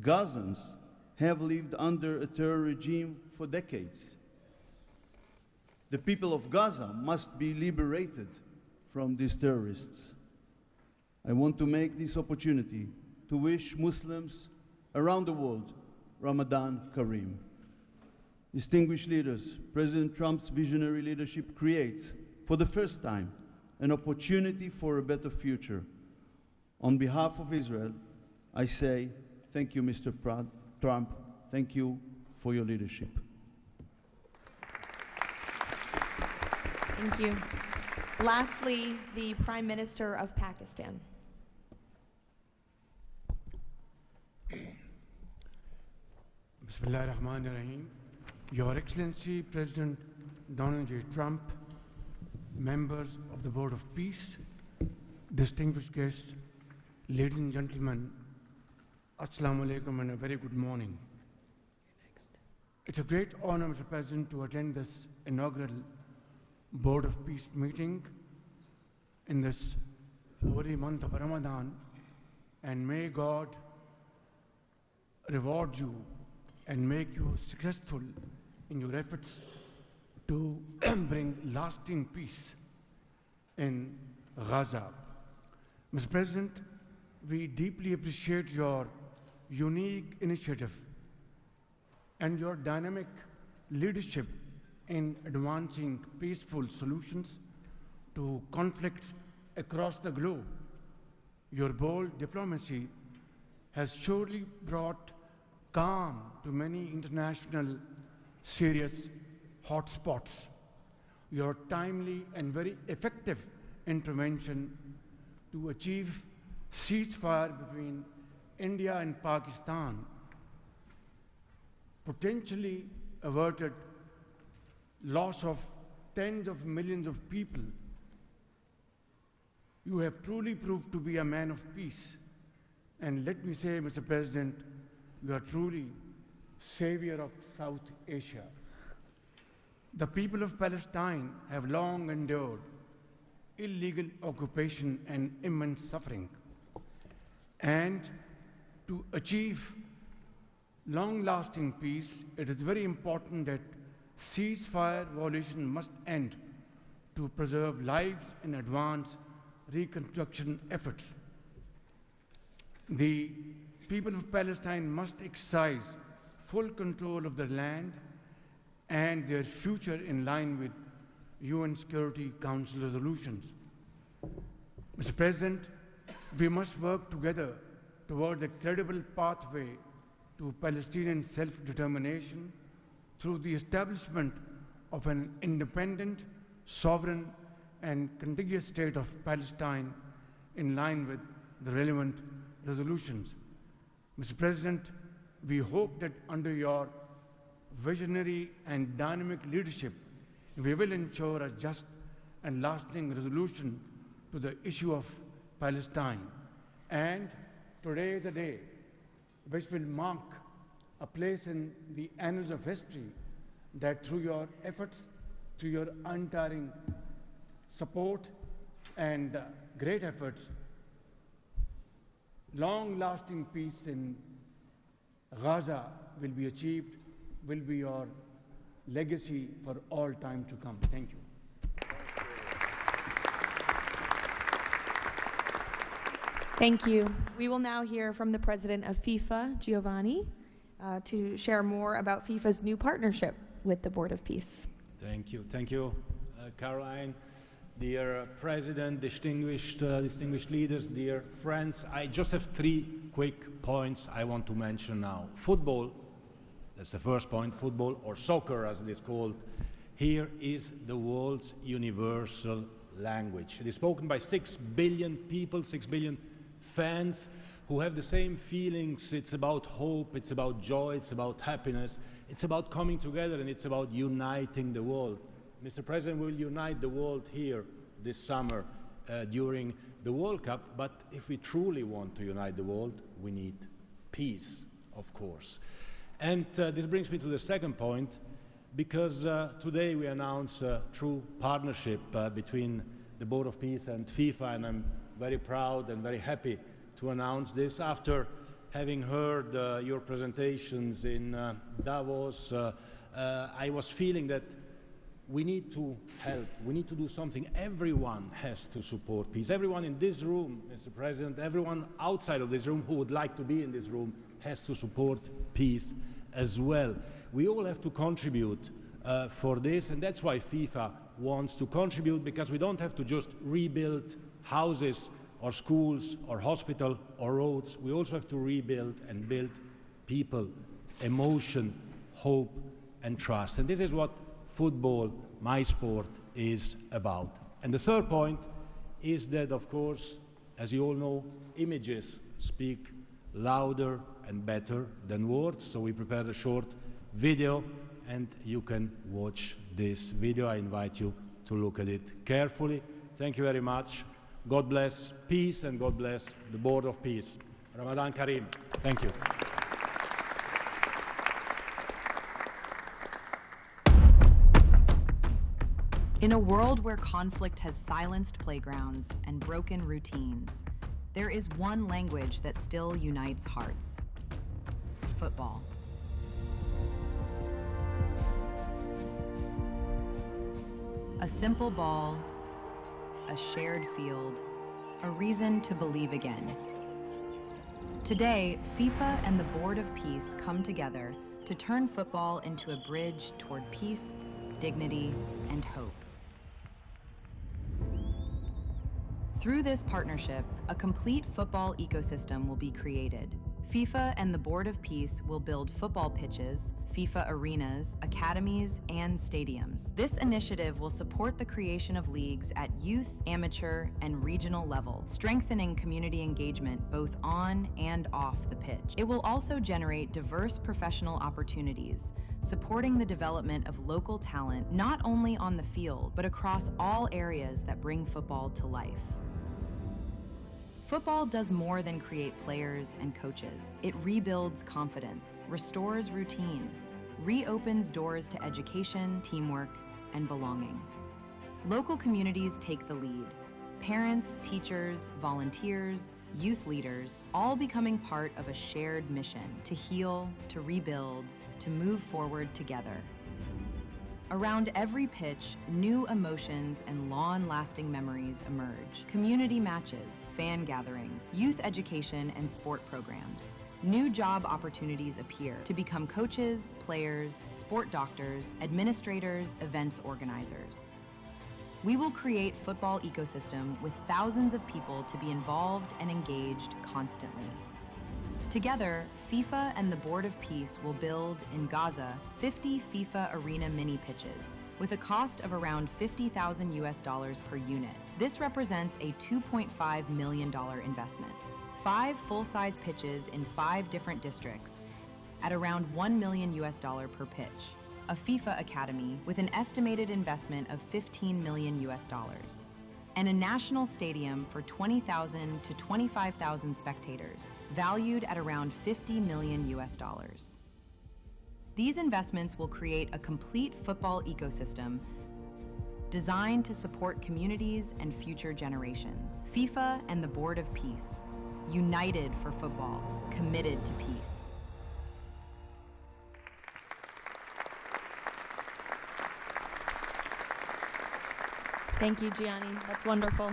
Gazans have lived under a terror regime for decades. The people of Gaza must be liberated from these terrorists. I want to make this opportunity to wish Muslims around the world Ramadan Kareem. Distinguished leaders, President Trump's visionary leadership creates, for the first time, an opportunity for a better future. On behalf of Israel, I say thank you, Mr. Trump. Thank you for your leadership. Thank you. Lastly, the Prime Minister of Pakistan. Bismillah ar-Rahman ar-Rahim. Your Excellency, President Donald J. Trump, members of the Board of Peace, distinguished guests, ladies and gentlemen, Assalamu alaikum and a very good morning. It's a great honor, Mr. President, to attend this inaugural Board of Peace meeting in this holy month of Ramadan, and may God reward you and make you successful in your efforts to bring lasting peace in Gaza. Mr. President, we deeply appreciate your unique initiative and your dynamic leadership in advancing peaceful solutions to conflicts across the globe. Your bold diplomacy has surely brought calm to many international serious hotspots. Your timely and very effective intervention to achieve ceasefire between India and Pakistan potentially averted loss of tens of millions of people. You have truly proved to be a man of peace. And let me say, Mr. President, you are truly savior of South Asia. The people of Palestine have long endured illegal occupation and immense suffering. And to achieve long-lasting peace, it is very important that ceasefire violation must end to preserve lives and advance reconstruction efforts. The people of Palestine must exercise full control of their land and their future in line with UN Security Council resolutions. Mr. President, we must work together towards a credible pathway to Palestinian self-determination through the establishment of an independent, sovereign, and contiguous state of Palestine in line with the relevant resolutions. Mr. President, we hope that under your visionary and dynamic leadership, we will ensure a just and lasting resolution to the issue of Palestine. And today is a day which will mark a place in the annals of history that through your efforts, through your untiring support and great efforts, long-lasting peace in Gaza will be achieved, will be your legacy for all time to come. Thank you. Thank you. We will now hear from the president of FIFA, Giovanni, to share more about FIFA's new partnership with the Board of Peace. Thank you, Caroline. Dear President, distinguished leaders, dear friends, I just have 3 quick points I want to mention now. Football, that's the first point, football, or soccer as it is called, here is the world's universal language. It is spoken by 6 billion people, 6 billion fans who have the same feelings. It's about hope, it's about joy, it's about happiness, it's about coming together, and it's about uniting the world. Mr. President will unite the world here this summer during the World Cup, but if we truly want to unite the world, we need peace, of course. And this brings me to the second point, because today we announce a true partnership between the Board of Peace and FIFA, and I'm very proud and very happy to announce this. After having heard your presentations in Davos, I was feeling that we need to help, we need to do something. Everyone has to support peace. Everyone in this room, Mr. President, everyone outside of this room who would like to be in this room has to support peace as well. We all have to contribute for this, and that's why FIFA wants to contribute, because we don't have to just rebuild houses or schools or hospital or roads. We also have to rebuild and build people, emotion, hope and trust. And this is what football, my sport, is about. And the third point is that, of course, as you all know, images speak louder and better than words. So we prepared a short video, and you can watch this video. I invite you to look at it carefully. Thank you very much. God bless peace, and God bless the Board of Peace. Ramadan Kareem. Thank you. In a world where conflict has silenced playgrounds and broken routines, there is one language that still unites hearts: football. A simple ball, a shared field, a reason to believe again. Today, FIFA and the Board of Peace come together to turn football into a bridge toward peace, dignity, and hope. Through this partnership, a complete football ecosystem will be created. FIFA and the Board of Peace will build football pitches, FIFA arenas, academies, and stadiums. This initiative will support the creation of leagues at youth, amateur, and regional level, strengthening community engagement both on and off the pitch. It will also generate diverse professional opportunities, supporting the development of local talent not only on the field, but across all areas that bring football to life. Football does more than create players and coaches. It rebuilds confidence, restores routine, reopens doors to education, teamwork, and belonging. Local communities take the lead. Parents, teachers, volunteers, youth leaders, all becoming part of a shared mission to heal, to rebuild, to move forward together. Around every pitch, new emotions and long-lasting memories emerge. Community matches, fan gatherings, youth education, and sport programs. New job opportunities appear to become coaches, players, sport doctors, administrators, events organizers. We will create football ecosystem with thousands of people to be involved and engaged constantly. Together, FIFA and the Board of Peace will build, in Gaza, 50 FIFA arena mini pitches, with a cost of around $50,000 per unit. This represents a $2.5 million investment. 5 full-size pitches in 5 different districts at around $1 million per pitch. A FIFA academy with an estimated investment of $15 million. And a national stadium for 20,000 to 25,000 spectators, valued at around $50 million. These investments will create a complete football ecosystem designed to support communities and future generations. FIFA and the Board of Peace, united for football, committed to peace. Thank you, Gianni. That's wonderful.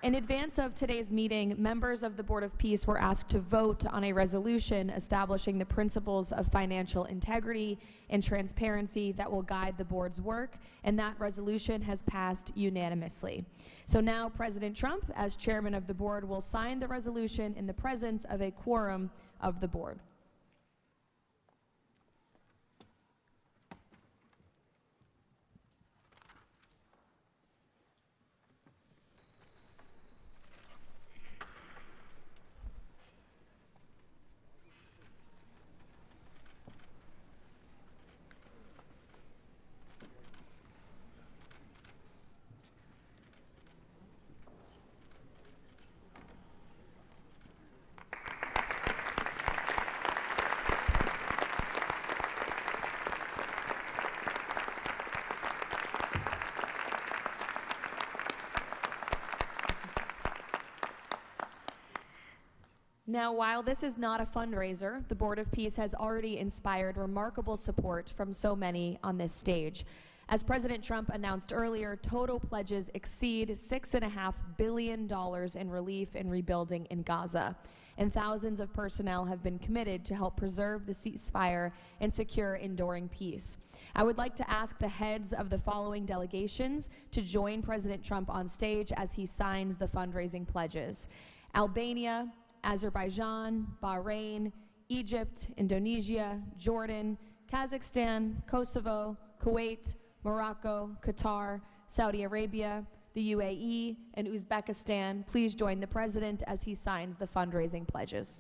In advance of today's meeting, members of the Board of Peace were asked to vote on a resolution establishing the principles of financial integrity and transparency that will guide the board's work, and that resolution has passed unanimously. So now President Trump, as chairman of the board, will sign the resolution in the presence of a quorum of the board. Now, while this is not a fundraiser, the Board of Peace has already inspired remarkable support from so many on this stage. As President Trump announced earlier, total pledges exceed $6.5 billion in relief and rebuilding in Gaza, and thousands of personnel have been committed to help preserve the ceasefire and secure enduring peace. I would like to ask the heads of the following delegations to join President Trump on stage as he signs the fundraising pledges: Albania, Azerbaijan, Bahrain, Egypt, Indonesia, Jordan, Kazakhstan, Kosovo, Kuwait, Morocco, Qatar, Saudi Arabia, the UAE, and Uzbekistan. Please join the President as he signs the fundraising pledges.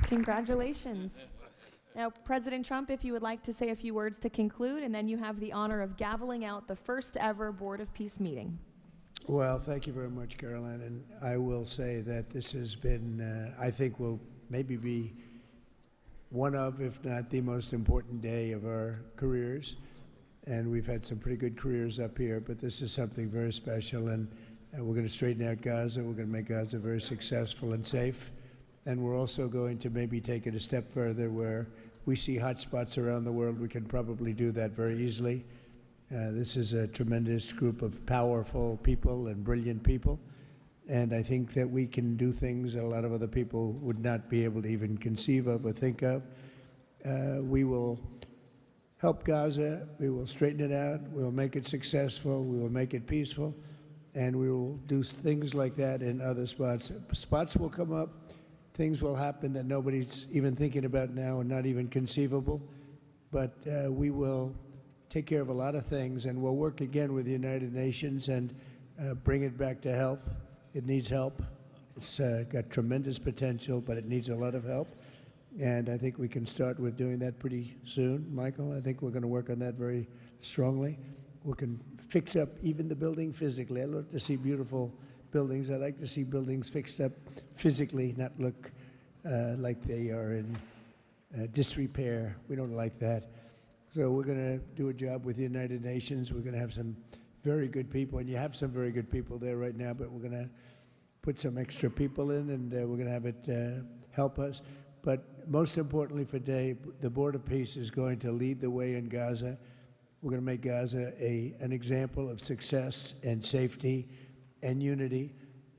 Congratulations. Now, President Trump, if you would like to say a few words to conclude, and then you have the honor of gaveling out the first ever Board of Peace meeting. Well, thank you very much, Caroline. And I will say that this has been, I think, will maybe be one of, if not the most important day of our careers. And we've had some pretty good careers up here, but this is something very special. And we're going to straighten out Gaza. We're going to make Gaza very successful and safe. And we're also going to maybe take it a step further where we see hot spots around the world. We can probably do that very easily. This is a tremendous group of powerful people and brilliant people. And I think that we can do things that a lot of other people would not be able to even conceive of or think of. We will help Gaza. We will straighten it out. We will make it successful. We will make it peaceful. And we will do things like that in other spots. Spots will come up. Things will happen that nobody's even thinking about now and not even conceivable. But we will take care of a lot of things, and we'll work again with the United Nations and bring it back to health. It needs help. It's got tremendous potential, but it needs a lot of help. And I think we can start with doing that pretty soon, Michael. I think we're going to work on that very strongly. We can fix up even the building physically. I love to see beautiful buildings. I like to see buildings fixed up physically, not look like they are in disrepair. We don't like that. So we're going to do a job with the United Nations. We're going to have some very good people, and you have some very good people there right now, but we're going to put some extra people in, and we're going to have it help us. But most importantly for today, the Board of Peace is going to lead the way in Gaza. We're going to make Gaza an example of success and safety and unity,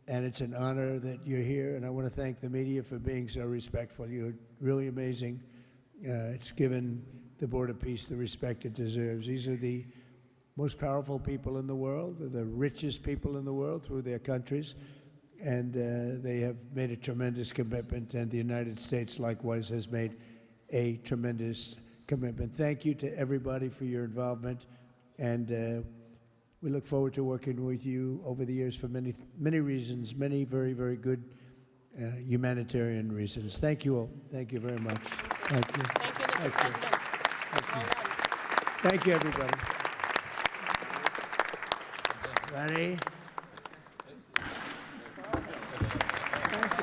and it's an honor that you're here, and I want to thank the media for being so respectful. You're really amazing. It's given the Board of Peace the respect it deserves. These are the most powerful people in the world, the richest people in the world through their countries, and they have made a tremendous commitment, and the United States likewise has made a tremendous commitment. Thank you to everybody for your involvement, and we look forward to working with you over the years for many, many reasons, many very, very good humanitarian reasons. Thank you all. Thank you very much. Thank you. Thank you, Mr. Thank President. you. Thank you. Thank you, everybody. Ready?